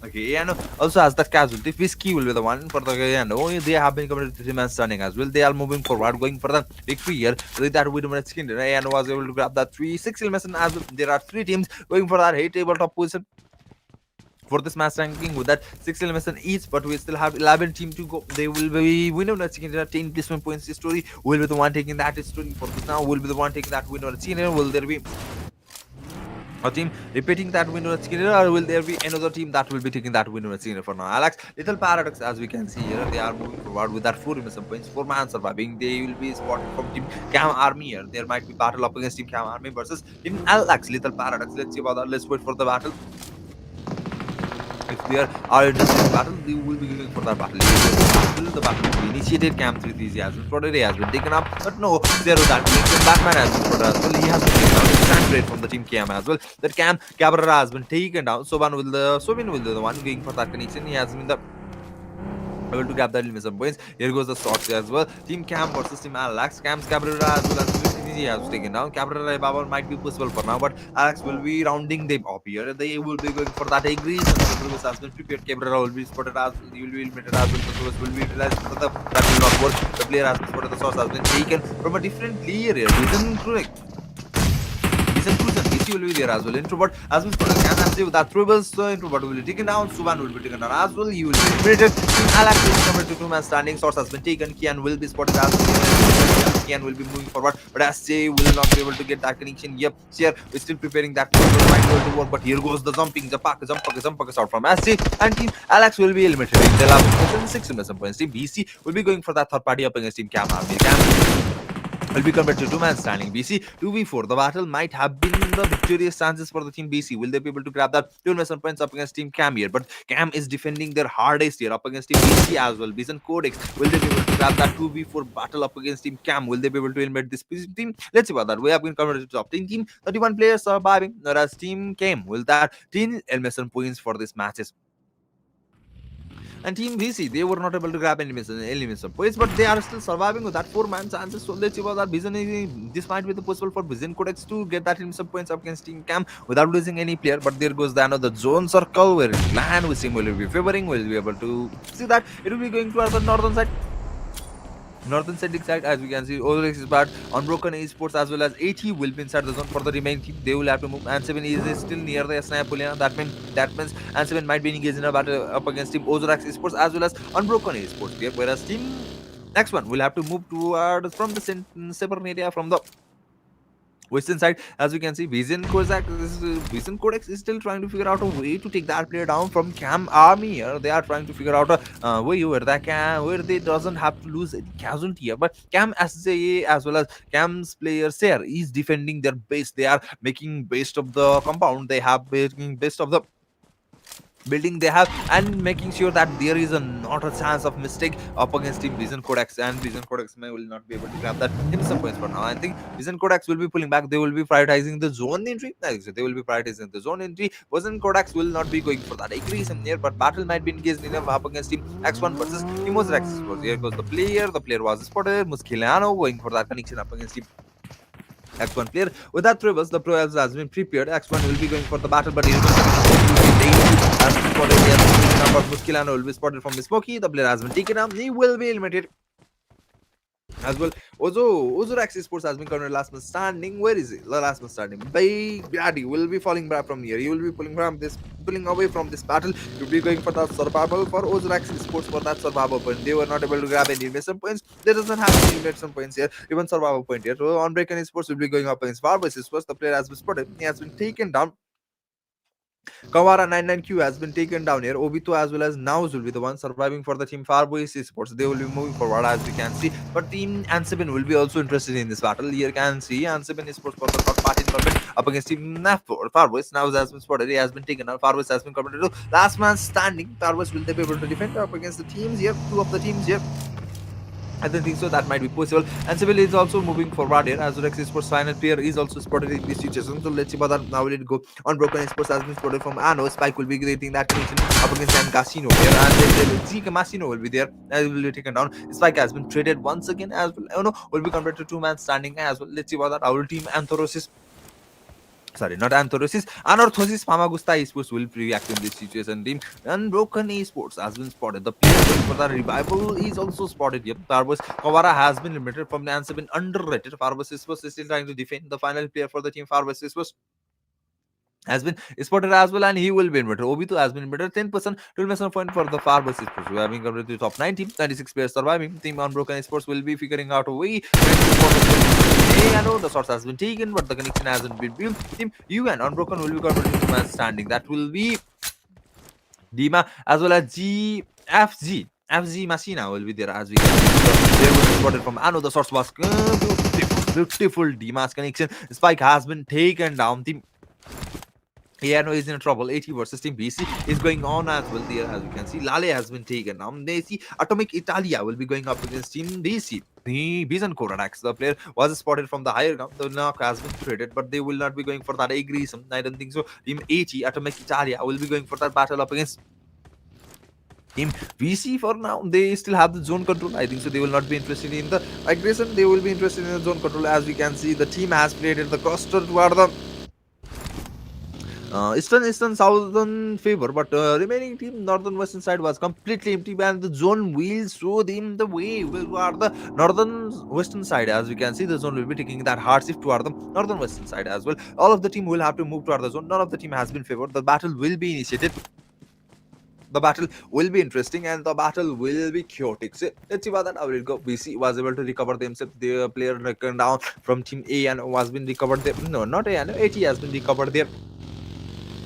okay, Iano also has the casualty. Whiskey will be the one for the Iano. They have been compared to 3 man standing as well. They are moving forward, going for the victory here. With that, we don't skin. Iano was able to grab that 3-6 elimination as well. There are 3 teams going for that 8 tabletop position for this match ranking with that 6 elimination each, but we still have 11 team to go. They will be winner taking 10 placement points story. Will be the one taking that story for this now. Will be the one taking that winner chicken. Will there be a team repeating that winner chicken, or will there be another team that will be taking that winner chicken for now? Alex, little paradox as we can see here. They are moving forward with that 4 elimination points. 4 man surviving. They will be spotted from Team Cam Army here. There might be battle up against Team Cam Army versus Team Alex. Little paradox. Let's see about that. Let's wait for the battle. If there are interesting battle, they will be going for that battle. The battle will be initiated. Camp 3 has been spotted. He has been taken up, but no, there was that connection. Batman has been spotted as well. He has been taken down. Stand from the team Cam as well. That Cam Cabrera has been taken down. Sobin will be the one going for that connection. He has been the able to grab that elimination points. Here goes the shots as well. Team Cam versus Team Alex. Cam's Cabrera as well as he has taken down. Cabrera Baba might be possible for now, but Alex will be rounding them up here. They will be going for that agrees. And the Lewis has been prepared. Cabrera will be spotted as well. He will be eliminated as well. The Lewis will be utilized for the that will not work. The player has been spotted. The source has been taken from a different player here. Isn't correct. DC will be there as well. Introvert as well. Can see with that throwers. So introvert will be taken down. Suban will be taken down as well. He will be eliminated. Alex is coming to 2 man standing. Source has been taken. Kian will be spotted as well. Kian will be moving forward, but SJ will not be able to get that connection. Yep, here we're still preparing that might be able to work, but here goes the jumping, jump out from SJ, and Team Alex will be eliminated. They'll have 6 points. Team BC will be going for that third party up against Team Cam Army. Will be converted to 2 man standing. BC 2v4. The battle might have been the victorious chances for the team BC. Will they be able to grab that 2 investment points up against Team Cam here? But Cam is defending their hardest here up against Team BC as well. Vision Codex. Will they be able to grab that 2v4 battle up against Team Cam? Will they be able to eliminate this team? Let's see about that. We have been converted to top 10 team. 31 players surviving. Whereas Team Cam will that 10 elimination points for this matches. And Team VC, they were not able to grab elimination points, but they are still surviving with that 4-man chances. So let's see what that Vision is. This might be the possible for Vision Codex to get that elimination points up against Team Cam without losing any player. But there goes the another zone circle where Clan with him will be favoring. Will be able to see that it will be going towards the northern side. Northern Celtic side, as we can see, Ozrex is bad. Unbroken Esports as well as AT will be inside the zone for the remaining team. They will have to move. And 7 is still near the Snapulia. That means and 7 might be engaged in a battle up against Team Ozrex Esports as well as Unbroken Esports here. Whereas Team next one will have to move toward from the separate area from the western side. As we can see, Vision Codex is still trying to figure out a way to take that player down from Cam Army here. They are trying to figure out a way where they doesn't have to lose any casualty here. But Cam SJA as well as Cam's players here is defending their base. They are making best of the compound. They have making best of the building they have and making sure that there is not a chance of mistake up against Team Vision Codex, and Vision Codex may will not be able to grab that in some points for now. I think Vision Codex will be pulling back. They will be prioritizing the zone entry. They will be prioritizing the zone entry. Vision Codex will not be going for that increase in here, but battle might be engaged in up against Team X1 versus Team X. Here goes the player. The player was spotted. Muskiliano going for that connection up against Team X1 player. With that traverse, the pro has been prepared. X1 will be going for the battle, but he has been spotted. He has been taken down, but Muskilano will be spotted from Smoky. The player has been taken down. He will be eliminated as well. Ozorax Esports has been counted last man standing. Where is it? The last man standing. Big Daddy will be falling back from here. He will be pulling away from this battle. He will be going for that survival for Ozorax Esports for that survival point. They were not able to grab any mission points. There doesn't have any mission points here. Even survival point here. So Unbreaken Esports will be going up against Farvers Esports. The player has been spotted. He has been taken down. Kawara 99Q has been taken down here. Obito as well as Naus will be the one surviving for the Team Farboys Esports. They will be moving forward as we can see. But Team Ansibin will be also interested in this battle. Here can see Ansibin Esports for the third party involvement up against Team Farboys. Naus has been spotted. He has been taken out. Farboys has been converted to last man standing. Farboys will they be able to defend up against the teams here? Two of the teams here. I don't think so. That might be possible. And Civil is also moving forward here. Azurex Esports final player is also spotted in this situation. So let's see about that. Now will it go? Unbroken Esports has been spotted from Ano. Spike will be creating that connection up against San Casino here. And then Zika Masino will be there. And will be taken down. Spike has been traded once again as well. Oh no, will be converted to 2-man standing as well. Let's see about that. Our team Anthorosis. Sorry, not Anthorosis. Anorthosis Famagusta Esports will react in this situation. Team Unbroken Esports has been spotted. The player for the revival is also spotted. Yep, Farbus Kawara has been limited from the answer been underrated. Farbus Esports is still trying to defend. The final player for the team Farbus Esports has been spotted as well, and he will be invited. Obito has been invited. 10% to point for the Farbus Esports. We are being covered to the top 9 team. 96 players surviving. Team Unbroken Esports will be figuring out a way. I know the source has been taken, but the connection hasn't been built. Team UN Unbroken will be converted to man standing. That will be Dima as well as GFG. FG Machina will be there as we can see. There will be spotted from Ano. The source was beautiful Dima's connection. Spike has been taken down. Team no, is in trouble. 80 versus Team BC is going on as well there, as we can see. Lale has been taken down. They see Atomic Italia will be going up against Team BC. The Vision Coronax, the player was spotted from the higher ground. The knock has been traded, but they will not be going for that aggression. I don't think so. Team 80, Atomic Italia, will be going for that battle up against Team VC for now. They still have the zone control. I think so. They will not be interested in the aggression. They will be interested in the zone control. As we can see, the team has created the cluster toward the eastern southern favor, but remaining team northern western side was completely empty, and the zone will show them the way toward the northern western side. As we can see, the zone will be taking that hard shift toward the northern western side as well. All of the team will have to move toward the zone. None of the team has been favored. The battle will be initiated. The battle will be interesting and the battle will be chaotic. So let's see about that. I will go. BC was able to recover themselves. The player taken down from team A and was been recovered there. No, not A and AT has been recovered there.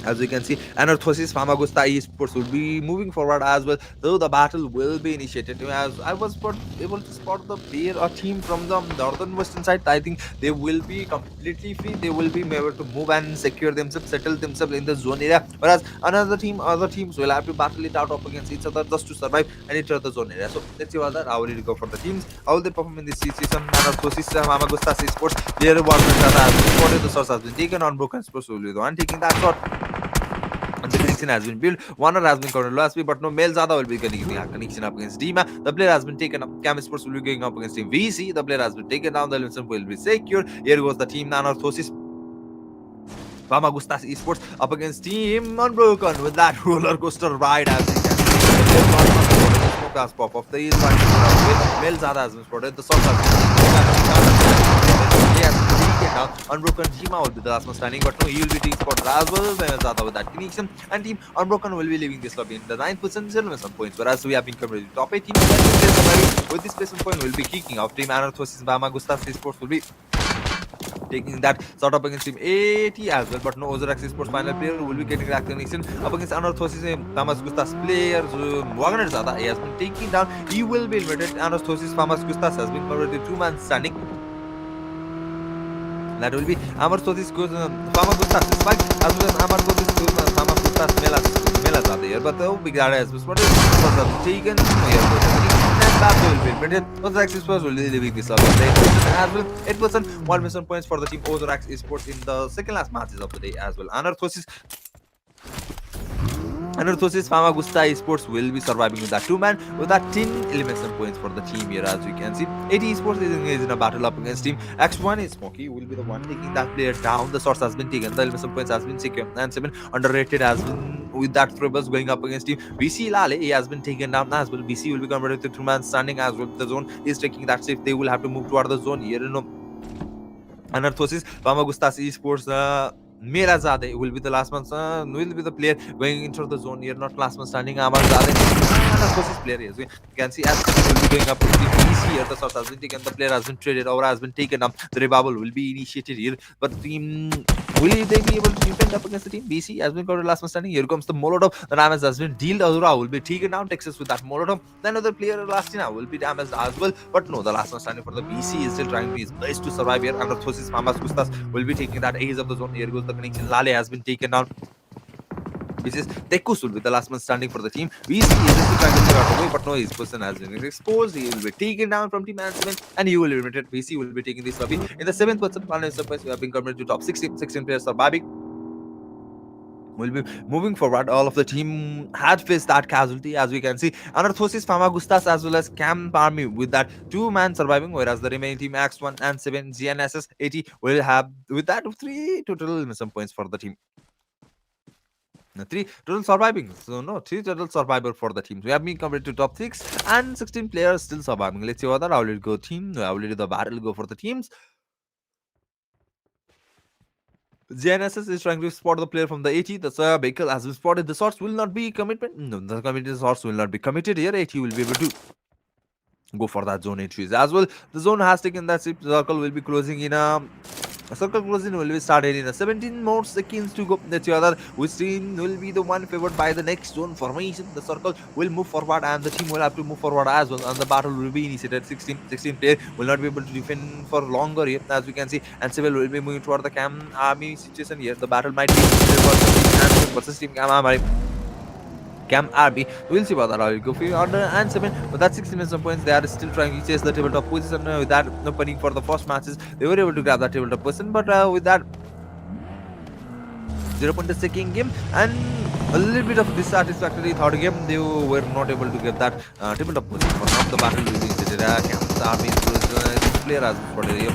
As we can see, Anorthosis Famagusta Esports will be moving forward as well, though the battle will be initiated. As I was able to spot the player or team from the northern western side, I think they will be completely free. They will be able to move and secure themselves, settle themselves in the zone area. Whereas other teams will have to battle it out up against each other just to survive and enter the zone area. So let's see about that. How will it go for the teams? How will they perform in this season? Anorthosis Famagusta Esports player was spotted. The source has been taken on. Broken Sports will be the one taking that shot. connection has been built. Warner has been covered last week, but no, Melzada will be getting the connection up against Dima. The player has been taken up. Cam Sports will be going up against Team VC. The player has been taken down. The Wilson will be secure. Here goes the team Nanorthosis Famagustas Esports up against Team Unbroken with that roller coaster ride as you can see. Smoke has pop off. The East right Melzada has been spotted. The Salt has been now. Unbroken Jima will be the last one standing, but no, he will be taking spotted as well. Melzada with that connection, and Team Unbroken will be leaving this lobby in the 9th position, 7 points. Whereas we have been covered with the top 8 team. With this placement point, will be kicking off. Team Anarthosis Famagustas Esports will be taking that sort up against Team 80 as well, but no Ozarax Sports final player will be getting that connection up against Anarthosis Famas Gustas player. Wagner Zada, he has been taken down. He will be limited. Anarthosis Famas Gustas has been covered with 2-man standing. That will be Amarthosis goes Famas Gustas spike as well as Amarthosis goes Famas Gustas Melas are there, but the big area has been spotted. Was taken. That will be limited. Ozarax Esports will be leaving this up as well. 8% 1 mission points for the team Ozarax Esports in the second last matches of the day as well. Anarthosis Famagusta Esports will be surviving with that 2-man with that 10 elimination points for the team here as we can see. 80 Esports is engaged in a battle up against Team X1 is Smokey will be the one taking that player down. The source has been taken, the elimination points has been secure, and 7 underrated has been with that Throbbers going up against Team VC Lale. He has been taken down as well. VC will be converted to 2-man standing as well. The zone is taking that safe. They will have to move toward the zone here. Anarthosis Famagustas Esports Mirazade will be the last one, will be the player going into the zone here, not last one standing. Amarzade, Anarthosis player, yes. You can see as will be going up to the PC here. The source has been taken, the player has been traded, or has been taken up. The revival will be initiated here, but the team will they be able to defend up against the team? BC has been got last one standing. Here comes the Molotov. The damage has been dealt. Azura will be taken down. Texas with that Molotov. Then another player Lastina will be damaged as well. But no, the last one standing for the BC is still trying his best to survive here. Anarthosis Mamas Gustas will be taking that ace of the zone. Here goes the connection. Lale has been taken down. This is Tekus will be the last man standing for the team. VC is still trying to figure out a way, but no, his person has been exposed. He will be taken down from Team Management and he will be limited. VC will be taking this lobby. In the 7th person, we have been converted to top 16. 16 players surviving. Will be moving forward. All of the team had faced that casualty, as we can see. Anarthosis, Famagustas, as well as Camp Army with that 2-man surviving, whereas the remaining team X1 and 7 GNSS 80 will have with that 3 total mission points for the team. 3 total surviving. So no, 3 total survivor for the teams. We have been converted to top 6 and 16 players still surviving. Let's see what that. How will it go team? How will the battle go for the teams? GNSS is trying to spot the player from the 80. The vehicle has been spotted. The shots will not be commitment. No, the committed shots will not be committed here. 80 will be able to go for that zone entries as well. The zone has taken that circle will be closing in a circle closing will be started in a 17 more seconds to go. That's the other which team will be the one favored by the next zone formation. The circle will move forward and the team will have to move forward as well, and the battle will be initiated. 16 players will not be able to defend for longer here, as we can see, and Civil will be moving toward the Cam Army situation here. The battle might be versus Team Cam Army. Cam RB. We'll see about that. I'll go for under and 7. But that's 60 minutes of points. They are still trying to chase the tabletop position. With that opening for the first matches, they were able to grab that tabletop position. But with that 0-point second game and a little bit of dissatisfactory third game, they were not able to get that tabletop position. For now, the battle will be instead. Cam's RB player has spotted here.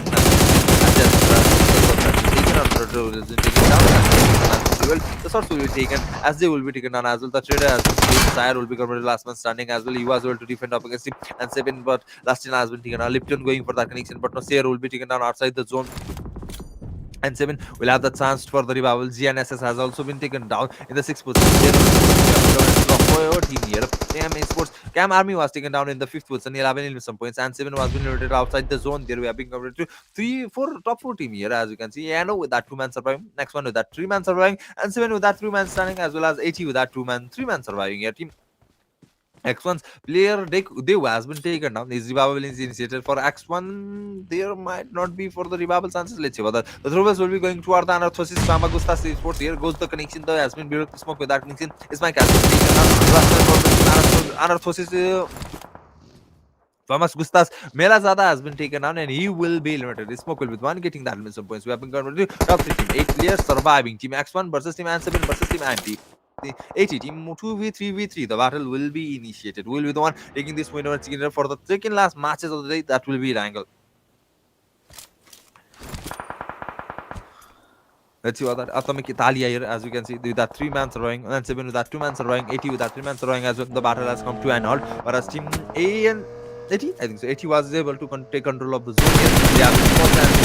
The shots will be taken as they will be taken down as well. The trader as well. Sire will be converted last man standing as well. He was able to defend up against him and 7, but Lastina has been taken down. Lipton going for that connection, but no, Sayer will be taken down outside the zone. And 7 will have the chance for the revival. GNSS has also been taken down in the 6th position. Team here. Cam Army was taken down in the 5th position. 11 some points, and 7 was been loaded outside the zone. There we have been covered to top 4 team here, as you can see. Yano with that 2-man surviving. Next one with that 3-man surviving, and 7 with that 3-man standing, as well as 80 with that 3-man surviving here. Team X1's player they has been taken down. His revival is initiated for X1. There might not be for the revival chances. Let's see what the throwers will be going toward the Anarthosis Famagusta Sports. Here goes the connection. There has been built smoke with that connection. Is my has been taken down. Anarthosis Thomas Gustas Melazada has been taken down and he will be limited. Smoke will be one getting that some points. We have been converted to top 3 team. 8 players surviving. Team X1 versus Team N7 versus Team Anti. 80 team 2v3v3. The battle will be initiated. Will be the one taking this winner chicken dinner for the second last matches of the day. That will be Wrangle. Let's see what that Atomic Italia here, as we can see, with that 3-man surviving, and 7 with that 2-man surviving, 80 with that 3-man surviving as well. The battle has come to an halt. Whereas team A and 80, I think so. 80 was able to take control of the zone here. They have been forced and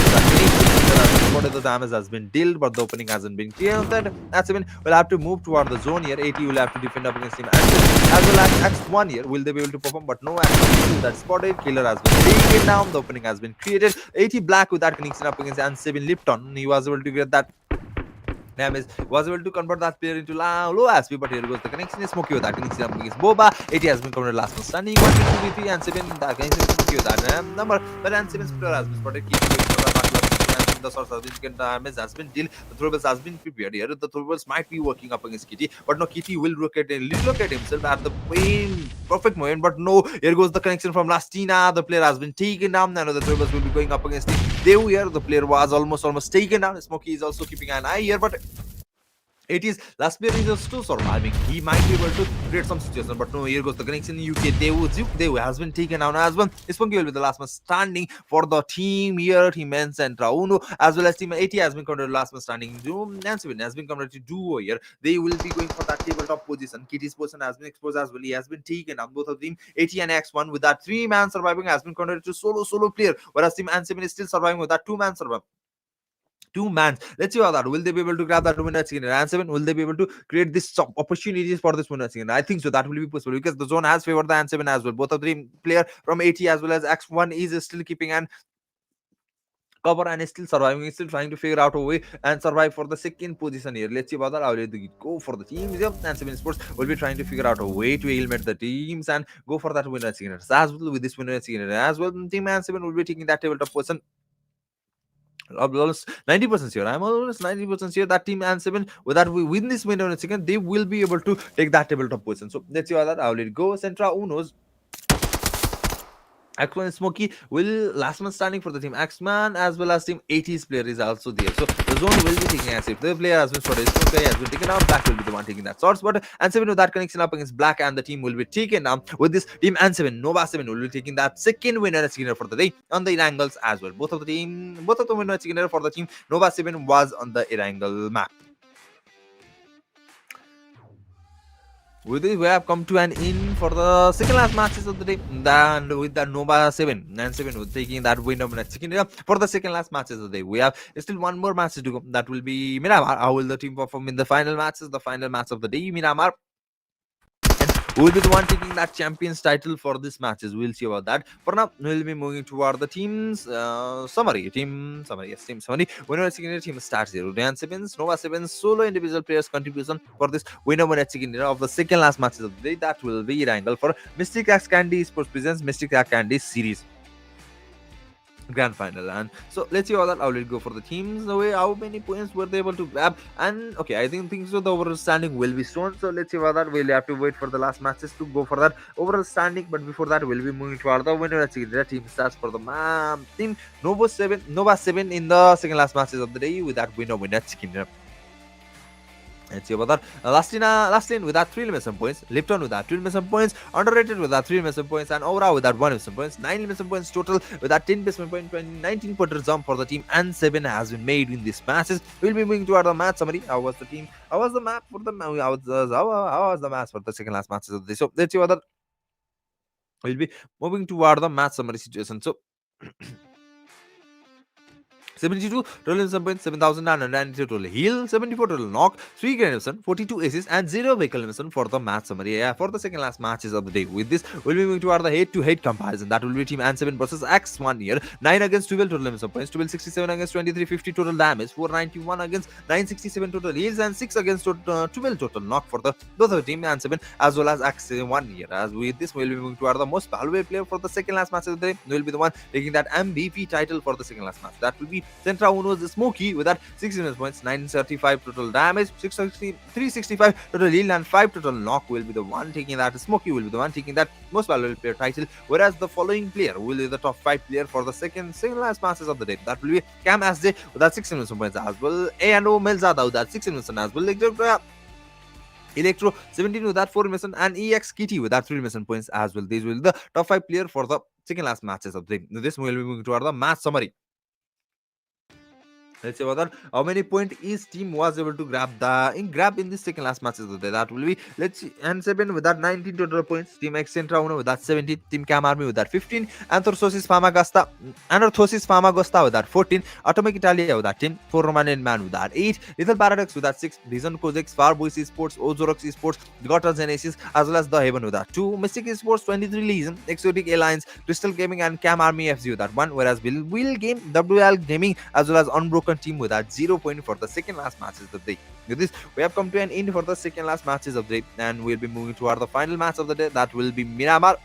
spotted the damage has been dealt, but the opening hasn't been clear. That's 7 will have to move toward the zone here. 80 will have to defend up against him. As well as X1 here, will they be able to perform? But no X1 that spotted. Killer has been taken down. The opening has been created. 80 black with that connection up against and 7 Lipton. He was able to get that damage, was able to convert that player into low SP, but here goes the connection is Smokey with that connection up against Boba. 80 has been converted last one standing 1 2 3 and 7 that connection is Smokey with that number, but and 7 player has been spotted. Keep going for the source has been damage has been dealt. The Throwables has been prepared here. The Throwables might be working up against Kitty, but no, Kitty will relocate himself at the perfect moment. But no, here goes the connection from Lastina. The player has been taken down. Now the Throwables will be going up against him. Dew here, the player was almost taken down. Smokey is also keeping an eye here, but it is last player is still surviving. He might be able to create some situation, but no, here goes the connection. UK Dew has been taken down as well. Spunky will be the last man standing for the team here. Team Men's and Rauno as well as team 80 has been converted last man standing. Nancy has been converted to duo here. They will be going for that tabletop position. Kitty's position has been exposed as well. He has been taken on both of them. 80 and X1 with that 3-man surviving has been converted to solo player, whereas team Ansibin is still surviving with that 2-man surviving. 2 mans. Let's see how that. Will they be able to grab that winner chicken? And 7, will they be able to create this opportunities for this winner chicken? I think so. That will be possible because the zone has favored the N7 as well. Both of the player from 80 as well as X1 is still keeping an cover and is still surviving. He's still trying to figure out a way and survive for the second position here. Let's see about that. I'll go for the teams. Yep, and 7 Sports will be trying to figure out a way to eliminate the teams and go for that winner chicken as well. With this winner chicken as well, team N7 will be taking that tabletop position. I'm almost 90% sure. I'm almost 90% sure that team and 7 with that we win this window in a second, they will be able to take that tabletop position. So let's see how that. I'll let it go. Centra Unos. X1 Smokey will last man standing for the team X-Man as well as team 80's player is also there. So the zone will be taking as if the player has been spotted. Smokey has been taken out. Black will be the one taking that source. But N7 with that connection up against Black and the team will be taken down with this team N7. Nova 7 will be taking that second winner for the day on the Irangles as well. Both of the winner for the team Nova 7 was on the Irangle map. With this, we have come to an end for the second last matches of the day. And with the Nova 7 and 7 with taking that win of for the second last matches of the day. We have still one more match to go. That will be Miramar. How will the team perform in the final matches? The final match of the day, Miramar. Who will be the one taking that champions title for this matches? We'll see about that. For now, we'll be moving toward the team's summary. Team summary. Winner second team starts here. Udayan 7's, Nova 7's solo individual players contribution for this winner second of the second last matches of the day. That will be Wrangle for Mysticxcandy Sports presents Mysticxcandy series grand final. And so let's see how that. I will go for the teams. The way how many points were they able to grab? And okay, I think so. The overall standing will be shown. So let's see about that. We'll have to wait for the last matches to go for that overall standing. But before that, we'll be moving to the winner. The team starts for the team Nova 7 in the second last matches of the day with that winner chicken. Let's see about that. Lastin with that 3 elimination points. Lipton with that 2 elimination points. Underrated with that 3 elimination points. And Aura with that 1 elimination points. 9 elimination points total with that 10 elimination point. 19 point jump for the team. And 7 has been made in these matches. We'll be moving toward the match summary. How was the team? How was the map for the how was the match for the second last matches of the day? So let's see what that. We'll be moving toward the match summary situation. So 72 total points, 7,992 total heal, 74 total knock, 3 grenades, 42 aces, and 0 vehicle elimination for the match summary. Yeah, for the second last matches of the day. With this, we'll be moving toward the head-to-head comparison. That will be Team N7 versus X1 here. 9 against 12 total elimination points, 1267 against 2350 total damage, 491 against 967 total heals, and 6 against 12 total knock for the both of the Team N7 as well as X1 here. As with this, we'll be moving toward the most valuable player for the second last matches of the day. Will be the one taking that MVP title for the second last match. That will be Centra Uno's Smokey with that 16 points, 935 total damage, 365 total heal, and 5 total knock will be the one taking that. Smokey will be the one taking that most valuable player title, whereas the following player will be the top 5 player for the second last matches of the day. That will be Cam SJ with that 16 points as well, A&O Melzada with that 16 as well. Electro 17 with that 4 elimination, and EX Kitty with that 3 elimination points as well. These will be the top 5 player for the second last matches of the game. This will be moving toward the match summary. Let's see about that. How many point each team was able to grab in the second last matches of the day? That will be, let's see, and 7 with that 19 total points. Team Excentra Uno with that 17. Team Cam Army with that 15. Anthrosis Famagosta with that 14. Atomic Italia with that 10. 4 Romanian Man with that 8. Little Paradox with that 6. Vision Kozex, Farboys Esports, Ozorox Esports, Gotta Genesis, as well as The Haven with that 2. Mystic Esports 23 Legion, Exotic Alliance, Crystal Gaming, and Cam Army FC with that 1. Whereas Will Game, WL Gaming, as well as Unbroken Team with that 0 point for the second last matches of the day. With this, we have come to an end for the second last matches of the day, and we'll be moving toward the final match of the day. That will be Miramar.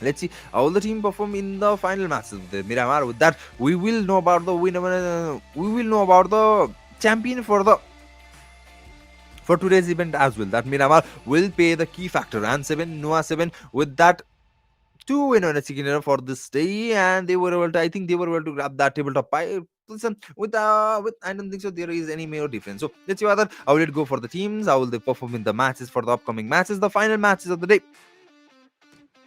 Let's see how the team perform in the final matches of the Miramar. With that, we will know about the winner. We will know about the champion for today's event as well. That Miramar will pay the key factor, and 7 Noah 7 with that 2 win on a chicken for this day, and they were able to, I think they were able to grab that tabletop pie. Listen, with I don't think so there is any major difference. So let's see whether how will it go for the teams, how will they perform in the matches for the upcoming matches, the final matches of the day,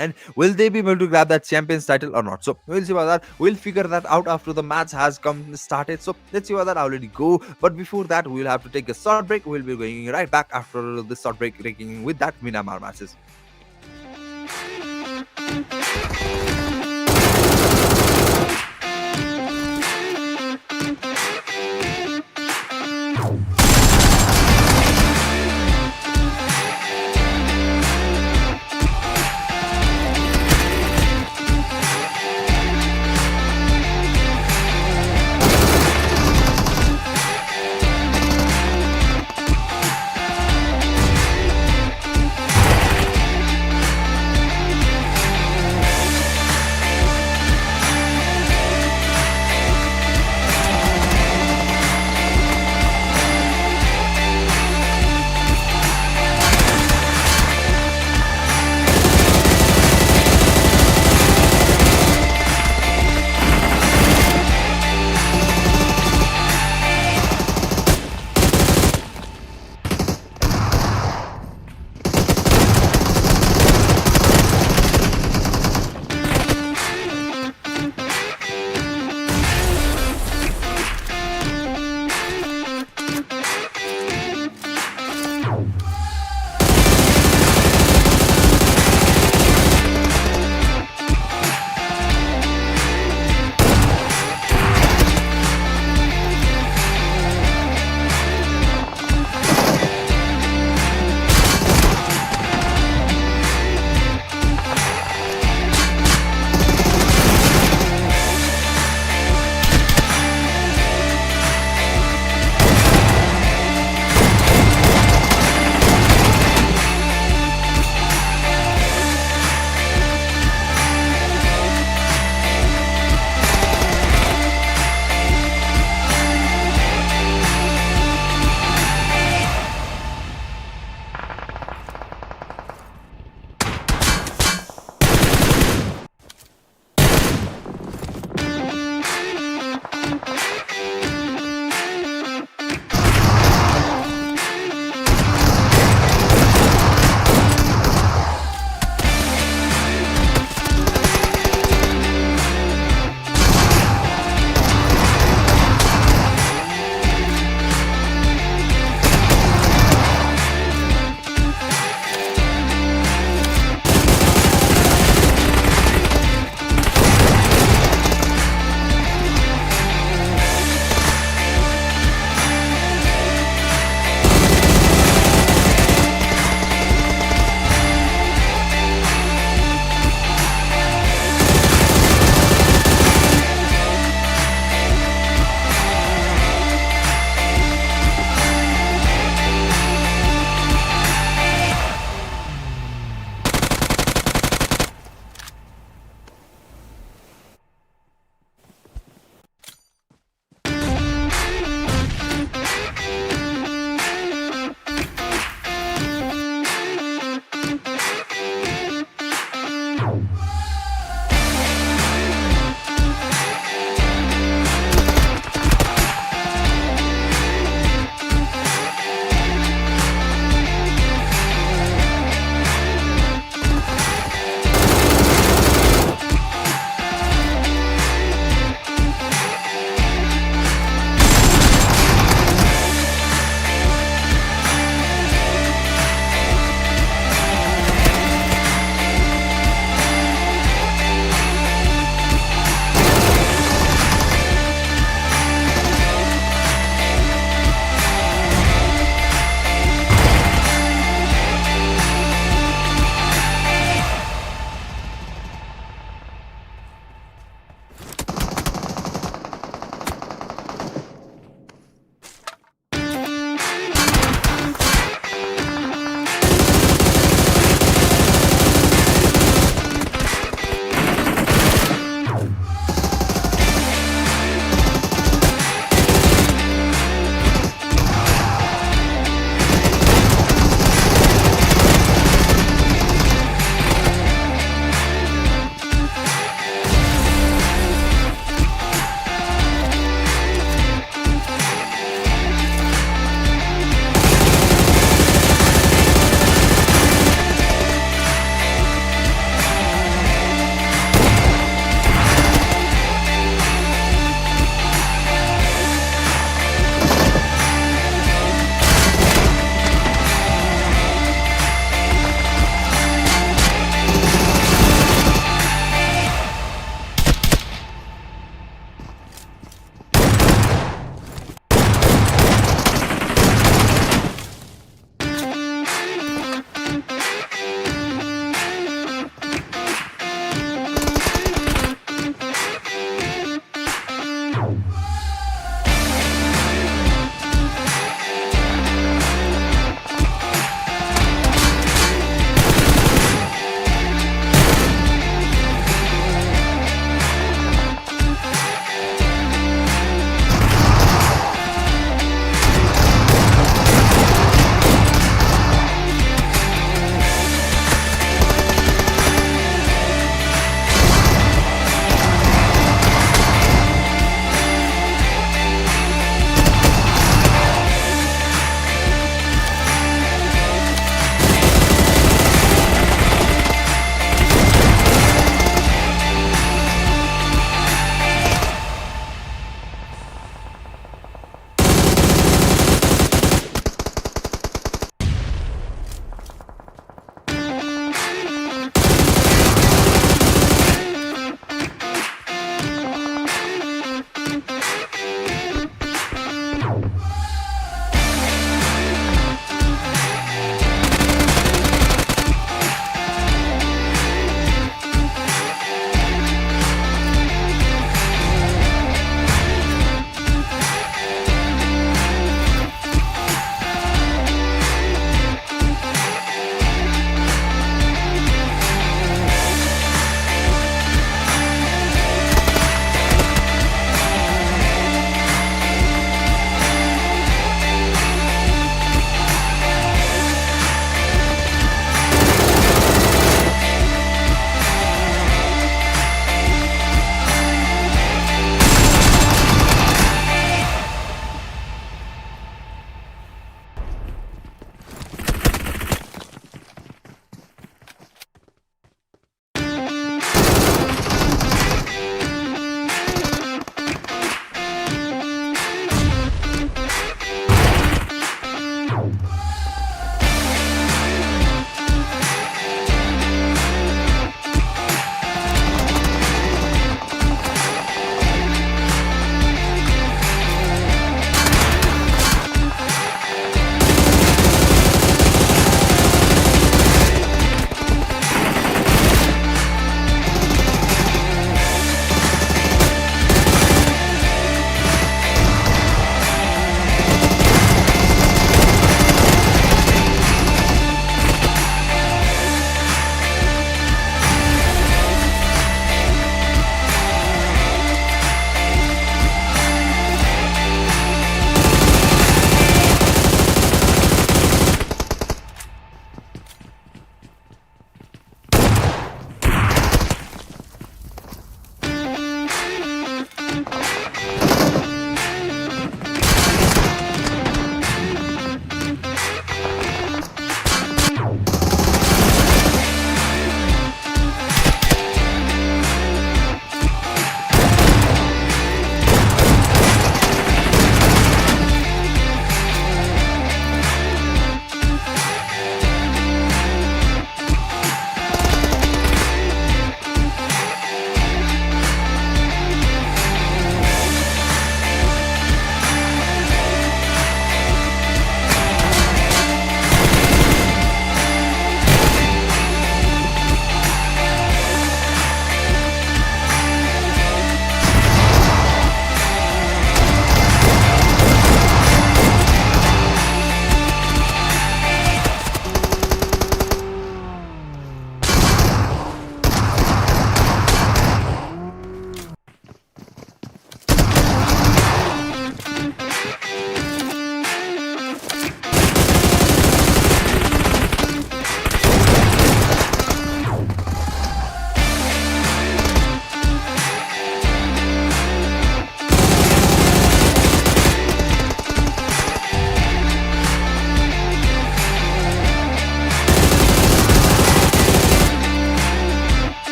and will they be able to grab that champions title or not. So we'll see about that. We'll figure that out after the match has come started. So let's see about that. How will it go? But before that, we'll have to take a short break. We'll be going right back after this short break, breaking with that Miramar matches.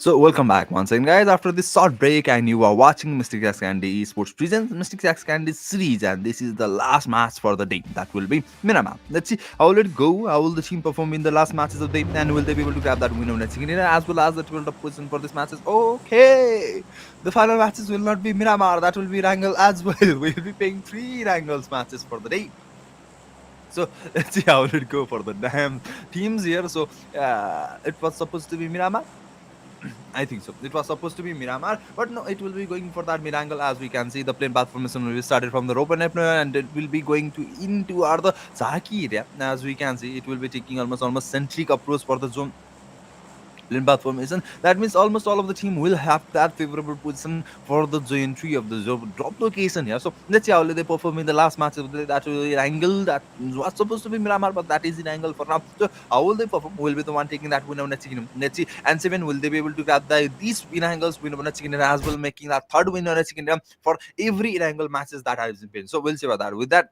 So welcome back once again, guys. After this short break, and you are watching Mysticxcandy Esports presents Mysticxcandy series, and this is the last match for the day. That will be Miramar. Let's see how will it go. How will the team perform in the last matches of the day, and will they be able to grab that win on next second as well as the 12th position for this matches? Okay, the final matches will not be Miramar. That will be Wrangle as well. We'll be paying three Wrangles matches for the day. So let's see how will it go for the damn teams here. So it was supposed to be Miramar. I think so. It was supposed to be Miramar, but no, it will be going for that Mirangle. As we can see, the plane path formation will be started from the Ropen and it will be going to into our the Saki area. As we can see, it will be taking almost centric approach for the zone Lindbath formation. That means almost all of the team will have that favorable position for the entry of the drop location here. So let's see how they perform in the last match of that angle that was supposed to be Miramar, but that is in angle for now. So how will they perform? Will be the one taking that win of Netsi. Let's see. And 7 will they be able to grab these win angles win of Netsi as well, making that third win of Netsi for every angle matches that has been played. So we'll see about that. With that,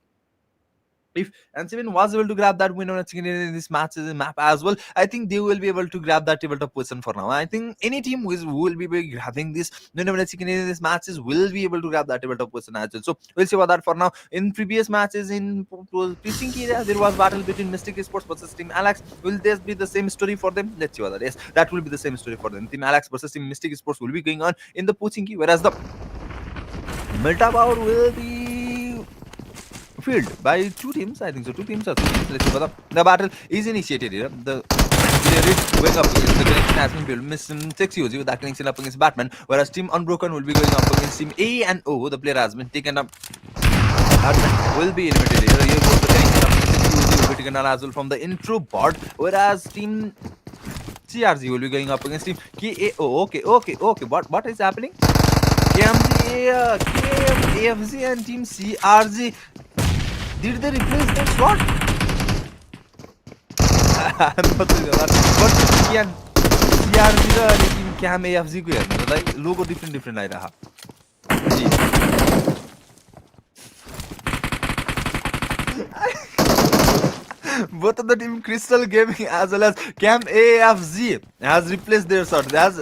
if N7 was able to grab that win on in this match map as well, I think they will be able to grab that tabletop position for now. I think any team who will be grabbing this win on in this matches will be able to grab that tabletop position as well. So we'll see about that for now. In previous matches in pitching area, there was battle between Mystic Sports versus Team Alex. Will this be the same story for them? Let's see what that is. That will be the same story for them. Team Alex versus Team Mystic Sports will be going on in the Puchinki, whereas the Meta Power will be field by two teams. I think so. Two teams or three teams. Let's see whether the battle is initiated here. The player is going up against the connection has been built. Miss 6 UG with that connection up against Batman, whereas Team Unbroken will be going up against Team A and O. The player has been taken up. Batman will be eliminated here. Here goes the connection up against 6 UG will be taken out as well from the intro board, whereas Team CRZ will be going up against Team KAO. Okay. What is happening? KMAFZ and Team CRZ, did they replace their slot? I'm not sure that. But yeah, CRZ and Team Cam AFZ को हेर्नु like logo different आइरहा. Both of the team Crystal Gaming as well as Cam AFZ has replaced their slot. Has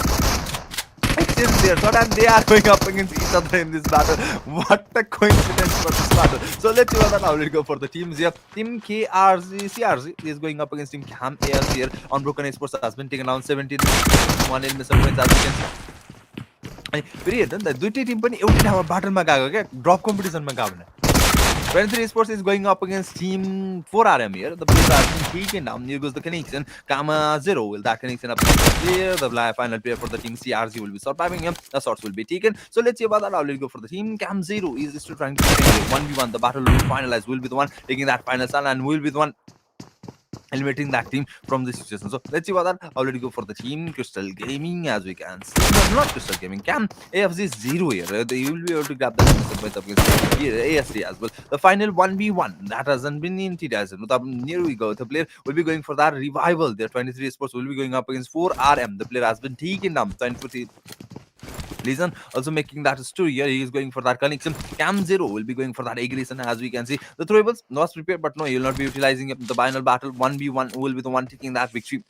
exchanged their slot and they are going up against each other in this battle. What a coincidence for this battle. So let's see what how will go for the teams here. Team CRZ is going up against Team Cam AFZ here. Unbroken Esports has been taken down 17 1 elimination points as we can see. फेरि हेर्नु नि त दुईटै Tim पनि एउटै ठाउँमा बाटलमा गएको क्या ड्रप कम्पिटिसनमा गएको भने 23 Sports is going up against Team 4RM here. The players are being taken down. Here goes the connection. Kama 0 will that connection up here. The final player for the team CRZ will be surviving him. The shots will be taken. So let's see about that. How will it go for the team? Cam 0 is still trying to 1v1. The battle will be finalized. Will be the one taking that final stand and will be the one eliminating that team from this situation. So let's see what that. Already go for the team Crystal Gaming as we can see. No, not Crystal Gaming. Cam AFZ is 0 here. They will be able to grab that points up against ASC as well. The final 1v1 that hasn't been in TDS. Here we go. The player will be going for that revival. Their 23 Sports will be going up against 4RM. The player has been taken down. 20 Legion also making that story here. He is going for that connection. Cam 0 will be going for that aggression as we can see. The throwables not prepared, but no, he will not be utilizing the final battle. 1v1 will be the one taking that victory.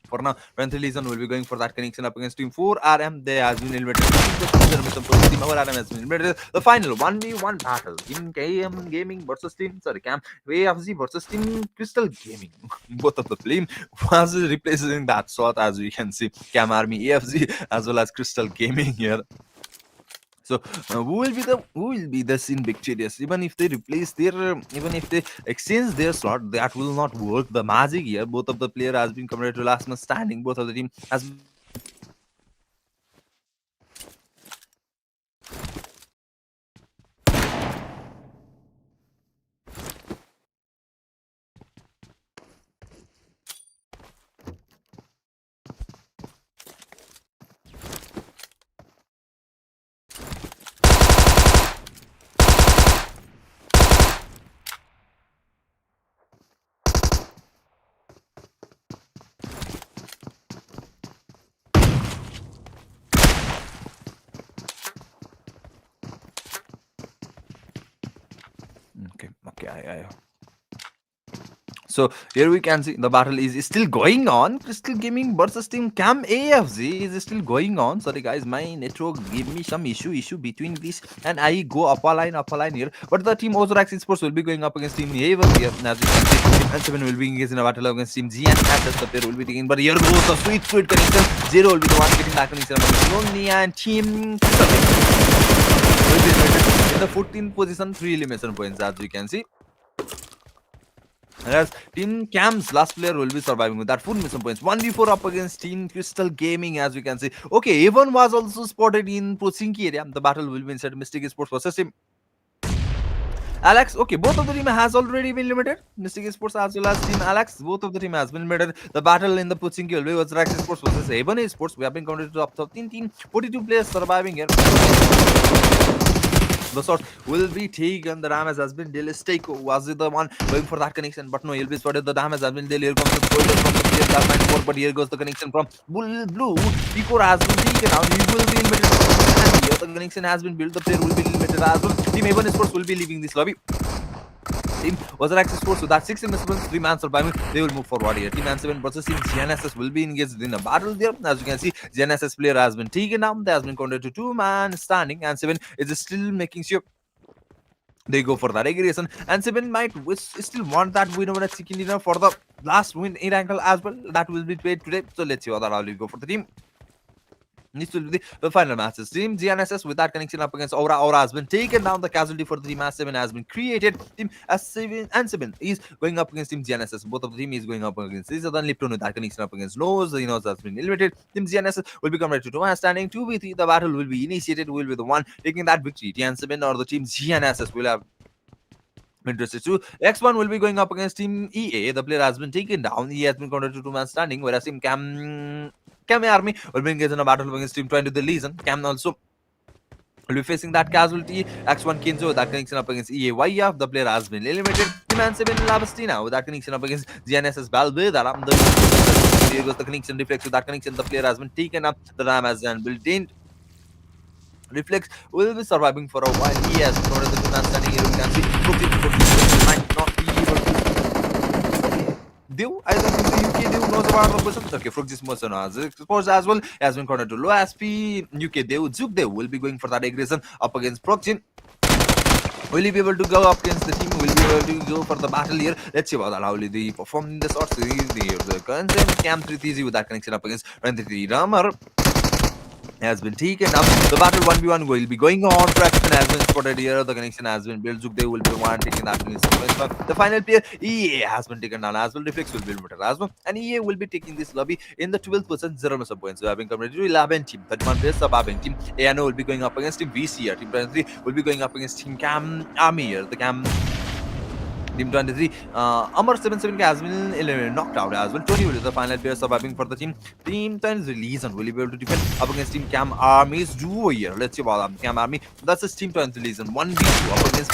For now, 23 Legion will be going for that connection up against Team 4RM. There has been eliminated. Team 4RM has been eliminated. The final 1v1 battle. Team KM Gaming versus Team Cam AFZ versus Team Crystal Gaming. Both of the team was replacing that slot as we can see. Cam Army AFZ as well as Crystal Gaming here. So who will be the sin victorious? Even if they replace even if they exchange their slot, that will not work. The magic here, both of the player has been compared to last man standing. Both of the team has been okay. So here we can see the battle is still going on. Crystal Gaming versus Team Cam AFZ is still going on. Sorry guys, my network gave me some issue between this, and I go up a line here. But the team Ozrax Sports will be going up against Team Haven here. As you can see, Team N7 will be engaged in a battle against Team GN as the player will be taking. But here goes the sweet connection. Zero will be the one getting that connection against Lonely, and Team Crystal will be in the 14th position, 3 elimination points as you can see. Whereas Team Cam's last player will be surviving with that 4 mission points. 1v4 up against Team Crystal Gaming, as we can see. Okay, Avon was also spotted in Pochinki area. The battle will be inside Mystic Sports versus Team Alex. Okay, both of the team has already been limited. Mystic Sports as well as Team Alex. Both of the team has been limited. The battle in the Pochinki will be was Rax Sports versus Avon Sports. We have been counted to top 13 team. 42 players surviving here. The shot will be taken. The damage has been dealt. Steiko was the one going for that connection, but no, he'll be spotted. The damage has been dealt. Here comes the spoiler from the player that might score, but here goes the connection from Bull Blue. Pico has been taken out. He will be limited. And here the connection has been built. The player will be limited as well. Team Avon Sports will be leaving this lobby. Team was Access Sports with that 6 investments, 3 man surviving. They will move forward here. Team N7 versus Team GNSS will be engaged in a battle there. As you can see, GNSS player has been taken down. There has been counted to 2 man standing, and 7 is still making sure they go for that aggression. And 7 might still want that win over a chicken dinner for the last win in ankle as well. That will be played today. So let's see what that will go for the team. This will be the final matches. Team GNSS with that connection up against Aura. Aura has been taken down. The casualty for the team S7 has been created. Team S7 and 7 is going up against Team GNSS. Both of the team is going up against each other. Lipton with that connection up against Nose. The Nose has been eliminated. Team GNSS will become ready to 2 standing. 2v3. The battle will be initiated. Will be the one taking that victory. TN7 or the Team GNSS will have interested too. X1 will be going up against Team EA. The player has been taken down. He has been counted to 2 man standing, whereas Team Cam Army will be engaged in a battle against Team 20 the Legion. Cam also will be facing that casualty. X1 Kinzo, that connection up against EAYF. The player has been eliminated. Team N7 Lavastina with that connection up against GNSS Balbeda. There goes the connection reflects with that connection. The player has been taken up. The RAM has been built in. Reflex will be surviving for a while. He has noted the two man standing here. You can see might not be able to. Dev, I don't think the UK Dev knows about the person. Okay, Fruxis Motion has exposed as well. Has been cornered to low SP. UK Dev, Zuk Dev will be going for that aggression up against Proxin. Will he be able to go up against the team? Will he be able to go for the battle here? Let's see about that. How will they perform in the shots? The consent Cam 3 with that connection up against 23 Rammer has been taken up. The battle 1v1 will be going on. Fraction has been spotted here. The connection has been built. Zukde will be one taking that. The final player, EA, has been taken down as well. Reflex will be limited as well. And EA will be taking this lobby in the 12th position, 0 miss points. So having completed to 11 team. 31 players surviving. Team ANO will be going up against Team VC here. Team 23 will be going up against Team Cam Army here. The Cam Team 23, Amar 77 has been knocked out as well. 20 will be the final player surviving for the team. Team 23 Legion will be able to defend up against Team Cam Army's duo here. Let's see about Cam Army. That's his Team 23 Legion. 1v2 up against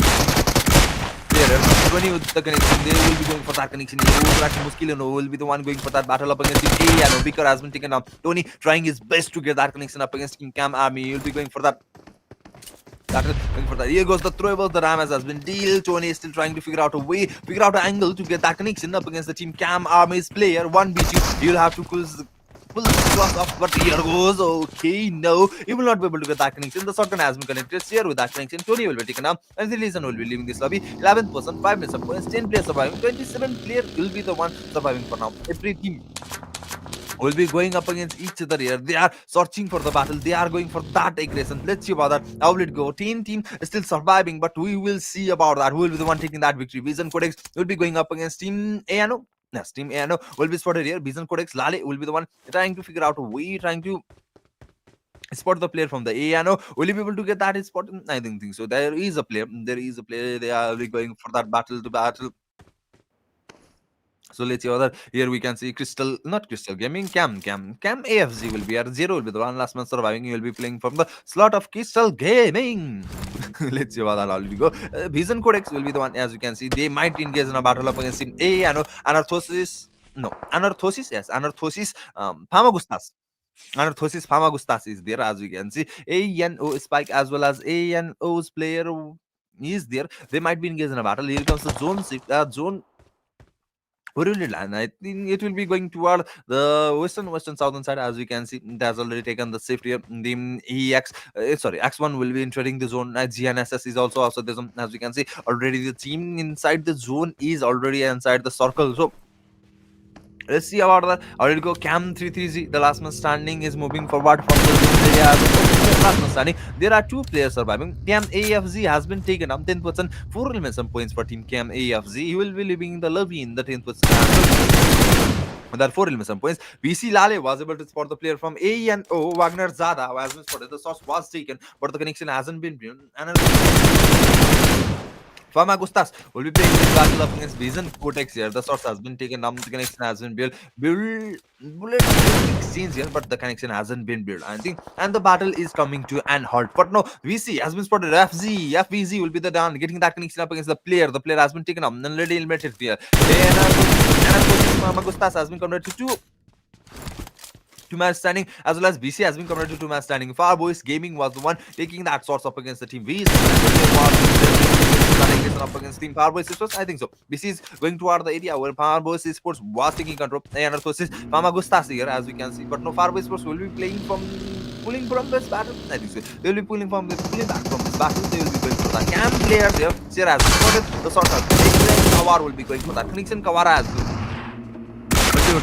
there. 20 with the connection. They will be going for that connection. Muskilino will be the one going for that battle up against Team A. And Vicar has been taken down. Tony trying his best to get that connection up against Team Cam Army. He will be going for that. For that. Here goes the throwable. The Ramas has been dealt. Tony is still trying to figure out a way, figure out an angle to get that connection up against the Team Cam Army's player. 1v2. You'll have to pull the cross off, but here goes. Okay, no, he will not be able to get that connection. The shotgun has been connected here with that connection. Tony will be taken out, and the Legion will be leaving this lobby. 11th person, 5 minutes of points, 10 players surviving, 27 player will be the one surviving for now. Every team will be going up against each other here. They are searching for the battle. They are going for that aggression. Let's see about that. How will it go? Team is still surviving, but we will see about that. Who will be the one taking that victory? Vision Codex will be going up against Team ANO. Yes, Team ANO will be spotted here. Vision Codex Lale will be the one trying to figure out a way, trying to spot the player from the ANO. Will he be able to get that spot? I don't think so. There is a player. They are going for that battle to battle. So let's see other here we can see not Crystal Gaming, Cam AFZ will be here. Zero will be the one last man surviving. He will be playing from the slot of Crystal Gaming. Let's see how that all will go. Vision Codex will be the one, as you can see. They might engage in a battle up against Team A. Anarthosis. No, Anarthosis, yes, Anarthosis, Famagustas. Anarthosis Famagustas is there, as we can see. ANO Spike as well as ANO's player is there. They might be engaged in a battle. Here comes the zone Where will it land? I think it will be going toward the western southern side. As we can see, it has already taken the safety here. The EX, sorry, X1 will be entering the zone. GNSS is also outside the zone. As we can see, already the team inside the zone is already inside the circle. So let's see about that. Already go Cam 330. The last man standing is moving forward from the zone area. Last man standing. There are two players surviving. Cam AFZ has been taken up 10%. 4 elements some points for team Cam AFZ. He will be leaving in the lobby in the 10th position. There are 4 elimination points. BC Lale was able to spot the player from ANO. Wagner Zada, who has been spotted. The source was taken, but the connection hasn't been built. Famagustas will be playing this battle up against Vision Cortex here. The source has been taken down, the connection has been built. Bullet exchange here, but the connection hasn't been built. I think, and the battle is coming to an halt. But no, VC has been spotted. FVZ will be the down, getting that connection up against the player. The player has been taken up, already eliminated here. Famagustas has been converted to two-man standing, as well as BC has been converted to two-man standing. Far Boys Gaming was the one taking that sorts up against the team. VC up against Team Power Boys Esports. I think so. BC is going toward the area where Power Boys Esports was taking control. And of course, Famagustas here, as we can see. But no, Power Boys Esports will be pulling from this battle. I think so. They will be pulling back from this battle. They will be going for the camp players here. Sierra has spotted the sort of Kawar will be going for that. Connection Kawara has to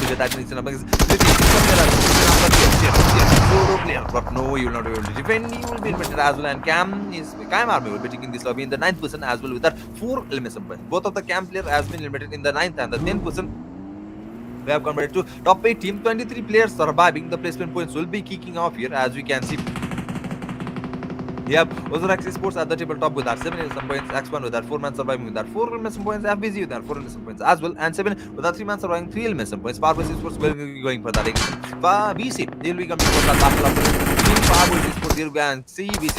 get that connection up against player. But no, you will not be able to defend. You will be eliminated as well. And Cam Army will be taking this lobby in the 9th position as well with that 4 elimination points. Both of the Cam player has been eliminated in the 9th and the 10th position. We have converted to top 8 team. 23 players surviving. The placement points will be kicking off here, as we can see. Yep, Ozarax Sports at the tabletop with that 7 elimination points, X1 with that 4-man surviving with that 4 elimination points, FBZ with that 4 elimination points as well, and 7 with that 3-man surviving 3 elimination points. Farboys Sports will be going for that again. BC, they'll be coming for that battle of Team Farboys Sports. You can see BC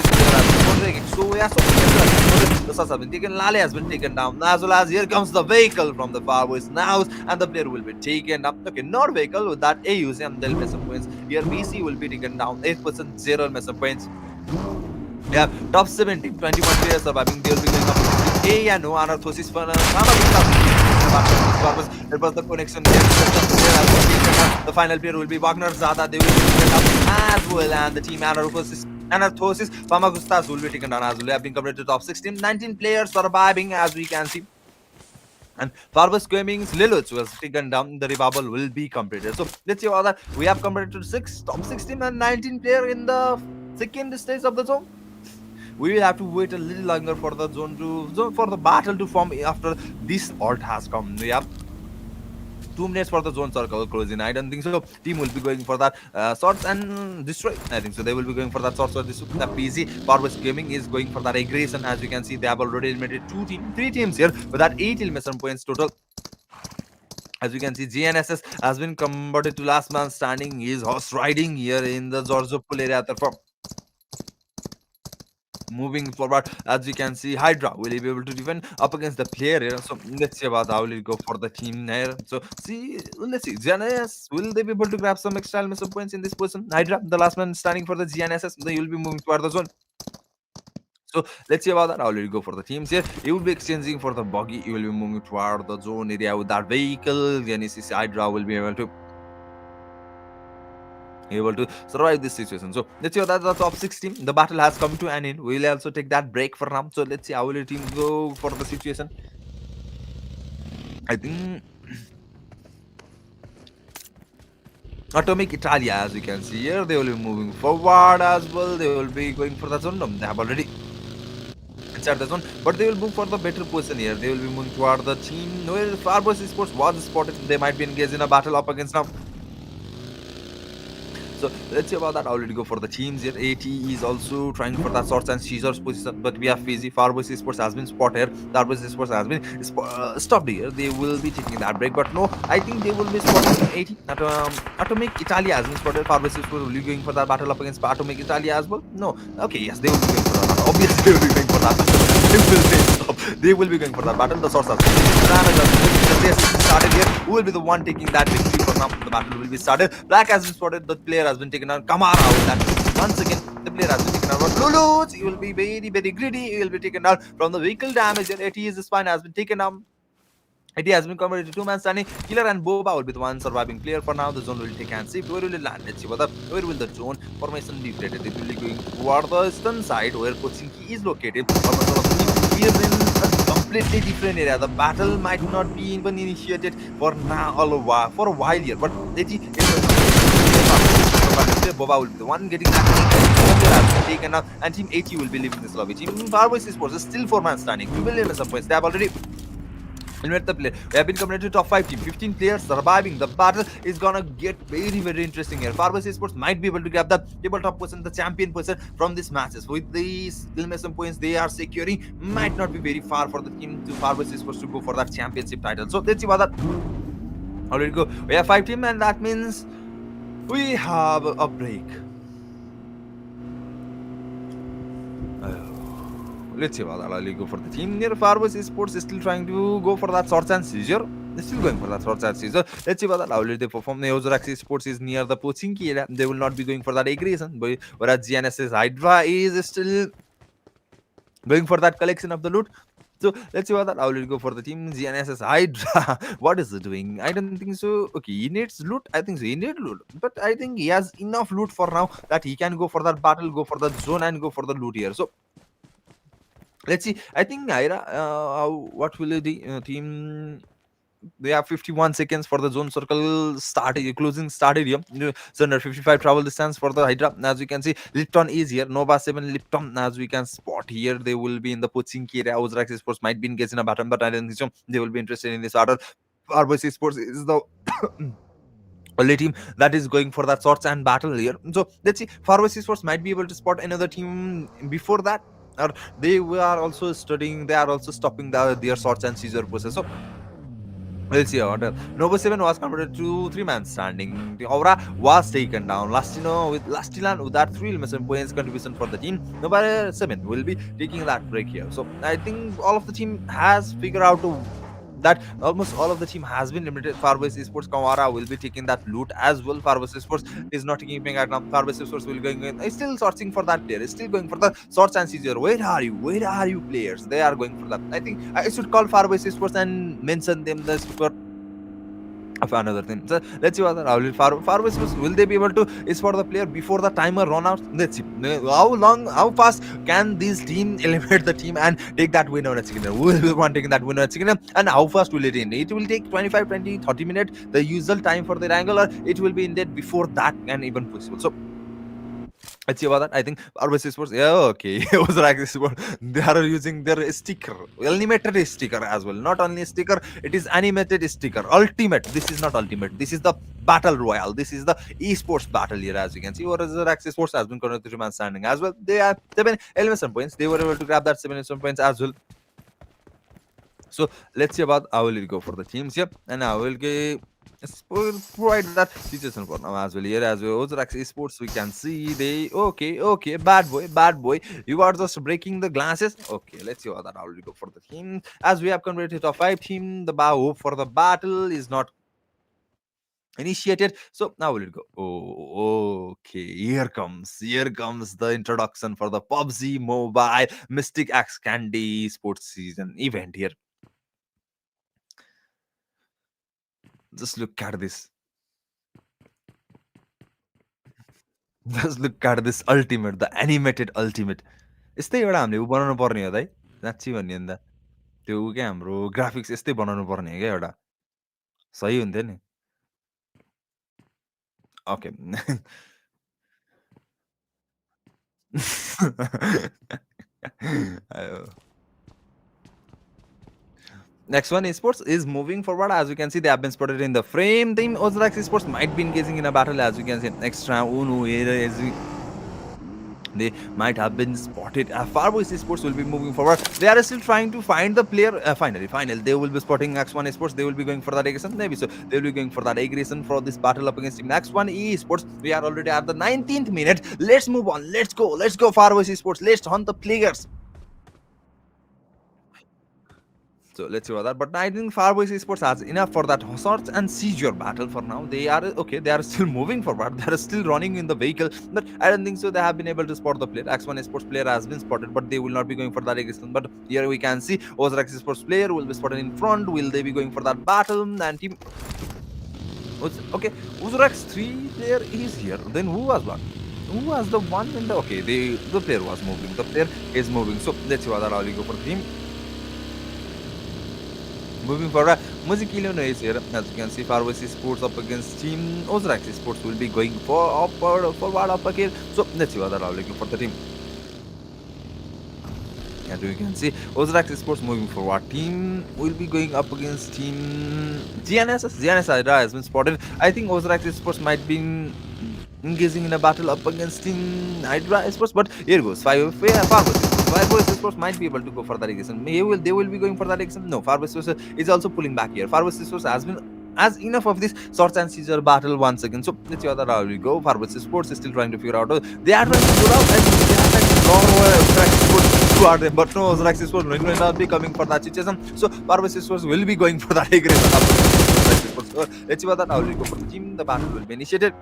so yes, the Sas have been taken, Lale has been taken down, as well as here comes the vehicle from the Farboys now, and the player will be taken down. Okay, not vehicle with that AUC and the elimination points. Here BC will be taken down 8%, 0 elimination points. Yeah, top 70, 21 players surviving. They will be going up with A and O Anarthosis for it was the connection there. The final player will be Wagner Zada. They will be taken up as well, and the team Anarthosis Famagustas will be taken down as well. They have been covered to top 16, 19 players surviving, as we can see. And Farvas Gaming's Lilith was taken down. The revival will be completed. So let's see how that we have completed to top 16 and 19 player in the second stage of the zone. We will have to wait a little longer for the for the battle to form after this alt has come. We have 2 minutes for the zone circle closing. I don't think so. Team will be going for that swords and destroy. I think so. They will be going for that swords or destroy. The PC Farvas Gaming is going for that aggression. As you can see, they have already eliminated 3 teams here with that 8 elimination points total. As you can see, GNSS has been converted to last man standing. He is horse riding here in the Zorzopol area. Therefore, moving forward, as you can see, Hydra will be able to defend up against the player here. So let's see about how will it go for the team here. So let's see, GNSS, will they be able to grab some extra elimination points in this position? Hydra, the last man standing for the GNSS, they will be moving toward the zone. So let's see about that. How will you go for the teams here? You will be exchanging for the buggy. You will be moving toward the zone area with that vehicle. Genesis Hydra will be able to survive this situation. So let's see how that's the top 16. The battle has come to an end. We'll also take that break for now. So let's see how will the team go for the situation. I think Atomic Italia, as you can see here, they will be moving forward as well. They will be going for the zone. They have already inside the zone, but they will move for the better position here. They will be moving toward the team where Farboys Esports was spotted. They might be engaged in a battle up against now. So let's see about that. Already go for the teams here. AT is also trying for that swords and scissors position, but we have Fizzy. Farboys Esports has been spotted. Farboys Esports has been stopped here. They will be taking that break, but no, I think they will be spotting AT. Atomic Italia has been spotted. Farboys Esports will be going for that battle up against Atomic Italia as well. No, okay, yes, they will be going for that. Obviously, they will be going for that battle. They will be going for that battle. The swords are started here. Who will be the one taking that victory for now? The battle will be started. Black has been spotted. The player has been taken out. Kamara with that. Once again, the player has been taken out. But Lulu, he will be very, very greedy. He will be taken out from the vehicle damage. And AT's spine has been taken out. It has been converted to two-man standing. Killer and Boba will be the one surviving player for now. The zone will take and shift. Where will it land? Let's see where will the zone formation be created. It will be going toward the eastern side where Pochinki is located. Almost all of the team is in a completely different area. The battle might not be even initiated for now for a while here. But let's see. Boba will be the one getting that taken out, and Team AT will be leaving this lobby. Team Farboys Sports is still 4-man standing. 2 million some points. They have already eliminate the player. We have been coming to top 5 team. 15 players surviving. The battle is gonna get very, very interesting here. Farboys Sports might be able to grab the tabletop position, the champion position from these matches. With these elimination points they are securing, might not be very far for the team to Farboys Sports to go for that championship title. So let's see what that. How did it go? We have 5 team, and that means we have a break. Let's see what I'll go for the team. Near Farboys Sports is still trying to go for that swords and seizure. They're still going for that swords and seizure. Let's see what how will they perform. The Ozarax Sports is near the Pochinki area. They will not be going for that aggression. Whereas GNS's Hydra is still going for that collection of the loot. So let's see what that. I will go for the team. GNSS Hydra. What is it doing? I don't think so. Okay, he needs loot. I think so. He needs loot, but I think he has enough loot for now that he can go for that battle, go for the zone, and go for the loot here. So let's see. I think Ira. What will the team? They have 51 seconds for the zone circle closing started here. So under 55 travel distance for the Hydra. As we can see, Lipton is here. Nova 7 Lipton, as we can spot here. They will be in the Pochinki area. Ozrax Sports might be engaged in a battle, but I don't think so. They will be interested in this battle. RBC Sports is the only team that is going for that sorts and battle here. So let's see. Pharmacy Sports might be able to spot another team before that, or they are also studying. They are also stopping their sorts and seizure process. So we'll see what else. Nova 7 was converted to 3-man standing. The Aura was taken down. Lastino with Lastilan with that 3 elimination points contribution for the team. Nova 7 will be taking that break here. So I think all of the team has figured out that almost all of the team has been limited. Farboys Esports Kawara will be taking that loot as well. Farboys Esports is not keeping at now. Farboys Esports will going in. Is still searching for that player. Is still going for the swords and seizure. Where are you? Where are you players? They are going for that. I think I should call Farboys Esports and mention them this for of another thing. So let's see what Farboys will they be able to is for the player before the timer run out. Let's see how fast can this team eliminate the team and take that winner at second. Who will be one taking that winner at second, and how fast will it end? It will take 25, 20, 30 minutes, the usual time for the wrangle, or it will be ended before that and even possible. So let's see about that. I think RBC Sports, yeah, okay. Ozark Sports, they are using their sticker, animated sticker as well. Not only sticker, it is animated sticker. Ultimate. This is not ultimate. This is the battle royale. This is the esports battle here, as you can see. Ozark Sports has been connected to man standing as well. They have 7 elimination points. They were able to grab that 7 elimination points as well. So let's see about I will go for the teams here, and I will provide that situation for now as well. Here as well, Ozrax Esports, we can see they okay, bad boy, you are just breaking the glasses. Okay, let's see what that I will go for the team. As we have converted to a 5 team, the hope for the battle is not initiated. So now will it go? Oh, okay. Here comes the introduction for the PUBG Mobile Mysticxcandy Sports Season event here. Just look at this. Just look at this ultimate, the animated ultimate. यस्तै एउटा हामीले ऊ बनाउनु पर्ने हो त है साँच्ची भन्ने अन्त त्यो ऊ क्या हाम्रो ग्राफिक्स यस्तै बनाउनु पर्ने हो क्या एउटा सही हुन्थ्यो नि okay Next one, esports is moving forward. As you can see, they have been spotted in the frame. Team Ozrax Esports might be engaging in a battle. As you can see, extra Uno they might have been spotted. Farboys Esports will be moving forward. They are still trying to find the player. Finally, they will be spotting X1 Esports. They will be going for that aggression. Maybe so. They will be going for that aggression for this battle up against Team X1 Esports. We are already at the 19th minute. Let's move on. Let's go. Farboys Esports. Let's hunt the players. So let's see about that. But I think Farboys Esports has enough for that search and seizure battle for now. They are okay, they are still moving forward, they are still running in the vehicle, but I don't think so. They have been able to spot the player. X1 Esports player has been spotted, but they will not be going for that aggression. But here we can see Ozrax Esports player will be spotted in front. Will they be going for that battle? And team okay, Ozrax 3 player is here. Then who was one? Who was the one in the okay? The player was moving. The player is moving. So let's see whether I'll go for the team. Moving forward, Music Illinois is here. As you can see, Pharmacy Sports up against Team Ozrax Sports will be going for forward up again. So let's see whether I'm looking for the team. And you can see Ozrax Sports moving forward. Team will be going up against Team GNSS. GNS Hydra has been spotted. I think Ozrax Sports might be engaging in a battle up against Team Hydra Sports. But here goes Pharmacy. Farboys Sports might be able to go for that aggression. They will be going for that aggression. No, Farboys Sports is also pulling back here. Farboys Sports has enough of this search and seizure battle once again. So let's see how that will go. Farboys Sports is still trying to figure out. They are trying to pull out. I think they are trying to draw Ozrax Sports to them, but no, Ozrax Sports will not be coming for that situation. So Farboys Sports will be going for that aggression. So let's see how that will go for the team. The battle will be initiated.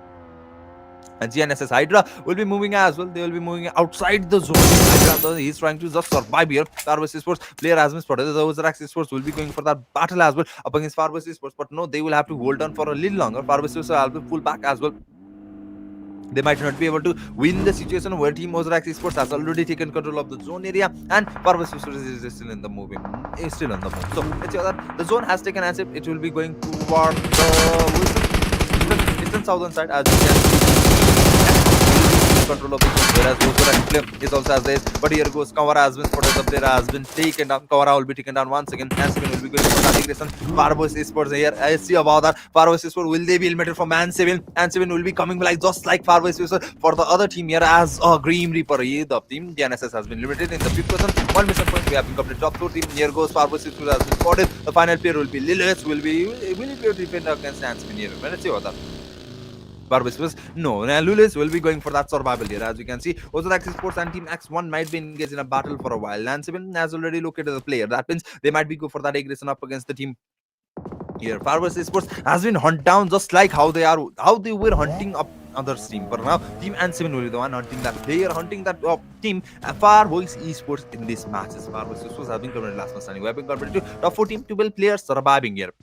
And GNSS Hydra will be moving as well. They will be moving outside the zone. Hydra is trying to just survive here. Farboys Sports player has been spotted. The Ozrax Sports will be going for that battle as well up against Farboys Sports. But no, they will have to hold on for a little longer. Farboys Sports will be pull back as well. They might not be able to win the situation where Team Ozrax Sports has already taken control of the zone area, and Farboys Sports is still in the moving. Is still on the move. So let's see that the zone has taken asset. It will be going toward the eastern southern side as you can see. Control of the zone, whereas Ozrax is also as there. But here goes Kawara has been spotted. The player has been taken down. Kawara will be taken down once again. Manseven will be going for that aggression. Farboys Esports here. I see about that. Farboys Esports, will they be eliminated from Manseven? Manseven will be coming like just like Farboys Esports for the other team here as a Grim Reaper. The team GNSS has been limited in the 5th person. 1 mission point. We have been completed top 4 team. Here goes Farboys Esports has been spotted. The final player will be Lilith. Will he be able to defend against Manseven here? Let's see about that. Farboys no, Lulis will be going for that survival here. As you can see, Ozrax Sports and Team X1 might be engaged in a battle for a while. Manseven has already located the player. That means they might be go for that aggression up against the team here. Farboys Sports has been hunted down just like how they were hunting up other team. But now Team N7 will be the one hunting that. They are hunting that team Farboys Esports in these matches. Farboys Esports has been completed last man standing. We have been completed to top 4 team 12 players surviving here.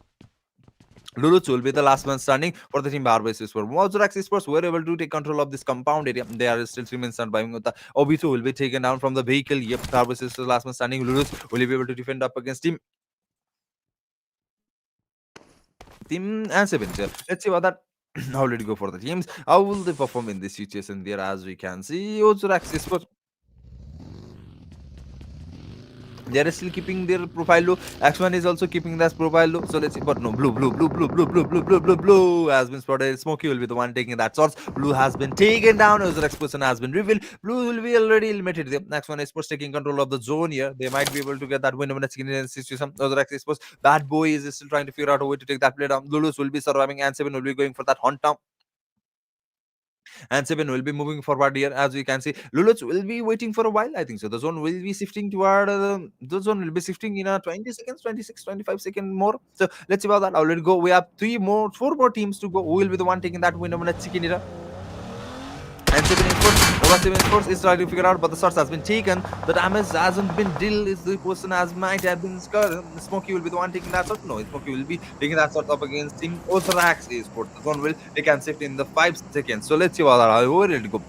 Luluch will be the last man standing for the team Farboys Esports. Ozrax Esports were able to take control of this compound area. They are still 3 men surviving with the Obito will be taken down from the vehicle. Yep, Farboys Esports last man standing. Luluch will be able to defend up against Team N7. Let's see what that. How did you go for the teams? How will they perform in this situation there? As we can see, Ozrax Esports. They are still keeping their profile low. X1 is also keeping that profile low. So let's see. But no, blue has been spotted. Smokey will be the one taking that source. Blue has been taken down. Ozrax person has been revealed. Blue will be already eliminated. The X1 Esports taking control of the zone here. They might be able to get that win in a situation. Ozrax Esports, bad boy is still trying to figure out a way to take that play down. Lulus will be surviving, and 7 will be going for that hunt down. And 7 will be moving forward here. As we can see, Luluch will be waiting for a while. I think so. The zone will be shifting toward the zone will be shifting in a 20 seconds, 26, 25 seconds more. So let's see about that. I'll let it go. We have 4 more teams to go. Who will be the one taking that win over chicken dinner? And 7 Sports is trying to figure out, but the shots has been taken. The damage hasn't been dealt. Is the person as might have been scared. Smokey will be the one taking that shot. No, Smokey will be taking that shot up against Team Ozrax Esports. The zone will they can shift in the 5 seconds. So let's see what where will it go.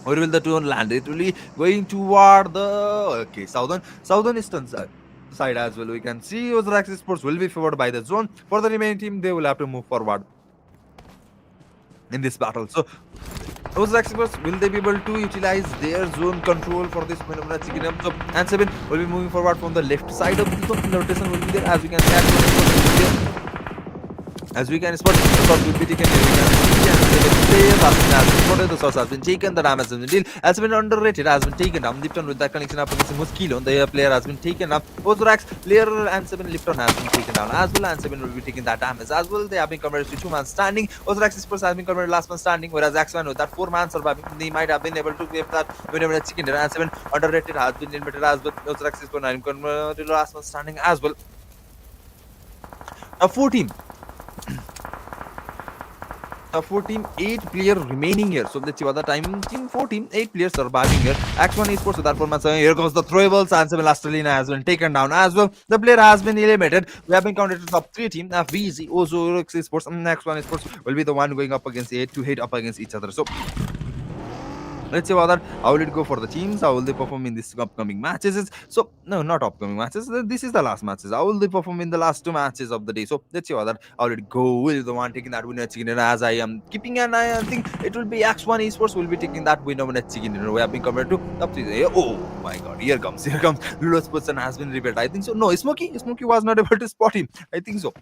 Where will the drone land? It will be going toward the southern eastern side as well. We can see Ozrax Esports will be favored by the zone. For the remaining team, they will have to move forward in this battle. So Ozrax Esports, will they be able to utilize their zone control for this phenomenon? So N7 will be moving forward from the left side of the zone. The rotation will be there. As we can see, as we can spot, the shot will be taken here. We can see and Where the source has been taken, the damage has been dealt, has been underrated, has been taken down. Lipton with that connection up against Muskilo, the player has been taken up. Ozorax, player and 7 Lipton has been taken down as well, and 7 will be taking that damage as well. They have been converted to 2-man standing. Ozorax Sports has been converted last man standing, whereas Axman with that 4-man surviving, they might have been able to give that whenever a chicken dinner, and 7 underrated has been limited as well. Ozorax Sports 9 converted last man standing as well. A 14. A 14, 8 player remaining here. So let's see what the time. Team 14, 8 players surviving here. X1 Esports with that performance. Here goes the throwables, and 7 Australian has been taken down as well. The player has been eliminated. We have been counted to top 3 team. VZ, Ozo, Esports, and X1 Esports will be the one going up against 8 to 8 up against each other. So let's see about that. How will it go for the teams? How will they perform in these upcoming matches? So, no, not upcoming matches. This is the last matches. How will they perform in the last 2 matches of the day? So, let's see about that. How will it go? Will the one taking that winner chicken dinner? As I am keeping an eye, I think it will be X1 Esports will be taking that winner chicken dinner. We have been compared to up to. Oh my god, here comes. Lulos person has been revealed. I think so. No, Smokey was not able to spot him. I think so.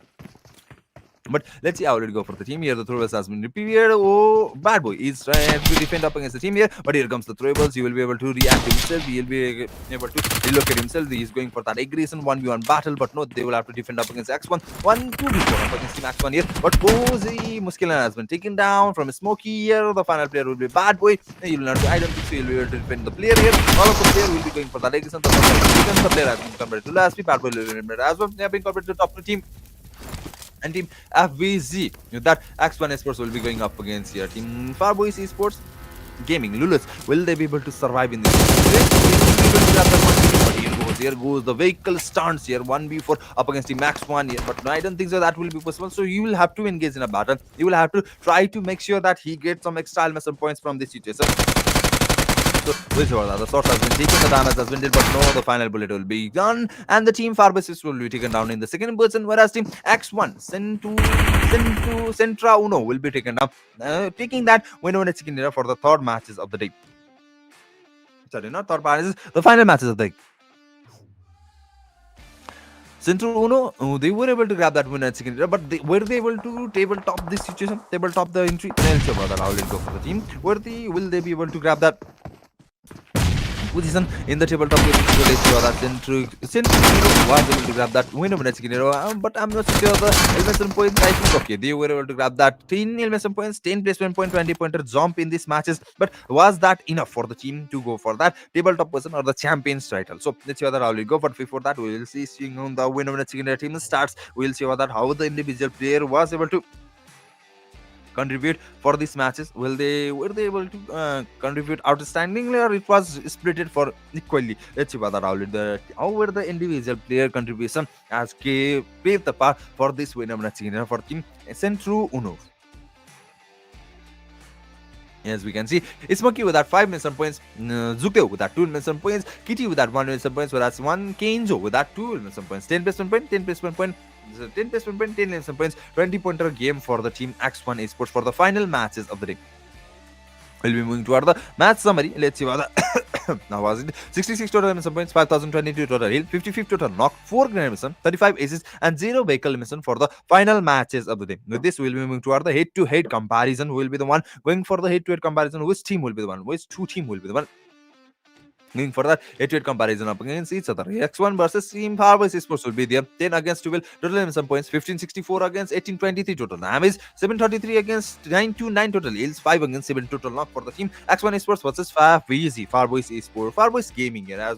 But let's see how it go for the team here. The throwers has been repeated. Oh, bad boy is trying to defend up against the team here. But here comes the throwers. He will be able to react himself. He will be able to relocate himself. He is going for that aggression 1v1 battle. But no, they will have to defend up against X1. 1-2v4 up against team X1 here. But Ozi Muskillan has been taken down from Smokey here. The final player will be bad boy. He will not. I don't think so. He will be able to defend the player here. All of the player will be going for that aggression. The player has been converted to last. Bad boy will be remembered as well. They have been converted to top 2 team. And team FVZ, that X1 Esports will be going up against here. Team Farboys Esports Gaming Lulus. Will they be able to survive in this? Here goes the vehicle stunts here. 1v4 up against Team X1 here. But no, I don't think so that will be possible. So you will have to engage in a battle. You will have to try to make sure that he gets some extra elements points from this situation. So we'll see what the source has been taken, the damage has been dealt, but no, the final bullet will be done, and the team Farbasis will be taken down in the second person, whereas team X1 Centra Uno will be taken down, taking that winner chicken dinner for the third matches of the day. Sorry, not third matches, the final matches of the day. Centro Uno, they were able to grab that winner chicken dinner, but were they able to tabletop this situation, tabletop the entry? Let's see about that. How will it go for the team? Will they be able to grab that position in the tabletop game? So let's see that Centro was able to grab that winner chicken dinner, but I'm not sure the elimination points. I think okay, they were able to grab that 10 elimination points, 10 placement point, 20 pointer jump in these matches, but was that enough for the team to go for that tabletop person or the champions title? So let's see how we go. But before that, we will see seeing on the winner chicken dinner team starts. We will see how the individual player was able to contribute for these matches. Were they able to contribute outstandingly, or it was split for equally? Let's see about how were the individual player contribution as paved the path for this winner for team Centro Uno. As we can see, Smokey with that 5 mission points, Zukeo with that 2 mission points, Kitty with that 1 mission points, whereas one Kenzo with that 2 mission points, 10 placement point, 10 placement point, 10 placement point, 10 mission points, 20 pointer game for the team X1 Esports for the final matches of the day. We'll be moving toward the match summary. Let's see what the now was it 66 total mission points, 5022 total heal, 55 total knock, 4 grenade mission, 35 aces, and 0 vehicle mission for the final matches of the day. With this, we'll be moving toward the head-to-head comparison. We'll be the one going for the head-to-head comparison. Which team will be the one? Which 2 team will be the one going for that head-to-head comparison up against each other? X1 versus Team Farmers Esports will be there. 10 against 12 total elimination points, 1564 against 1823 total damage, 733 against 929 total heals, 5 against 7 total knock for the team X1 Esports versus FVZ Farboys Esports, Farboys Gaming here. As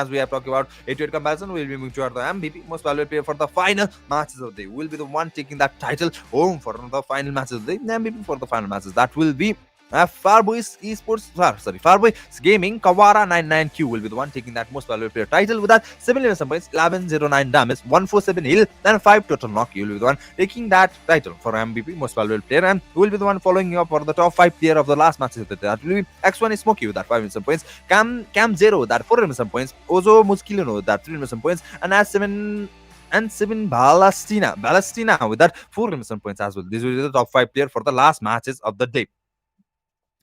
we have talked about head-to-head comparison, we'll be moving toward the MVP, most valuable player for the final matches of the day. Will be the one taking that title home for the final matches of the day. The MVP for the final matches, that will be Farboys Esports, Farboys Gaming. Kawara 99Q will be the one taking that most valuable player title with that 7 elimination points, 1109 damage, 147 heal, and 5 total knock. You will be the one taking that title for MVP, most valuable player, and who will be the one following you up for the top 5 player of the last matches of the day. That will be X1 is Smokey with that 5 elimination points, Cam Zero with that 4 elimination points, Ozo Muskilino with that 3 elimination points, and as 7 Balastina with that 4 elimination points as well. This will be the top 5 player for the last matches of the day.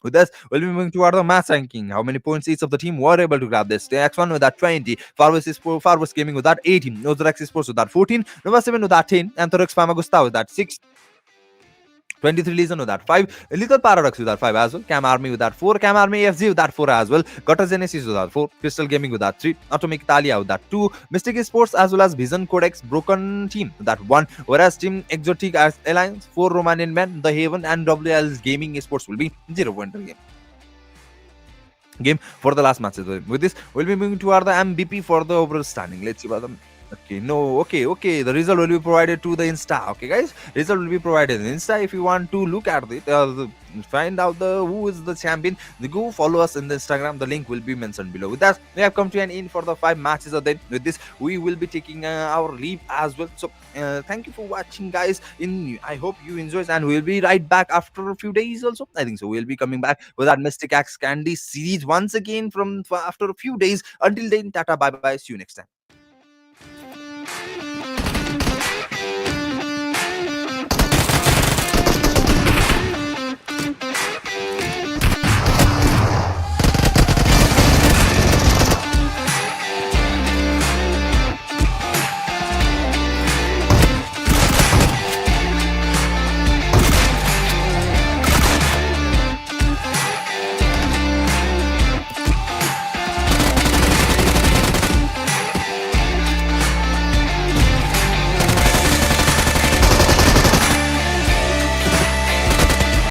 With us, we'll be moving toward the match ranking. How many points each of the team were able to grab this? X1 with that 20, Farvas Gaming with that 18, Nozorax Sports with that 14, Nova 7 with that 10, and Thorex Famagusta with that 6. 23 Legion with that 5, Lethal Paradox with that 5 as well, Cam Army with that 4, Cam Army FG with that 4 as well, Gutter Genesis with that 4, Crystal Gaming with that 3, Atomic Italia with that 2, Mystic Sports as well as Vision Codex Broken Team with that 1, whereas Team Exotic Alliance, 4 Romanian Men, The Haven, and WL's Gaming Sports will be 0 point game for the last matches. With this, we'll be moving toward the MVP for the overall standing. Let's see about them. Okay, no, okay. The result will be provided to the Insta. Okay, guys, result will be provided in Insta. If you want to look at it, find out the who is the champion, go follow us in the Instagram. The link will be mentioned below. With that, we have come to an end for the 5 matches of them. With this, we will be taking our leave as well. So, thank you for watching, guys. I hope you enjoy, and we'll be right back after a few days. Also, I think so. We'll be coming back with our Mystic Axe Candy series once again from after a few days. Until then, tata, bye bye. See you next time.